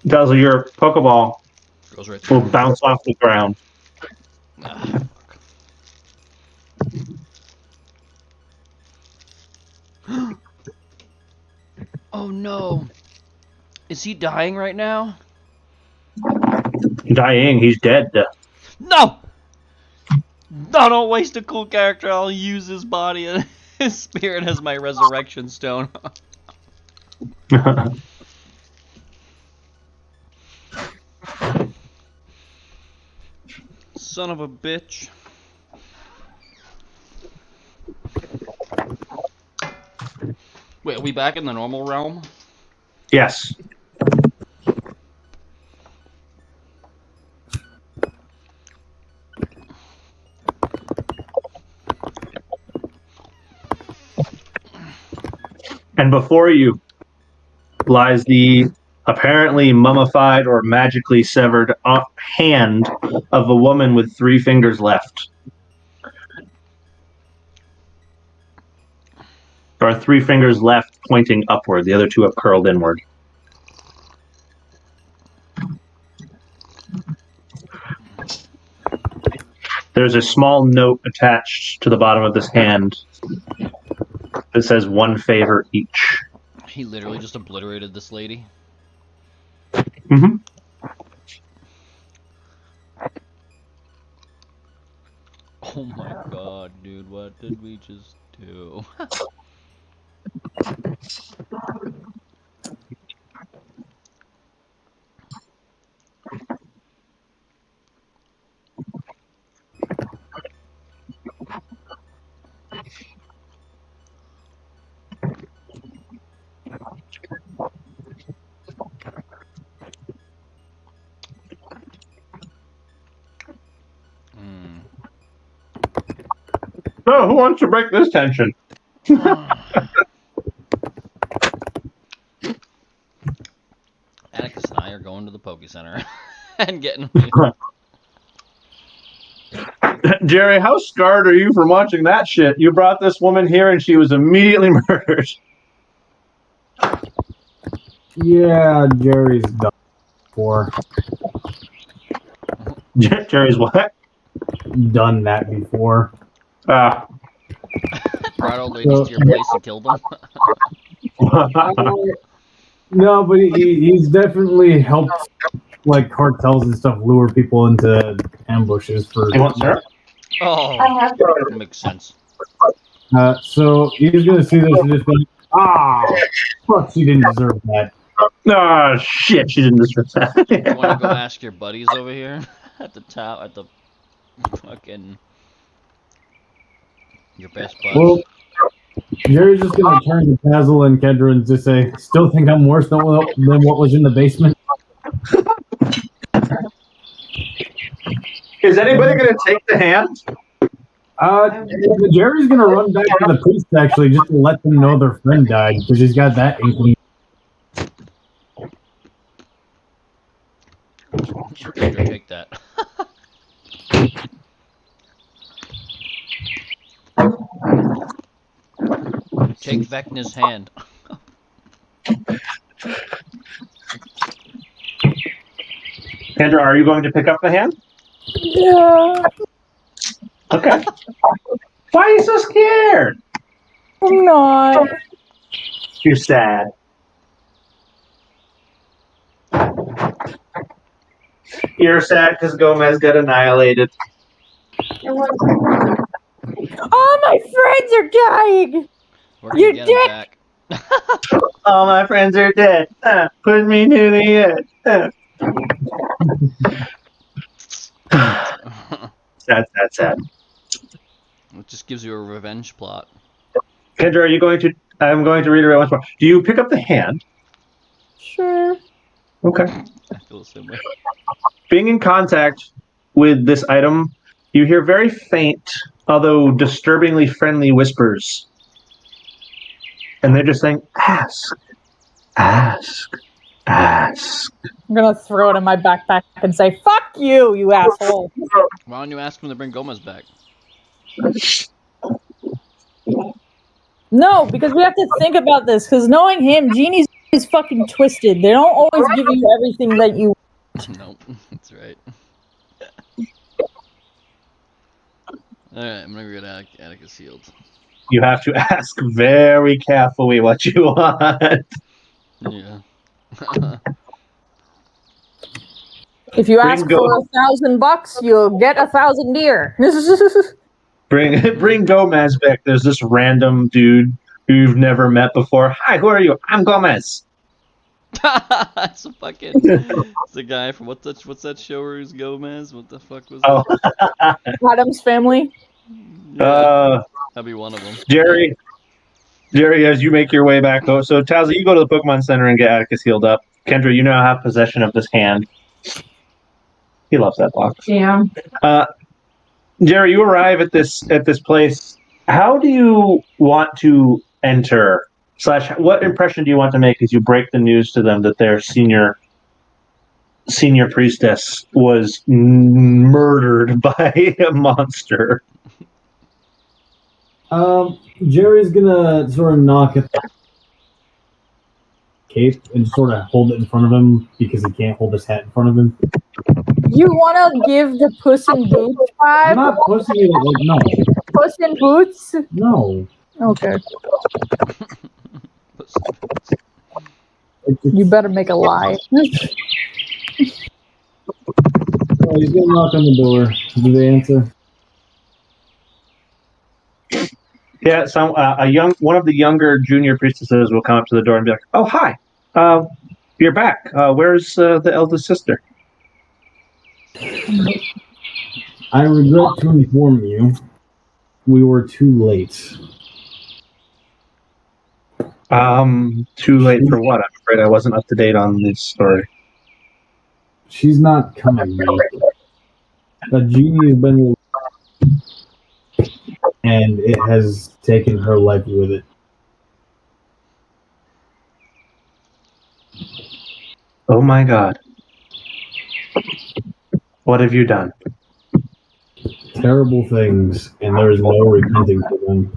Dazzle, your Pokeball Goes right will through. bounce off the ground. Ah, fuck. Oh no. Is he dying right now? Dying, he's dead. No! No, don't waste a cool character. I'll use his body and his spirit as my resurrection stone. Son of a bitch. Wait, are we back in the normal realm? Yes. And before you lies the apparently mummified or magically severed hand of a woman with 3 fingers left. There are 3 fingers left pointing upward. The other 2 have curled inward. There's a small note attached to the bottom of this hand that says 1 favor each. He literally just obliterated this lady. Mm-hmm. Oh my god, dude, what did we just do? So, who wants to break this tension? Atticus and I are going to the Poke Center and getting. Jerry, how scarred are you from watching that shit? You brought this woman here and she was immediately murdered. Yeah, Jerry's done before. Jerry's what? Done that before. Ah. Brought old ladies to your place and killed them. No, but he's definitely helped, like, cartels and stuff lure people into ambushes for. You want syrup? Oh, I have to. that makes sense. So he's gonna see this and just be like, fuck, she didn't deserve that. Ah, shit, she didn't deserve that. You want to go ask your buddies over here at the top, at the fucking your best buds? Well, Jerry's just gonna turn to Tazzle and Kedra and just say, "Still think I'm worse than what was in the basement." Is anybody going to take the hand? Jerry's gonna run back to the priest actually, just to let them know their friend died because he's got that inkling. Kendra, take that. Take Vecna's hand. Kendra, are you going to pick up the hand? Yeah, Okay. Why are you so scared? I'm not. You're sad. You're sad because Gomez got annihilated. All my friends are dying. We're gonna You get him dick! back. All my friends are dead. Put me to the end. Sad. It just gives you a revenge plot. Kendra, are you going to... I'm going to reiterate once more. Do you pick up the hand? Sure. Okay. I feel the same way. Being in contact with this item, you hear very faint, although disturbingly friendly whispers. And they're just saying, ask, ask, ask. I'm gonna throw it in my backpack and say, "Fuck you, you asshole." Why don't you ask him to bring Gomez back? No, because we have to think about this. Because knowing him, Genie's is fucking twisted. They don't always give you everything that you. Nope, that's right. Alright, I'm gonna go to Atticus Field. You have to ask very carefully what you want. Yeah. If you ask Bring for $1,000, you'll get 1,000 deer. Bring Gomez back. There's this random dude who you've never met before. Hi, who are you? I'm Gomez. That's a fucking. It's the guy from what's that show where he's Gomez? What the fuck was Oh, Adam's family. that? That'd be one of them. Jerry, as you make your way back, so Tazza, you go to the Pokemon Center and get Atticus healed up. Kendra, you now have possession of this hand. He loves that box. Damn. Jerry, you arrive at this place. How do you want to enter Slash, what impression do you want to make as you break the news to them that their senior priestess was murdered by a monster? Jerry's gonna sort of knock at the cape and sort of hold it in front of him because he can't hold his hat in front of him. You want to give the Puss in Boots I'm vibe? not pushing it. Like, no, Puss in Boots? no. Okay. It's You better make a lie. he's gonna knock on the door. Do they answer? Yeah, some one of the younger junior priestesses will come up to the door and be like, "Oh, hi, you're back. Where's the eldest sister?" I regret to inform you, we were too late. Too late for what? I'm afraid I wasn't up to date on this story. She's not coming back. The genie has been, and it has taken her life with it. Oh my God. What have you done? Terrible things, and there is no repenting for them.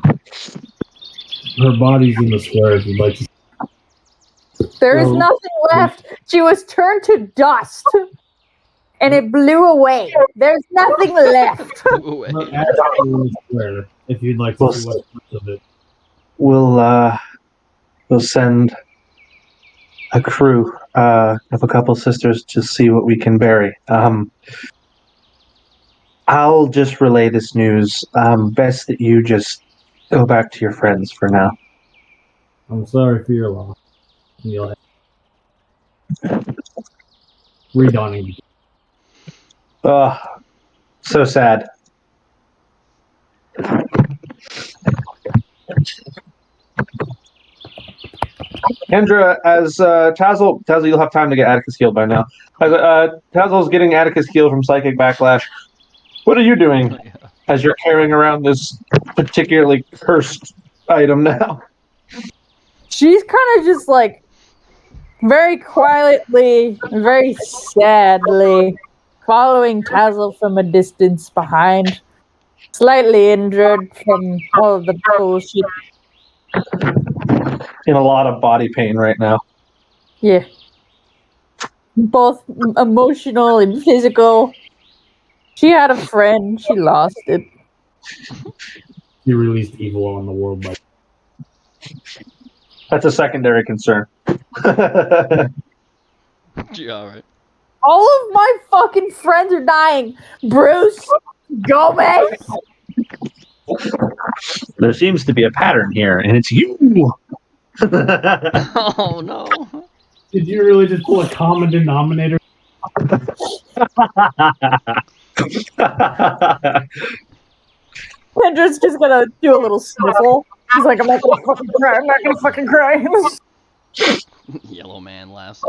Her body's in the square if you'd like to. There is No. nothing left. She was turned to dust. And it blew away. There's nothing left. Away. Her ass is in the square if you'd like to see what's left of it. We'll send a crew of a couple sisters to see what we can bury. I'll just relay this news. Best that you just go back to your friends for now. I'm sorry for your loss. You'll redawning. Oh, so sad. Kendra, as Tazzle, you'll have time to get Atticus healed by now. As Tazzle's getting Atticus healed from psychic backlash, what are you doing as you're carrying around this particularly cursed item now? She's kind of just like very quietly, very sadly following Tazzle from a distance behind, slightly injured from all of the bullshit. In a lot of body pain right now. Yeah. Both emotional and physical. She had a friend, she lost it. You released evil on the world by That's a secondary concern. Yeah, all right. All of my fucking friends are dying. Bruce, Gomez. There seems to be a pattern here, and it's you. Oh no. Did you really just pull a common denominator? Kendra's just gonna do a little sniffle. She's like, I'm not gonna fucking cry. I'm not gonna fucking cry. Yellow man laughs.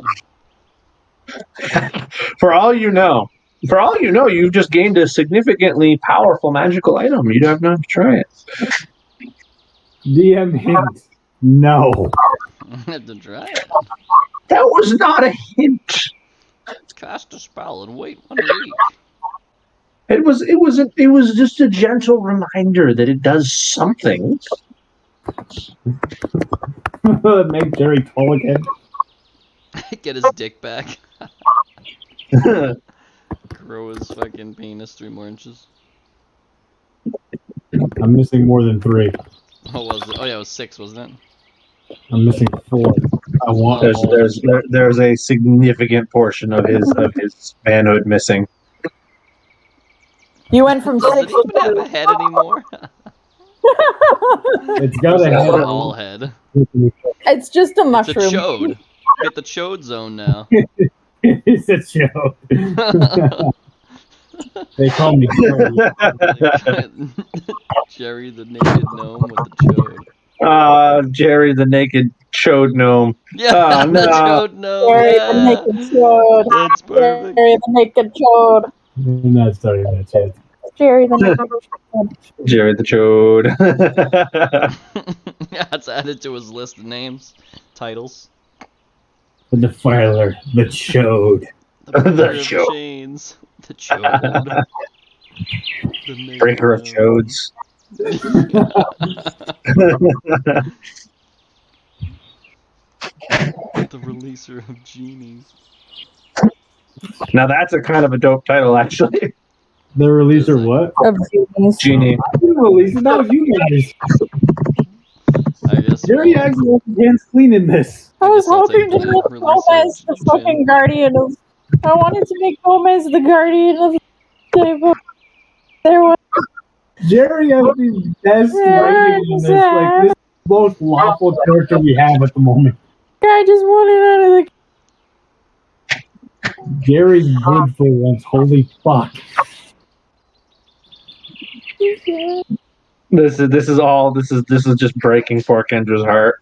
For all you know, you've just gained a significantly powerful magical item. You'd have not to try it. DM hint. No. I had to try it. That was not a hint. Cast a spell and wait 1 week. It was just a gentle reminder that it does something. Make Jerry tall again. Get his dick back. Grow his fucking penis 3 more inches. I'm missing more than 3. What was it? Oh yeah, it was 6, wasn't it? I'm missing 4. I want There's a significant portion of his manhood missing. You went from Does 6 it even have a head anymore? It's got a It's head. not all head. It's just a It's a mushroom. chode. Get the chode zone now. It's a joke. They call me Jerry. Jerry the naked gnome with the chode. Jerry the naked chode gnome. Yeah, Oh, the no. chode gnome. Jerry Yeah. the naked chode. That's perfect. Jerry the naked chode. I'm not starting that shit. Jerry the Jerry the Chode. Yeah, it's added to his list of names, titles. The Defiler, the Chode. The breaker of Chode. chains. The chode. The Breaker of Chodes. The releaser of genies. Now that's a kind of a dope title, actually. The releaser what? of genies. Genie. I didn't release it. That was you guys. I guess. Jerry actually wants his hands clean in this. I was guess I'll hoping take to the make releaser Gomez the Jin. fucking guardian of. I wanted to make Gomez the guardian of the table. There was. Jerry has the best writing in this. Like, this is the most lawful character we have at the moment. I just wanted out of the. Jerry's good for once. Holy fuck. This is just breaking for Kendra's heart.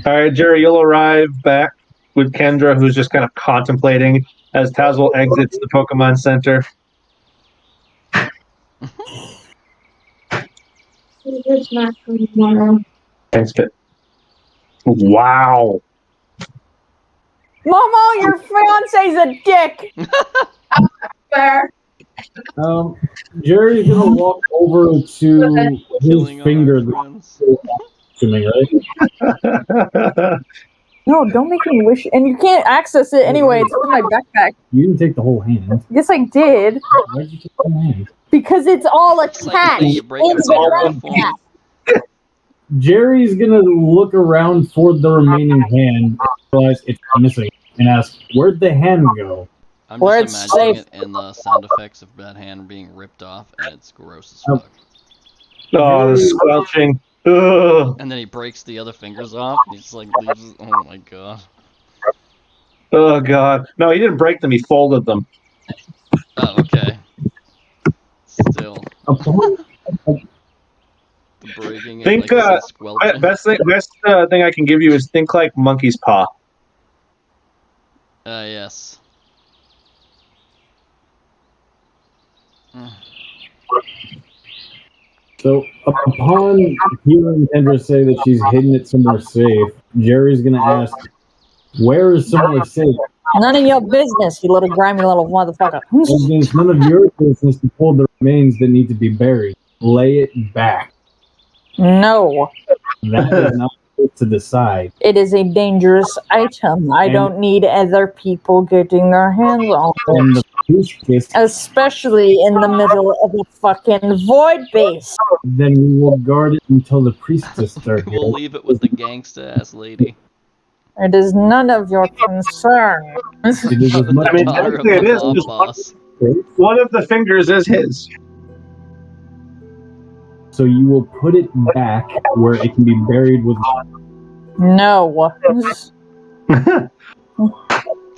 All right, Jerry, you'll arrive back with Kendra, who's just kind of contemplating as Tazwell exits the Pokemon Center. It's not for tomorrow. Thanks, Pit. Wow. Momo, your fiance's a dick. Fair. Jerry's gonna walk over to his Killing all finger. our friends. Assuming, right? No, don't make me wish. And you can't access it anyway. It's in my backpack. You didn't take the whole hand. Yes, I did. Why'd you take the whole hand? Because it's all It's like the thing attached you break in in the form. backpack. Jerry's gonna look around for the remaining hand, realize it's missing, and ask, "Where'd the hand go?" I'm Where just it's imagining safe. it in the sound effects of that hand being ripped off, and it's gross as Oh. fuck. Oh, the squelching. Ugh. And then he breaks the other fingers off, and he's like, leaves. Oh my god. Oh, God. No, he didn't break them. He folded them. Oh, okay. Still, the breaking Think, it like you said, squelching. Best thing I can give you is think like monkey's paw. Yes. So, upon hearing Kendra say that she's hidden it somewhere safe, Jerry's gonna ask, "Where is somewhere safe?" None of your business, you little grimy little motherfucker. And it's none of your business to pull the remains that need to be buried. Lay it back. No, That is not yours to decide. it is a dangerous item. I don't need other people getting their hands on And it. the priestess, Especially in the middle of a fucking void base. then we will guard it until the priestess starts. We'll leave it with the gangsta ass lady. It is none of your concern. It is as much I mean, Daughter of actually, it the is. mob Just boss. one of the fingers is his. so you will put it back where it can be buried with. No. This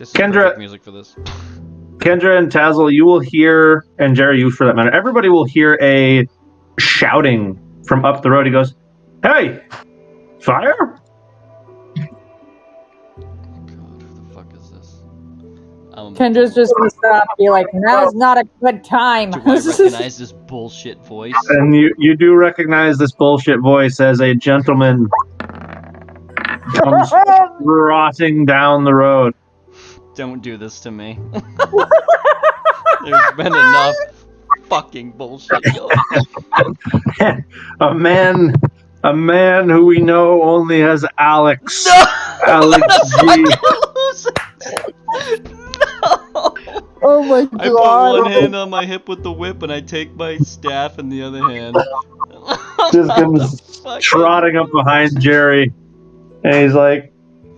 is Kendra- perfect music for this. Kendra and Tazwell, you will hear, and Jerry, you for that matter, everybody will hear a shouting from up the road. He goes, "Hey, fire!" God, who the fuck is this? Kendra's just gonna stop and be like, now's not a good time. Do I recognize this bullshit voice? And you do recognize this bullshit voice as a gentleman comes rotting down the road. Don't do this to me. There's been enough fucking bullshit going. a man who we know only as Alex. No! Alex G. No! Oh my I put one hand on my hip with the whip and I take my staff in the other hand. Just comes trotting up behind Jerry. And he's like,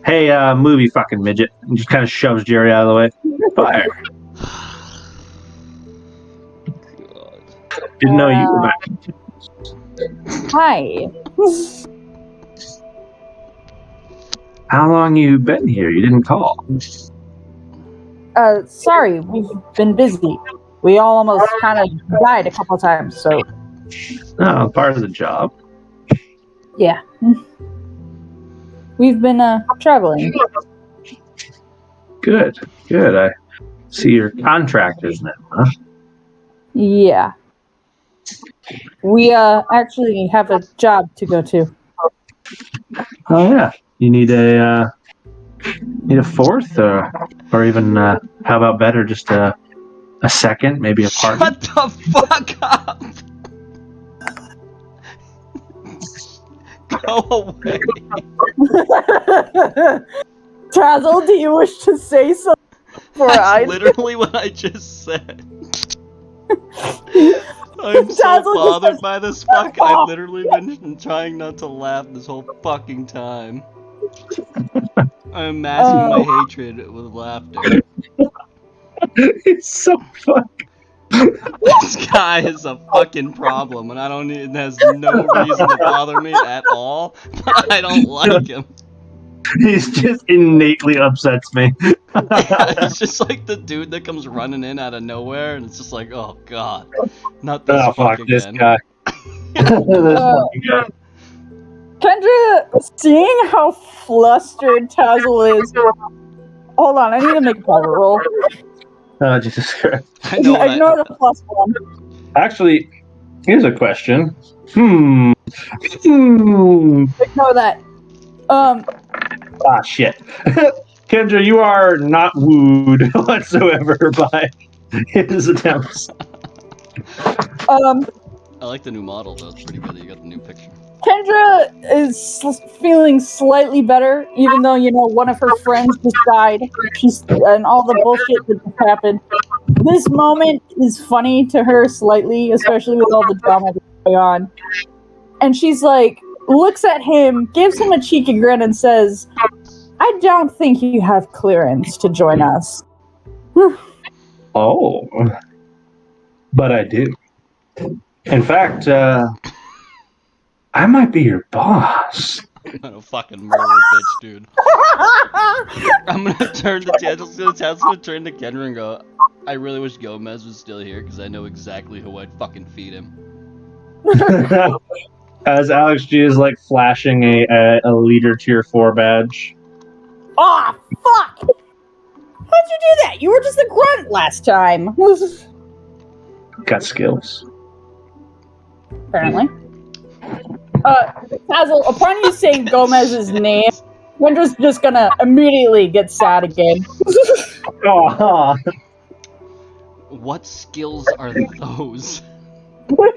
"Hey, movie fucking midget." And just kind of shoves Jerry out of the way. Fire. God. Didn't know you were back. Hi. How long you been here? You didn't call. Sorry, we've been busy. We all almost kind of died a couple times, so Oh, part of the job. yeah. We've been traveling. Good. See, you're contractors now, huh? Yeah. We actually have a job to go to. Oh yeah. You need a fourth, or even how about better, just a second, maybe a partner. Shut the fuck up! Go away. Tazzle, do you wish to say something? That's literally what I just said. I'm so Tazzle bothered just by this fuck. I've literally been trying not to laugh this whole fucking time. I'm masking my hatred with laughter. It's so fucking. This guy is a fucking problem, and it has no reason to bother me at all. But I don't like him. He's just innately upsets me. It's just like the dude that comes running in out of nowhere, and it's just like, oh god, not this Oh fuck fuck this again. guy. This fucking guy. Kendra, seeing how flustered Tazzle is. Hold on, I need to make a power roll. Oh Jesus Christ. I know what Ignore the +1. Actually, here's a question. Ignore that. Ah, shit. Kendra, you are not wooed whatsoever by his attempts. I like the new model, though. It's pretty good that you got the new picture. Kendra is feeling slightly better, even though, one of her friends just died. And all the bullshit that just happened. This moment is funny to her slightly, especially with all the drama that's going on. And she's like, looks at him, gives him a cheeky grin, and says, I don't think you have clearance to join us. Oh. But I do. In fact, I might be your boss. I'm gonna fucking murder a bitch, dude. I'm gonna turn to Tazzle's gonna turn to Kendra and go, I really wish Gomez was still here, because I know exactly who I'd fucking feed him. As Alex G is like flashing a leader tier 4 badge. Ah, fuck! How'd you do that? You were just a grunt last time. Got skills. Apparently. Tazzle, upon you saying Gomez's name, Kendra's just gonna immediately get sad again. Oh, What skills are those? Hold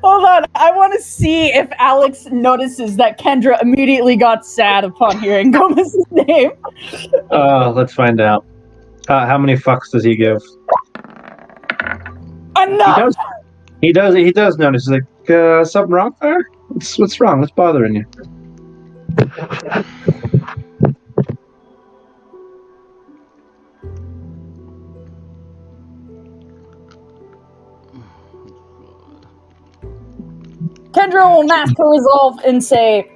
on. I want to see if Alex notices that Kendra immediately got sad upon hearing Gomez's name. Let's find out. How many fucks does he give? Enough! He does notice. He's like, something wrong there? What's wrong? What's bothering you? Kendra will mask her resolve and say,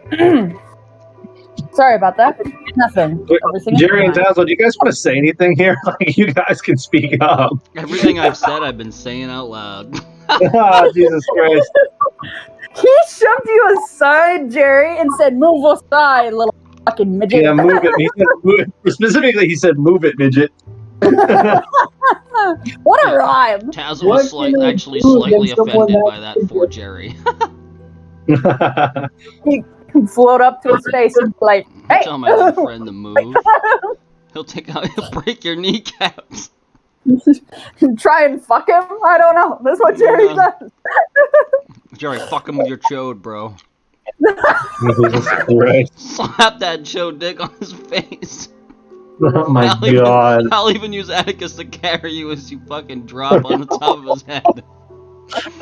sorry about that. Nothing. Everything is Jerry and fine." Tazzle, do you guys want to say anything here? Like, you guys can speak up. Everything I've said, I've been saying out loud. Oh, Jesus Christ. He shoved you aside, Jerry, and said, move aside, little fucking midget. Yeah, move it. He said, specifically, he said, move it, midget. What a rhyme. Tazzle was actually slightly offended by that for Jerry. He can float up to his face and be like, hey. Tell my little friend to move. He'll break your kneecaps. Try and fuck him? I don't know. That's what Jerry does. Jerry, fuck him with your chode, bro. Jesus Christ. Slap that chode dick on his face. Oh my God. I'll even use Atticus to carry you as you fucking drop on the top of his head.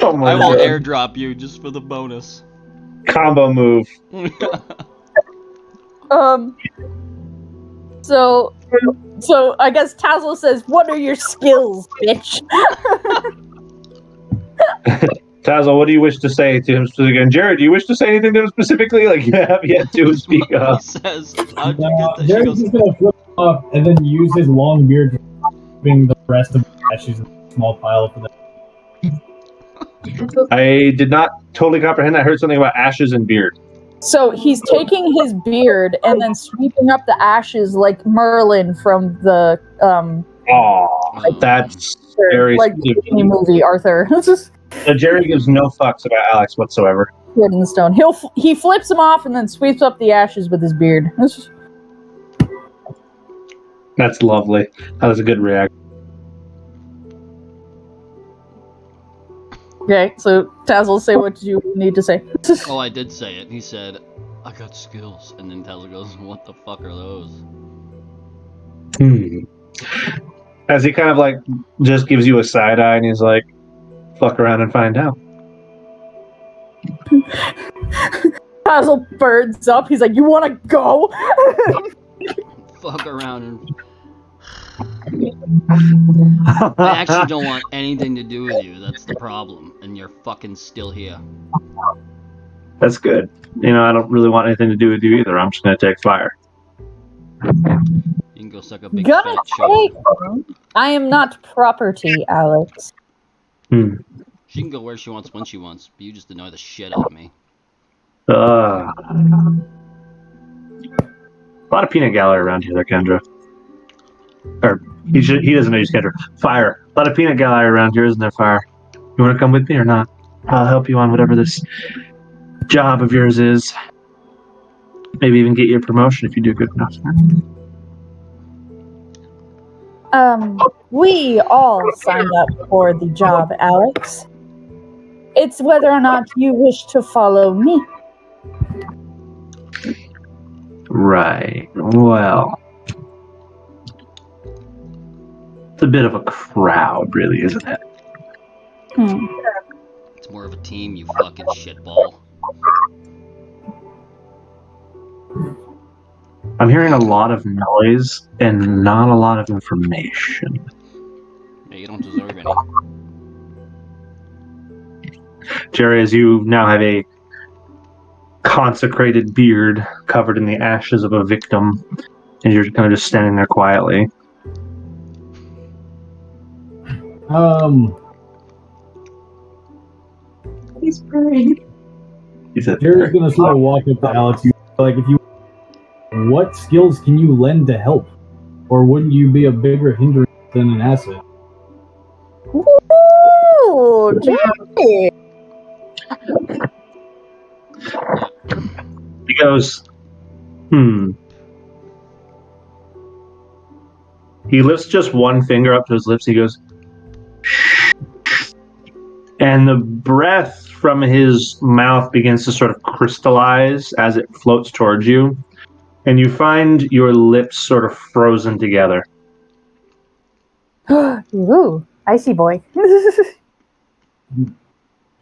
Oh my I will God. airdrop you just for the bonus. Combo move. So I guess Tazzle says, what are your skills, bitch? Tazzle, what do you wish to say to him specifically? And Jared, do you wish to say anything to him specifically? Like, you have yet to speak up. He says, how'd you get that? She Jerry's goes, just gonna flip off and then use his long beard to bring the rest of the ashes in a small pile for them. I did not totally comprehend that. I heard something about ashes and beard. So he's taking his beard and then sweeping up the ashes like Merlin from the Oh, that's very like Disney movie Arthur. So Jerry gives no fucks about Alex whatsoever. Sword in the stone. He flips him off and then sweeps up the ashes with his beard. That's lovely. That was a good reaction. Okay, so Tazzle, say what you need to say. Oh, I did say it. He said, I got skills. And then Tazzle goes, what the fuck are those? As he kind of like just gives you a side eye and he's like, fuck around and find out. Tazzle birds up. He's like, you want to go? Fuck around and... I actually don't want anything to do with you. That's the problem. And you're fucking still here. That's good. You know, I don't really want anything to do with you either. I'm just going to take fire. You can go suck a big Gonna fat chunk. take. I am not property, Alex. She can go where she wants when she wants, but you just annoy the shit out of me. A lot of peanut gallery around here, there, Kendra. Or he doesn't know you Kendra. Fire. A lot of peanut gallery around here, isn't there? Fire. You want to come with me or not? I'll help you on whatever this job of yours is. Maybe even get you a promotion if you do good enough. We all signed up for the job, Alex. It's whether or not you wish to follow me. Right. Well, it's a bit of a crowd, really, isn't it? It's more of a team, you fucking shitball. I'm hearing a lot of noise and not a lot of information. Yeah, you don't deserve any. Jerry, as you now have a consecrated beard covered in the ashes of a victim, and you're kind of just standing there quietly. He's burning. He said, Jerry's gonna sort of walk up to Alex. Like, what skills can you lend to help, or wouldn't you be a bigger hindrance than an asset? Ooh, Jerry. He goes, He lifts just one finger up to his lips. He goes, and the breath from his mouth begins to sort of crystallize as it floats towards you. And you find your lips sort of frozen together. Ooh, icy boy.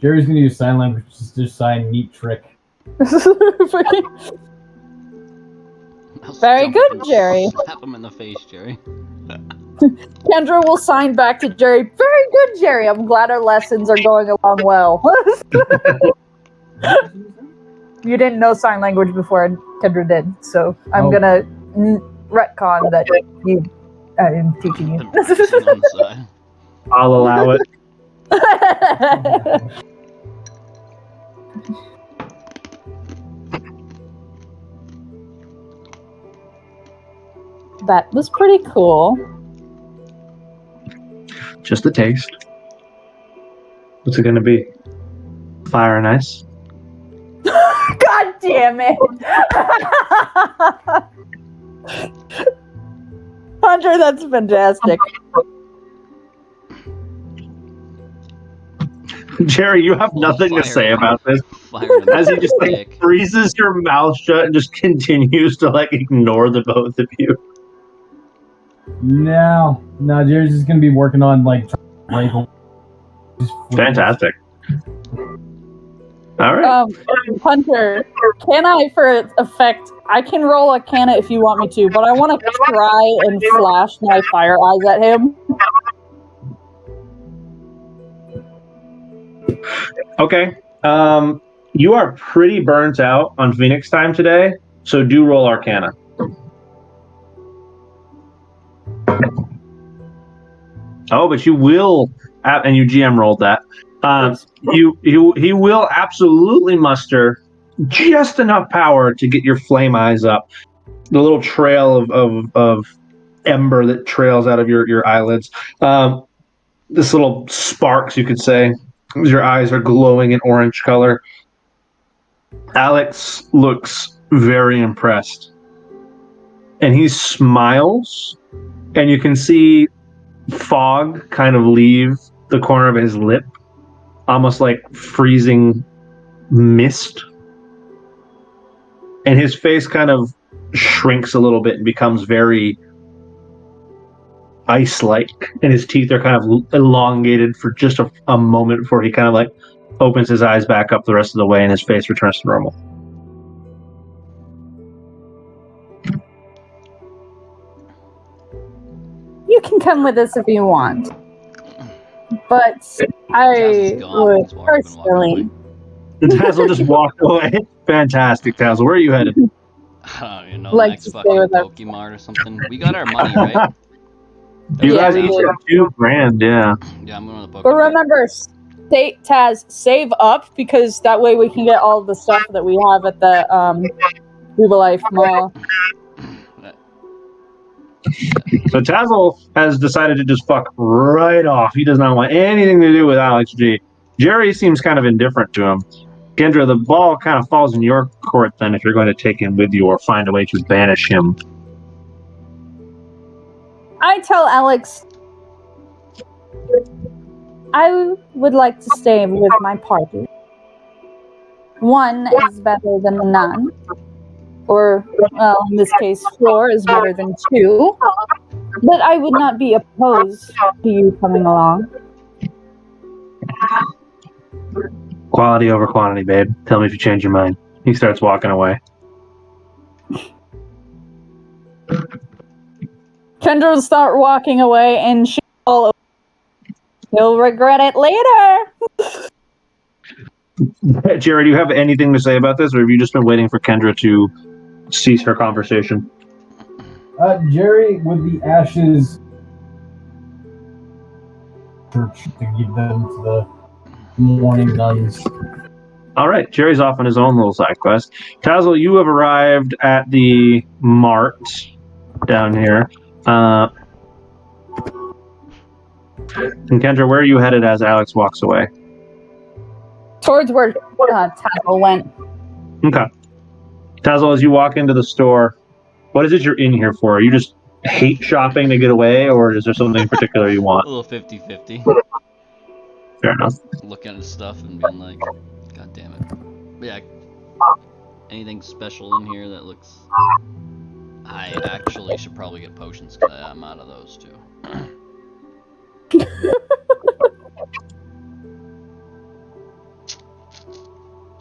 Jerry's gonna use sign language to sign neat trick. Very good, Jerry. Slap him in the face, Jerry. Kendra will sign back to Jerry. Very good, Jerry. I'm glad our lessons are going along well. You didn't know sign language before Kendra did, so I'm gonna retcon that you am teaching you. I'll allow it. That was pretty cool. Just a taste. What's it gonna be? Fire and ice? God damn it! Hunter, that's fantastic. Jerry, you have nothing to say about this. As he just like freezes your mouth shut and just continues to like ignore the both of you. No, Jerry's just gonna be working on like rifle. Fantastic. All right. Hunter, can I, for effect, I can roll a canna if you want me to, but I want to try and flash my fire eyes at him. Okay. You are pretty burnt out on Phoenix time today, so do roll Arcana. Oh, but you will, and you GM rolled that. He will absolutely muster just enough power to get your flame eyes up. The little trail of ember that trails out of your eyelids. This little sparks, you could say. Your eyes are glowing in orange color. Alex looks very impressed. And he smiles, and you can see fog kind of leave the corner of his lip, almost like freezing mist. And his face kind of shrinks a little bit and becomes very ice-like, and his teeth are kind of elongated for just a moment before he kind of like opens his eyes back up the rest of the way and his face returns to normal. You can come with us if you want. But I would personally... Tazzle just walked away. Fantastic, Tazzle. Where are you headed? Like next to fucking stay with them. Pokemart or something. We got our money, right? You guys we each did. have $2,000, yeah. Yeah, I'm going to the Pokemart. But remember, Taz, save up, because that way we can get all the stuff that we have at the Herbalife Mall. So Tazzle has decided to just fuck right off. He does not want anything to do with Alex G. Jerry seems kind of indifferent to him. Kendra, the ball kind of falls in your court then if you're going to take him with you or find a way to banish him. I tell Alex I would like to stay with my party. One is better than none. Or, well, in this case, 4 is better than 2. But I would not be opposed to you coming along. Quality over quantity, babe. Tell me if you change your mind. He starts walking away. Kendra will start walking away, and she'll regret it later. Jerry, do you have anything to say about this, or have you just been waiting for Kendra to cease her conversation? Jerry, with the ashes, church to give them to the mourning nuns. All right, Jerry's off on his own little side quest. Tazzle, you have arrived at the mart down here. And Kendra, where are you headed as Alex walks away? Towards where Tazzle went. Okay. Tazzle, as you walk into the store, what is it you're in here for? Are you just hate shopping to get away, or is there something in particular you A want? little 50-50. Fair enough. Looking at stuff and being like, God damn it. But yeah, anything special in here that looks... I actually should probably get potions because I'm out of those too.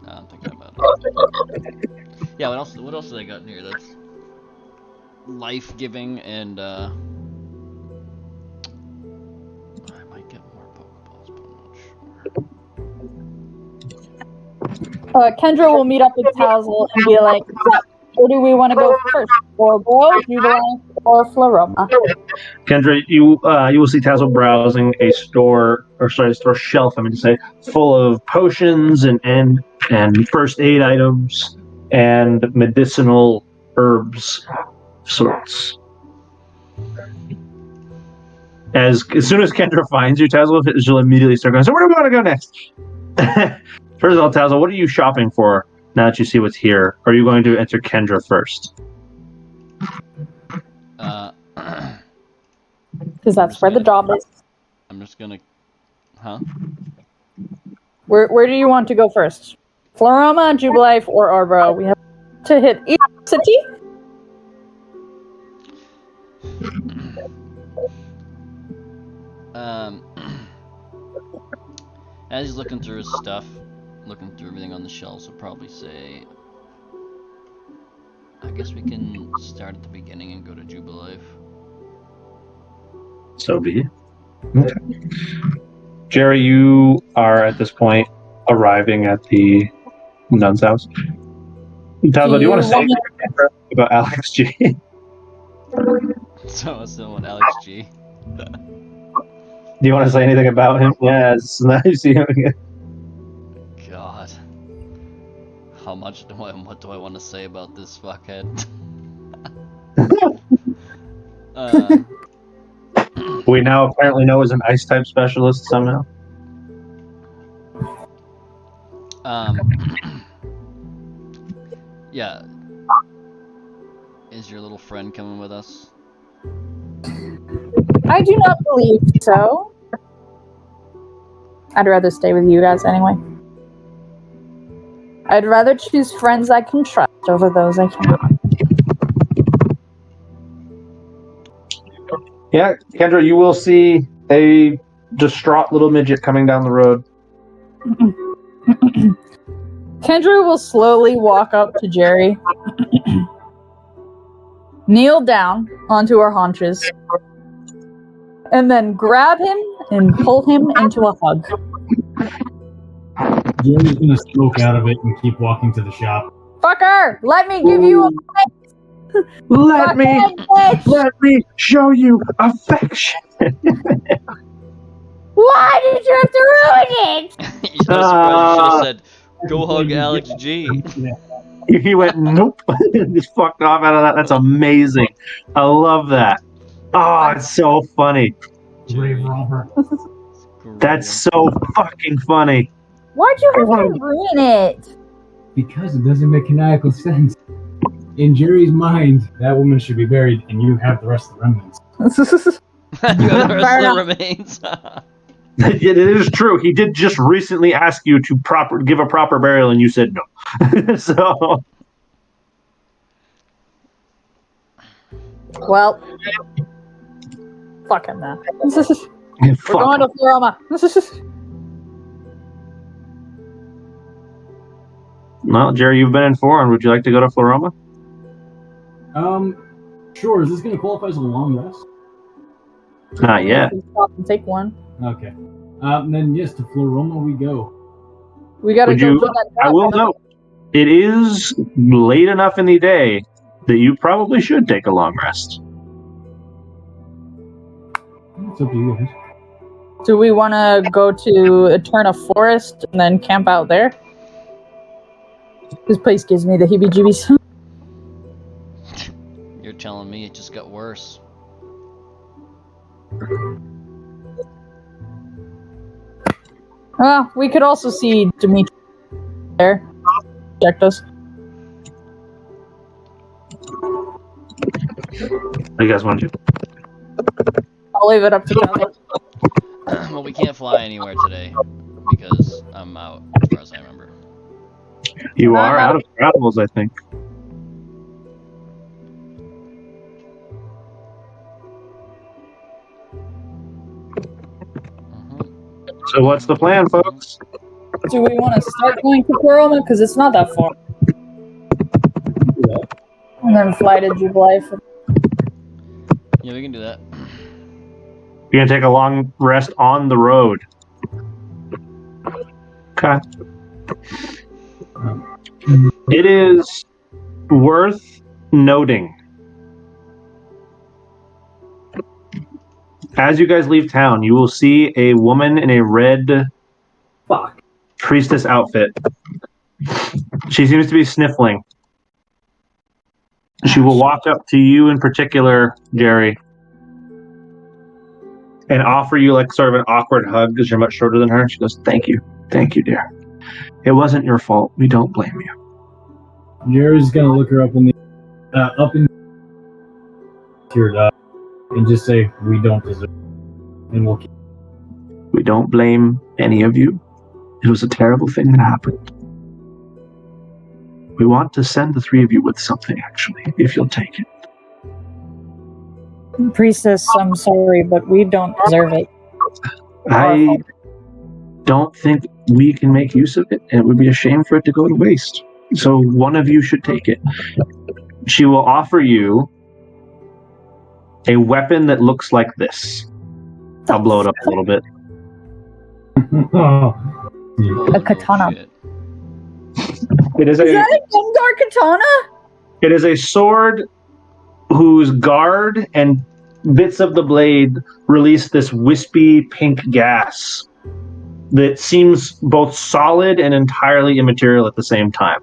I'm thinking about it. Yeah, what else have I got in here that's life-giving and I might get more Pokeballs, but I'm not sure. Kendra will meet up with Tazzle and be like, where do we want to go first? Orbro, Jubilant, or Floroma? Kendra, you will see Tazzle browsing a store shelf, full of potions and first aid items and medicinal herbs sorts. As soon as Kendra finds you, Tazzle, she'll immediately start going, so where do we want to go next? First of all, Tazzle, what are you shopping for now that you see what's here? Are you going to enter Kendra first? Because that's where the job is. I'm just gonna... Huh? Where do you want to go first? Floroma, Jubilife, or Orbro? We have to hit each city. As he's looking through his stuff, looking through everything on the shelves, I'll probably say, I guess we can start at the beginning and go to Jubilife. So be it. Okay. Jerry, you are at this point arriving at the nun's house. Tazzle, do you want to say anything about Alex G? So I still want Alex G. Do you want to say anything about him? Yes, now you see him again. God. What do I want to say about this fuckhead? We now apparently know is an ice type specialist somehow. Yeah. Is your little friend coming with us? I do not believe so. I'd rather stay with you guys anyway. I'd rather choose friends I can trust over those I cannot. Yeah, Kendra, you will see a distraught little midget coming down the road. Kendra will slowly walk up to Jerry, kneel down onto her haunches, and then grab him and pull him into a hug. Jerry's gonna smoke out of it and keep walking to the shop. Fucker, let me give you a Let me bitch! show you affection. Why did you have to ruin it? You should have said, "Go hug Alex G." He went, nope. Just fucked off out of that. That's amazing. I love that. Oh, it's so funny. Grave robber. That's so fucking funny. Why'd you have to ruin it? Because it doesn't make canonical sense. In Jerry's mind, that woman should be buried, and you have the rest of the remnants. You have the rest of the remains. It is true. He did just recently ask you to give a proper burial, and you said no. So, Well, fuck him now. We're going to Floroma. Well, Jerry, you've been informed. Would you like to go to Floroma? Sure. Is this gonna qualify as a long rest? Not yet. Stop and take one. Okay. Then yes, to Floroma we go. We gotta Would go you- do that. I will note, it is late enough in the day that you probably should take a long rest. It's up to you guys. Do we want to go to Eterna Forest and then camp out there? This place gives me the heebie-jeebies. You're telling me it just got worse. Well, we could also see Dimitri there. Checked us. What do you guys want to do? I'll leave it up to Kelly. Well, we can't fly anywhere today because I'm out, as far as I remember. You are out of travels, I think. So what's the plan, folks? Do we want to start going to Floroma? Because it's not that far. And then fly to Jubilee. Yeah, we can do that. You're going to take a long rest on the road. Okay. It is worth noting, as you guys leave town, you will see a woman in a red priestess outfit. She seems to be sniffling. She will walk up to you in particular, Jerry, and offer you like sort of an awkward hug because you're much shorter than her. She goes, "Thank you, dear. It wasn't your fault. We don't blame you." Jerry's gonna look her up in teared up and just say, "We don't deserve it," and we'll keep. We don't blame any of you. It was a terrible thing that happened. We want to send the three of you with something, actually, if you'll take it. Priestess, I'm sorry, but we don't deserve it. I don't think we can make use of it, and it would be a shame for it to go to waste. So one of you should take it. She will offer you a weapon that looks like this. I'll blow it up a little bit. A katana. Shit. It is Is that a Gengar katana? It is a sword whose guard and bits of the blade release this wispy pink gas that seems both solid and entirely immaterial at the same time.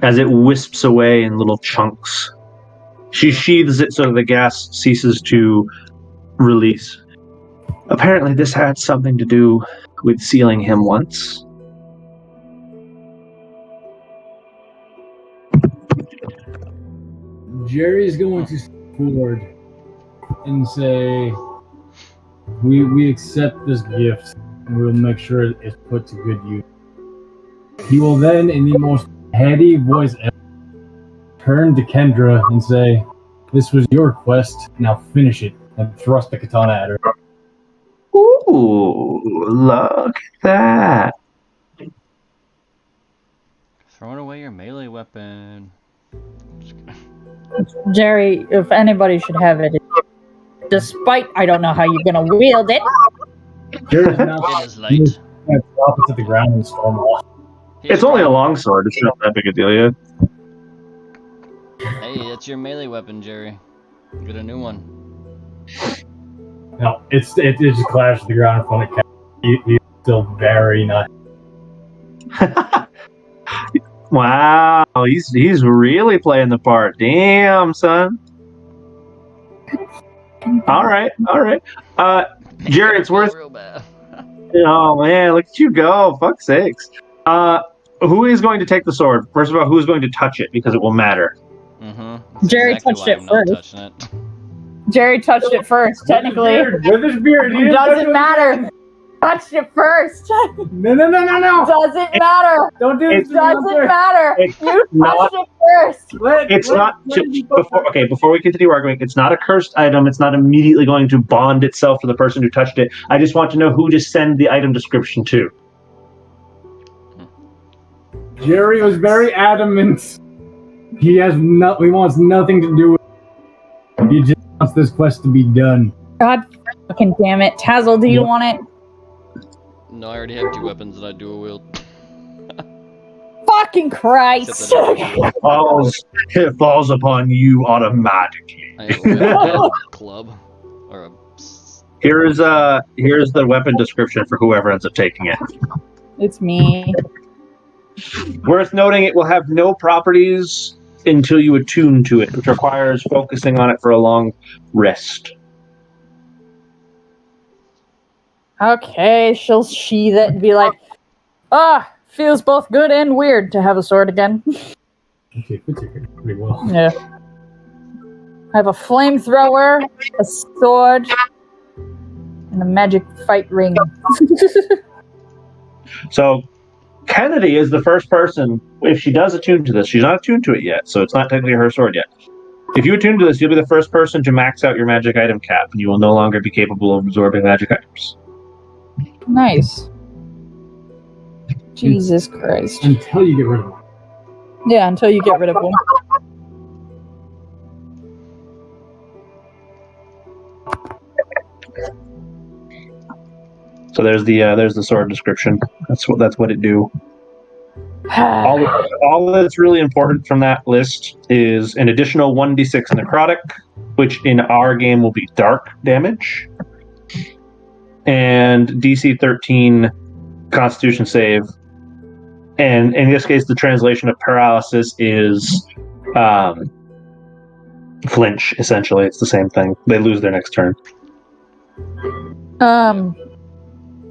as it wisps away in little chunks. She sheathes it so the gas ceases to release. Apparently, this had something to do with sealing him once. Jerry's going to step forward and say, we accept this gift and we'll make sure it's put to good use. He will then, in the most heady voice ever, turn to Kendra and say, this was your quest, now finish it, and thrust the katana at her. Ooh, look at that. Throwing away your melee weapon. Jerry, if anybody should have it, despite I don't know how you're gonna wield it. Jerry's now It is light. going to drop it to the ground and storm off. It's only a longsword. It's not that big a deal yet. Hey, that's your melee weapon, Jerry. Get a new one. No, it just clashed to the ground in front of Ken. He's still very nice. Wow, he's really playing the part. Damn, son. All right. Jerry, it's worth. Real bad. Oh man, look at you go! Fuck sakes. Who is going to take the sword? First of all, who is going to touch it because it will matter. Mm-hmm. Jerry touched it first. Touching it. Jerry touched it first, technically. With his beard. It doesn't matter. Touched it first. No. Doesn't matter. Don't do this. Doesn't matter. It's You not- touched it first. Before we continue arguing, it's not a cursed item. It's not immediately going to bond itself to the person who touched it. I just want to know who to send the item description to. Jerry was very adamant. He wants nothing to do with it. He just wants this quest to be done. God fucking damn it. Tazzle, do you want it? No, I already have 2 weapons that I dual wield. Fucking Christ. It falls upon you automatically. I have a club. Or a... Here's the weapon description for whoever ends up taking it. It's me. Worth noting, it will have no properties until you attune to it, which requires focusing on it for a long rest. Okay, she'll sheath it and be like, feels both good and weird to have a sword again. Okay, fits it pretty well. Yeah. I have a flamethrower, a sword, and a magic fight ring. So, Kennedy is the first person, if she does attune to this, she's not attuned to it yet, so it's not technically her sword yet. If you attune to this, you'll be the first person to max out your magic item cap, and you will no longer be capable of absorbing magic items. Nice. Jesus Christ. Until you get rid of them. Yeah, until you get rid of one. So there's the sword description. That's what it do. All that's really important from that list is an additional 1d6 necrotic, which in our game will be dark damage, and DC 13 Constitution save. And in this case, the translation of paralysis is flinch. Essentially, it's the same thing. They lose their next turn.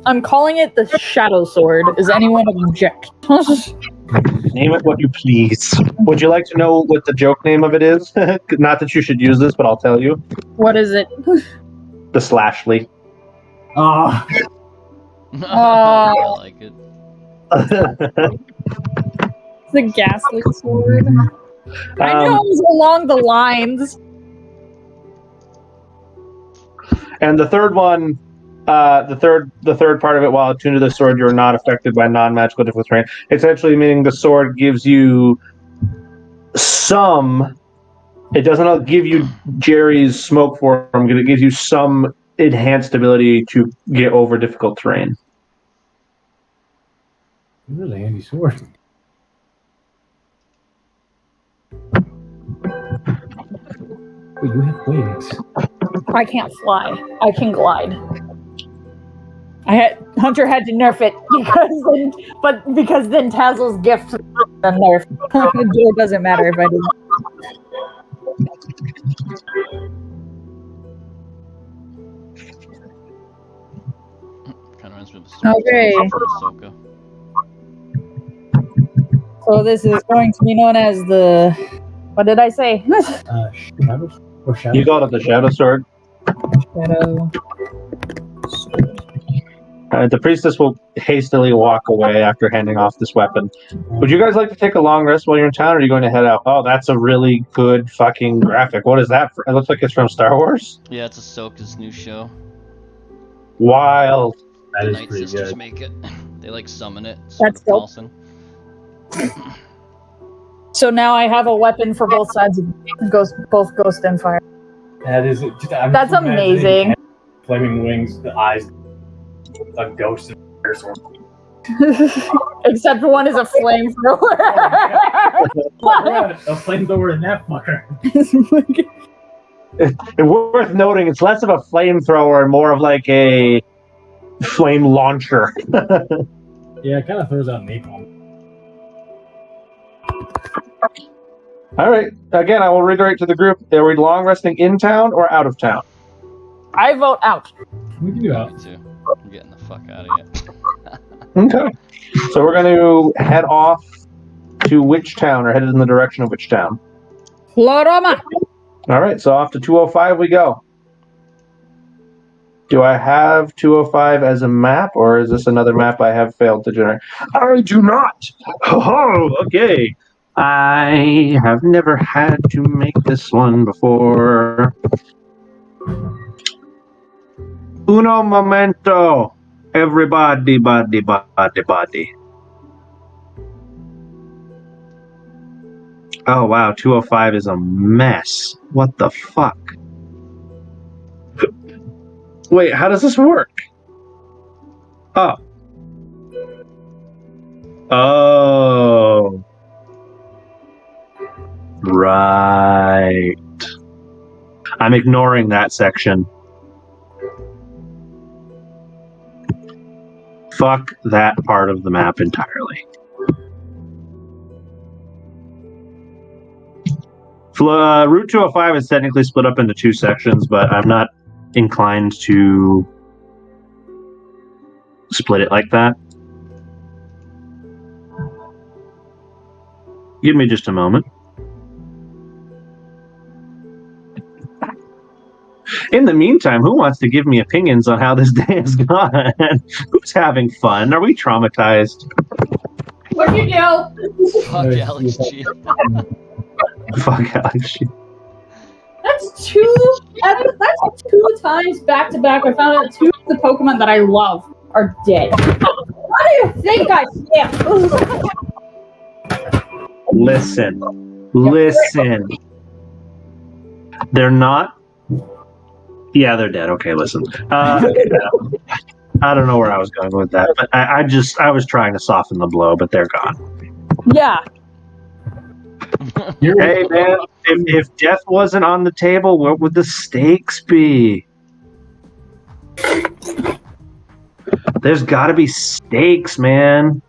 I'm calling it the Shadow Sword. Is anyone object? Name it what you please. Would you like to know what the joke name of it is? Not that you should use this, but I'll tell you. What is it? The Slashly. Ah, I like it. The Ghastly Sword. I know it was along the lines. And the third one, the third part of it, while attuned to the sword, you're not affected by non-magical difficult terrain. Essentially meaning the sword gives you some. It doesn't give you Jerry's smoke form, but it gives you some enhanced ability to get over difficult terrain. really handy sword. Wait, you have wings. I can't fly. I can glide. Hunter had to nerf it because then Tazzle's gift the nerf. It doesn't matter if I do. Kind of reminds me of Okay. Ahsoka. So this is going to be known as the. What did I say? Shadows? Or shadows? You called it the Shadow Sword. Shadow. The priestess will hastily walk away after handing off this weapon. Would you guys like to take a long rest while you're in town, or are you going to head out? Oh, that's a really good fucking graphic. What is that? It looks like it's from Star Wars. Yeah, it's Ahsoka's new show. Wild. That The is Night pretty Sisters good. make it. They like summon it. That's dope. Carlson. So now I have a weapon for both sides of both Ghost and Fire. That is just, That's amazing. Flaming wings, the eyes, a ghost and fire sword. Except one is a flamethrower. A flamethrower in that fucker. It's worth noting, it's less of a flamethrower and more of like a flame launcher. Yeah, it kind of throws out napalm. All right. Again, I will reiterate to the group: are we long resting in town or out of town? I vote out. We can do that. Me too. I'm getting the fuck out of here. Okay. So we're going to head off to which town, or headed in the direction of which town? Floroma. All right. So off to 205 we go. Do I have 205 as a map, or is this another map I have failed to generate? I do not. Oh, okay. I have never had to make this one before. Uno momento. Everybody, body. Oh, wow. 205 is a mess. What the fuck? Wait, how does this work? Oh. Oh. Right. I'm ignoring that section. Fuck that part of the map entirely. Route 205 is technically split up into two sections, but I'm not inclined to split it like that. Give me just a moment. In the meantime, who wants to give me opinions on how this day has gone? Who's having fun? Are we traumatized? What'd you do? Fuck Alex G. Fuck Alex. That's two times back to back. I found out two of the Pokemon that I love are dead. What do you think I am? Listen. They're not. Yeah, they're dead. Okay, listen. I don't know where I was going with that, but I was trying to soften the blow, but they're gone. Yeah. Hey man, if death wasn't on the table, what would the stakes be? There's got to be stakes, man.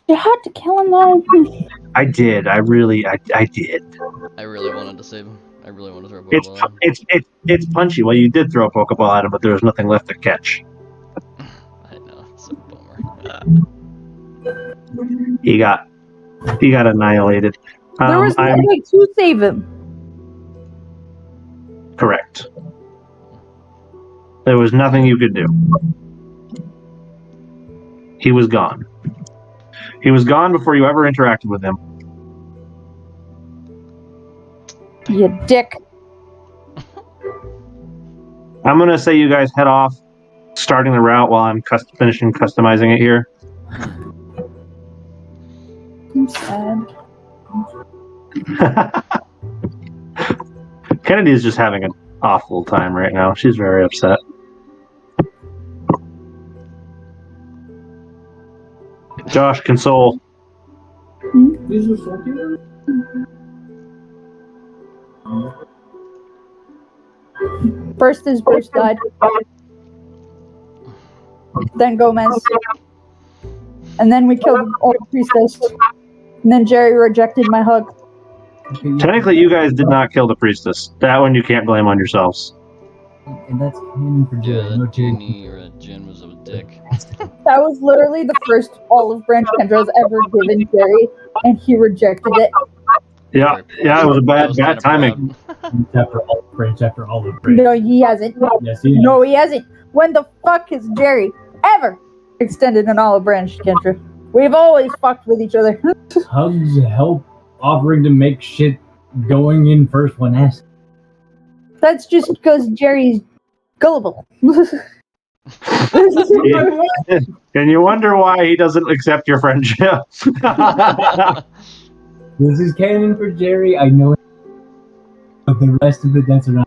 You had to kill him though. I did. I did. I really wanted to save him. I really wanted to throw a Pokeball at him. It's punchy. Well, you did throw a Pokeball at him, but there was nothing left to catch. I know, it's a bummer. He got annihilated. There was no way to save him. Correct. There was nothing you could do. He was gone. He was gone before you ever interacted with him. You dick. I'm going to say you guys head off, starting the route while I'm finishing customizing it here. I'm sad. Kennedy is just having an awful time right now. She's very upset. Josh, console. These are fucking. First is Bruce died. then Gomez, and then we killed the old priestess, and then Jerry rejected my hug. Technically, you guys did not kill the priestess. That one you can't blame on yourselves. And that's canon for Jerry. Yeah, No that Jerry. genie or a Djinn was a dick. That was literally the first olive branch Kendra's ever given Jerry, and he rejected it. Yeah, it was a I bad was kinda timing. proud. Chapter Olive Branch, chapter Olive Branch. No, he hasn't. Yes, he is. No, he hasn't. When the fuck has Jerry ever extended an olive branch, Kendra? We've always fucked with each other. Hugs help offering to make shit going in first when asked. That's just because Jerry's gullible. And you wonder why he doesn't accept your friendship. This is canon for Jerry. I know it. But the rest of it, that's around.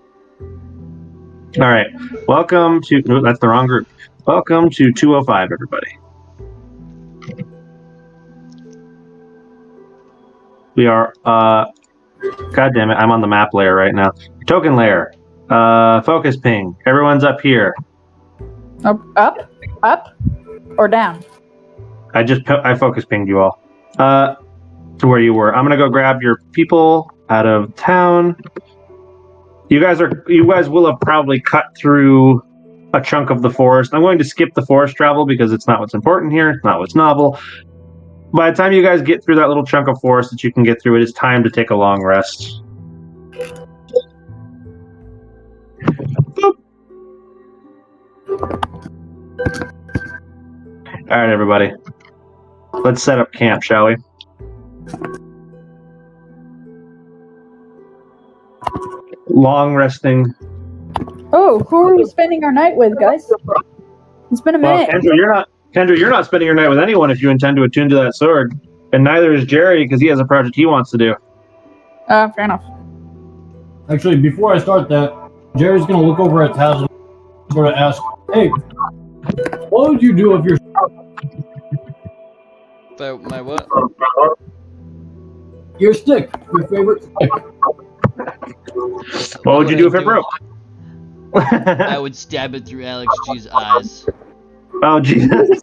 All right. Welcome to... No, that's the wrong group. Welcome to 205, everybody. We are... God damn it, I'm on the map layer right now. Token layer. Focus ping. Everyone's up here. Up, or down? I focus pinged you all. To where you were. I'm gonna go grab your people out of town. You guys will have probably cut through a chunk of the forest. I'm going to skip the forest travel because it's not what's important here. It's not what's novel. By the time you guys get through that little chunk of forest that you can get through, it is time to take a long rest. Boop. All right, everybody. Let's set up camp, shall we? Long resting. Oh, who are we spending our night with, guys? It's been a Well, minute. Kendra, you're not spending your night with anyone if you intend to attune to that sword. And neither is Jerry because he has a project he wants to do. Fair enough. Actually, before I start that, Jerry's gonna look over at Taz and sort of ask, "Hey, what would you do if you're My what? your stick, your favorite stick?" What would you do if it broke? I would stab it through Alex G's eyes. Oh, Jesus.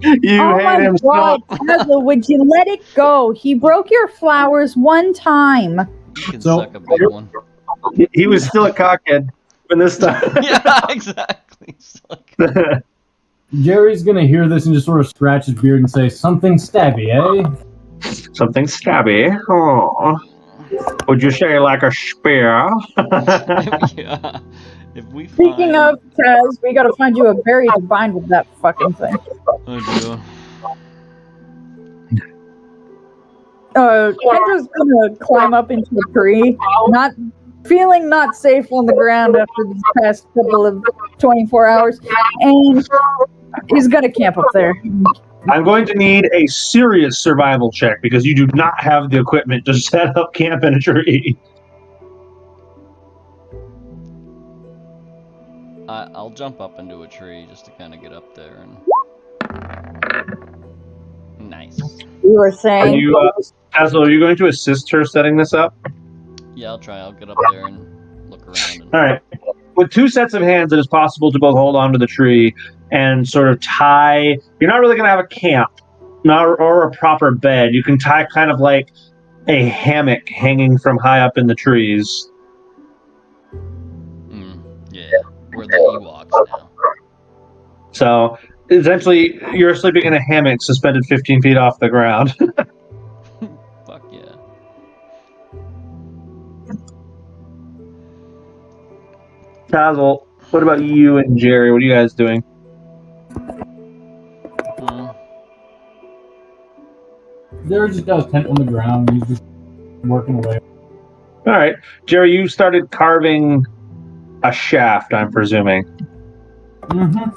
You Oh hate my him god, so. Tazla, would you let it go? He broke your flowers one time. You can So- suck a big one. He was still a cockhead when this started. Yeah, exactly. Suck. Jerry's gonna hear this and just sort of scratch his beard and say, "Something stabby, eh?" Something stabby. Oh. Would you say like a spear? Yeah. If we Speaking find... of Taz, we gotta find you a berry to bind with that fucking thing. Oh, Kendra's gonna climb up into a tree, not safe on the ground after these past couple of 24 hours, and he's gonna camp up there. I'm going to need a serious survival check because you do not have the equipment to set up camp in a tree. I'll jump up into a tree just to kind of get up there and... Nice. You were Are saying. you, Aslo, are you going to assist her setting this up? Yeah, I'll try. I'll get up there and look around. And... All right. With two sets of hands, it is possible to both hold onto the tree and sort of tie. You're not really going to have a camp, or a proper bed. You can tie kind of like a hammock hanging from high up in the trees. Yeah, we're the Ewoks now. So essentially, you're sleeping in a hammock suspended 15 feet off the ground. Fuck yeah. Tazzle, what about you and Jerry? What are you guys doing? Jerry just got his tent on the ground and he's just working away. All right. Jerry, you started carving a shaft, I'm presuming. Mm-hmm.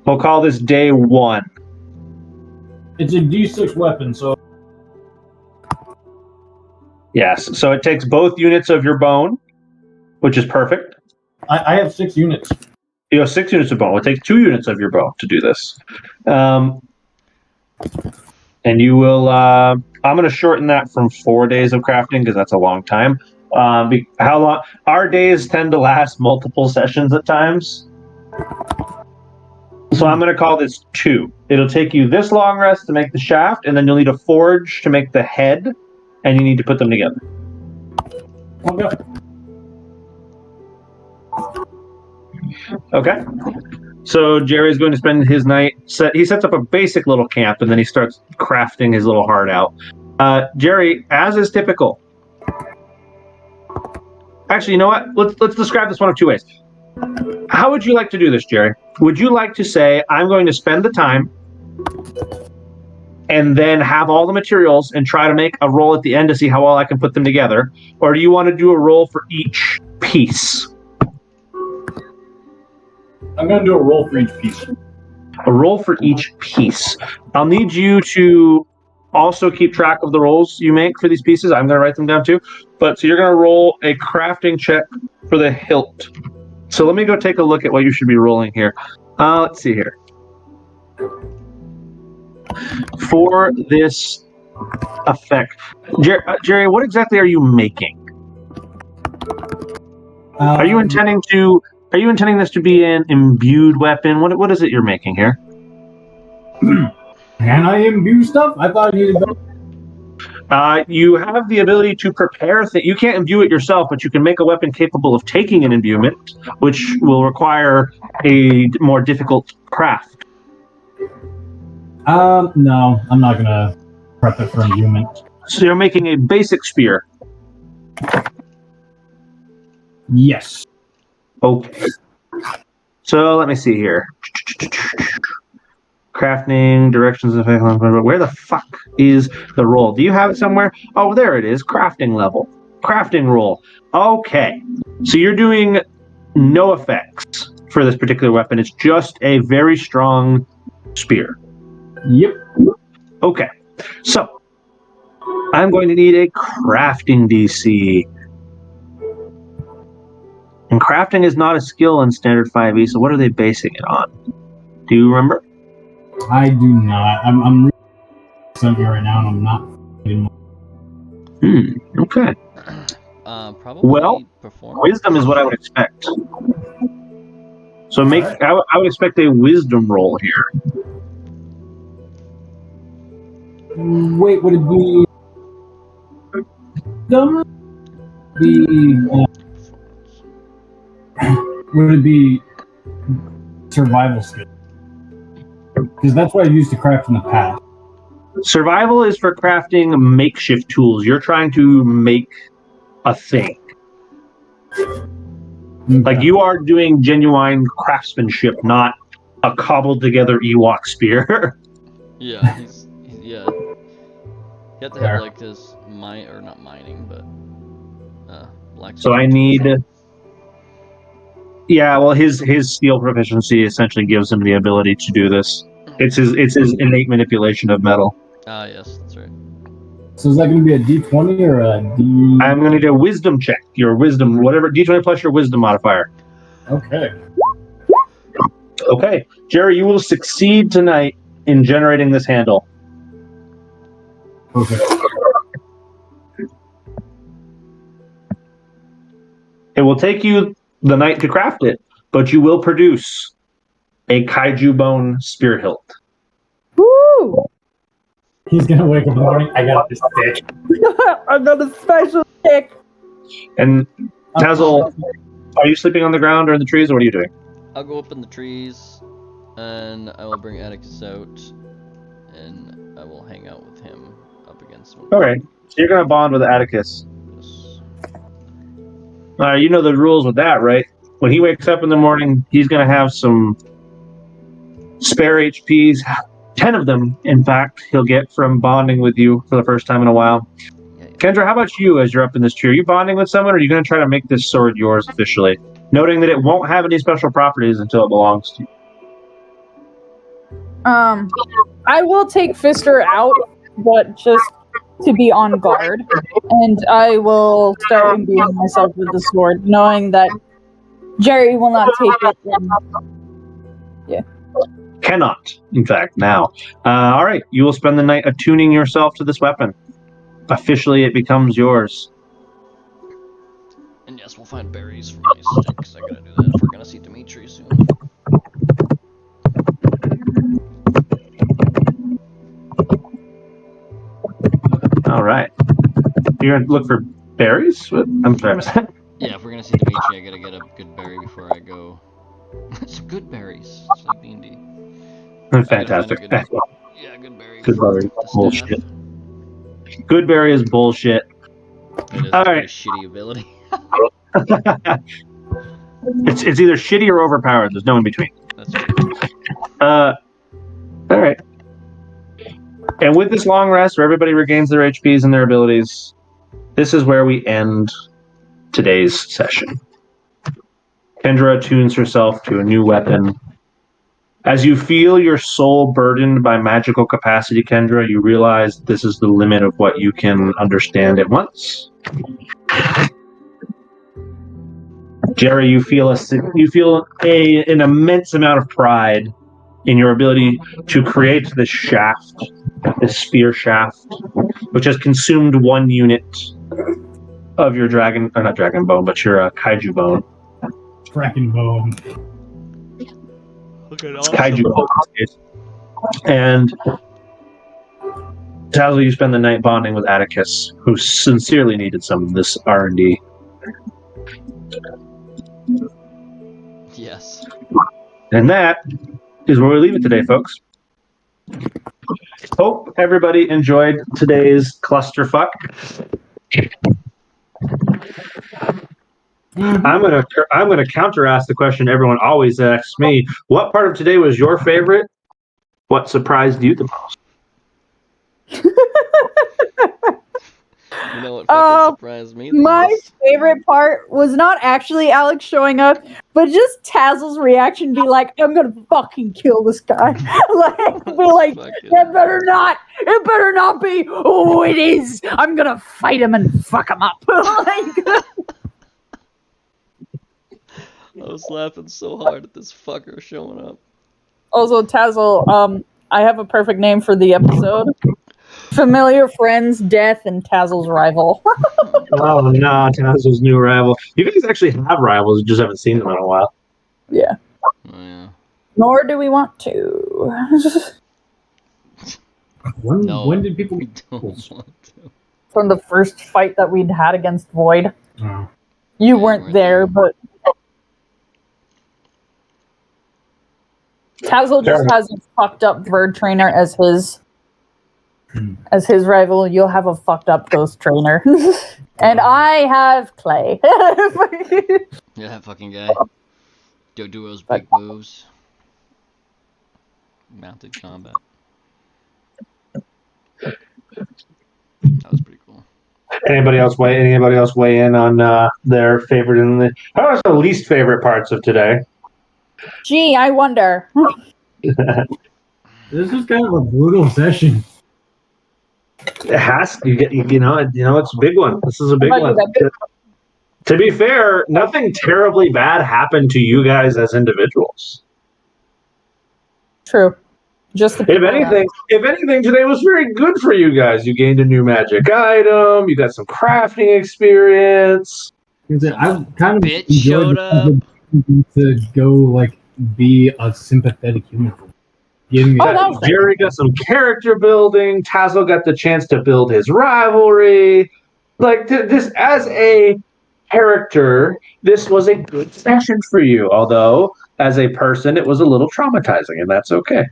We'll call this day 1. It's a D6 weapon, so Yes. So it takes both units of your bone, which is perfect. I have 6 units. You have 6 units of bone. It takes 2 units of your bone to do this. And you will... I'm going to shorten that from 4 days of crafting because that's a long time. How long? Our days tend to last multiple sessions at times. So I'm going to call this 2. It'll take you this long rest to make the shaft, and then you'll need a forge to make the head, and you need to put them together. Okay. Okay. So Jerry's going to spend his night. He sets up a basic little camp, and then he starts crafting his little heart out. Jerry, as is typical. Actually, you know what? Let's describe this one of 2 ways. How would you like to do this, Jerry? Would you like to say, I'm going to spend the time and then have all the materials and try to make a roll at the end to see how well I can put them together? Or do you want to do a roll for each piece? I'm going to do a roll for each piece. A roll for each piece. I'll need you to also keep track of the rolls you make for these pieces. I'm going to write them down too. But so you're going to roll a crafting check for the hilt. So let me go take a look at what you should be rolling here. Let's see here. For this effect, Jerry, what exactly are you making? Are you intending this to be an imbued weapon? What is it you're making here? Can I imbue stuff? I thought I needed better. You have the ability to prepare things. You can't imbue it yourself, but you can make a weapon capable of taking an imbuement, which will require a more difficult craft. No, I'm not gonna prep it for imbuement. So you're making a basic spear. Yes. Okay. So let me see here. Crafting, directions, where the fuck is the roll? Do you have it somewhere? Oh, there it is. Crafting level. Crafting roll. Okay. So you're doing no effects for this particular weapon. It's just a very strong spear. Yep. Okay. So I'm going to need a crafting DC. And crafting is not a skill in standard 5e, so what are they basing it on? Do you remember? I do not. I'm reading something right now, and I'm not. Okay. Probably Well, perform. wisdom is what I would expect. So I would expect a wisdom roll here. Wait, would it be wisdom? Would it be survival skill? Because that's what I used to craft in the past. Survival is for crafting makeshift tools. You're trying to make a thing. Okay. Like you are doing genuine craftsmanship, not a cobbled together Ewok spear. Yeah, he's yeah. You have to have like his not mining, but blacksmith. So I need. Yeah, well, his steel proficiency essentially gives him the ability to do this. It's his innate manipulation of metal. Ah, yes, that's right. So is that going to be a D20 or a D? I'm going to do a wisdom check. Your wisdom, whatever, D20 plus your wisdom modifier. Okay. Okay, Jerry, you will succeed tonight in generating this handle. Perfect. It will take you the night to craft it, but you will produce a kaiju bone spear hilt. Woo! He's going to wake up in the morning. I got this stick. I got a special stick. And Tazzle, are you sleeping on the ground or in the trees, or what are you doing? I'll go up in the trees, and I will bring Atticus out, and I will hang out with him up against him. Okay, so you're going to bond with Atticus. Yes. You know the rules with that, right? When he wakes up in the morning, he's going to have some spare HPs. 10 of them, in fact, he'll get from bonding with you for the first time in a while. Yeah. Kendra, how about you as you're up in this tree? Are you bonding with someone, or are you going to try to make this sword yours officially? Noting that it won't have any special properties until it belongs to you. I will take Fister out, but just to be on guard. And I will start imbuing myself with the sword, knowing that Jerry will not take it. Yeah. Cannot, in fact, now. All right, you will spend the night attuning yourself to this weapon. Officially, it becomes yours. And yes, we'll find berries for my sticks. I gotta do that if we're gonna see Dimitri soon. You're gonna look for berries? I'm sorry, I missed that. Yeah, if we're gonna see Dimitri, I gotta get a good berry before I go. Some good berries. It's like D&D. Fantastic. Yeah, good berry Good for berry. the Bullshit. staff. Good berry is bullshit. It is All a pretty right. shitty ability. It's either shitty or overpowered. There's no in between. That's true. All right. And with this long rest, where everybody regains their HPs and their abilities, this is where we end today's session. Kendra attunes herself to a new weapon. As you feel your soul burdened by magical capacity, Kendra, you realize this is the limit of what you can understand at once. Jerry, you feel an immense amount of pride in your ability to create this shaft, this spear shaft, which has consumed 1 unit of your dragon, or not dragon bone, but your kaiju bone. Kraken bone. Look at It's kaiju bone in this case. And Tazzle, you spend the night bonding with Atticus, who sincerely needed some of this R&D. Yes. And that is where we leave it today, folks. Hope everybody enjoyed today's clusterfuck. I'm gonna counter ask the question everyone always asks me: what part of today was your favorite? What surprised you the most? You know what fucking surprised me the My most? favorite part was not actually Alex showing up, but just Tazzle's reaction be like, I'm gonna fucking kill this guy. Like, be like, it better not be. Oh, it is. I'm gonna fight him and fuck him up. Like, I was laughing so hard at this fucker showing up. also, Tazzle, I have a perfect name for the episode. Familiar friends, death, and Tazzle's rival. Oh no, Tazzle's new rival. You guys actually have rivals, you just haven't seen them in a while. Yeah. Oh, yeah. Nor do we want to. When did people? We don't want to. From the first fight that we'd had against Void. Oh. You weren't there, but Tazzle just has a fucked up bird trainer as his rival. You'll have a fucked up ghost trainer. And I have Clay. Yeah, that fucking guy. Dodo's big moves. Mounted combat. That was pretty cool. Anybody else weigh in on their favorite and how was the least favorite parts of today? Gee, I wonder. This was kind of a brutal session. It has to, you know, it's a big one. This is a big How about one. you, To be fair, nothing terribly bad happened to you guys as individuals. True. Just the If anything, today was very good for you guys. You gained a new magic item. You got some crafting experience. I kind of Bitch enjoyed showed up. to go like be a sympathetic human. Jerry got some character building. Tazzle got the chance to build his rivalry. Like this, as a character, this was a good session for you. Although, as a person, it was a little traumatizing, and that's okay.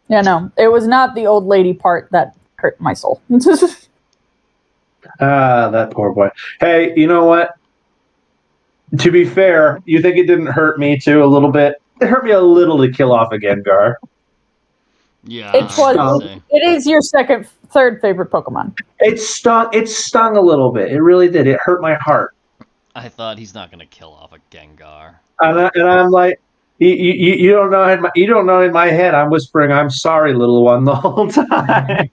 Yeah, no, it was not the old lady part that hurt my soul. That poor boy. Hey, you know what? To be fair, you think it didn't hurt me too a little bit? It hurt me a little to kill off a Gengar. Yeah, It is your third favorite Pokemon. It stung a little bit. It really did. It hurt my heart. I thought he's not gonna kill off a Gengar. And I'm like, you don't know. You don't know. In my head, I'm whispering, "I'm sorry, little one," the whole time.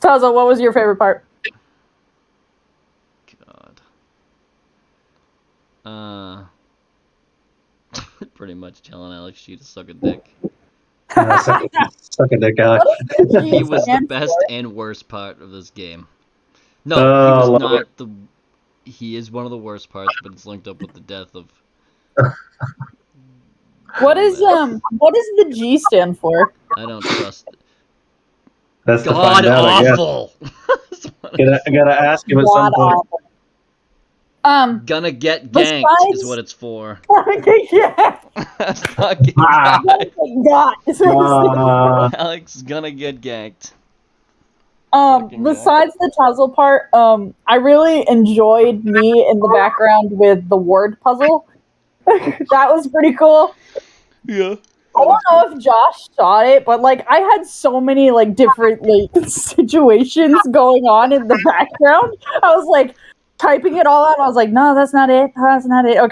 Tazo, what was your favorite part? God. Pretty much telling Alex G to suck a dick. Suck a dick, Alex. He was the best and worst part of this game. No, he was not the. He is one of the worst parts, but it's linked up with the death of. What does the G stand for? I don't trust it. That's to God find out, I guess. awful. I gotta ask him at some God point. awful. Gonna get Besides- ganked is what it's for. Yeah. Fucking Ah. guy. God. is what Alex is gonna get ganked. Fucking guy. Besides the puzzle part, I really enjoyed me in the background with the word puzzle. That was pretty cool. Yeah. I don't know if Josh saw it, but like I had so many like different like situations going on in the background. I was like typing it all out. I was like, no, that's not it. That's not it. Okay.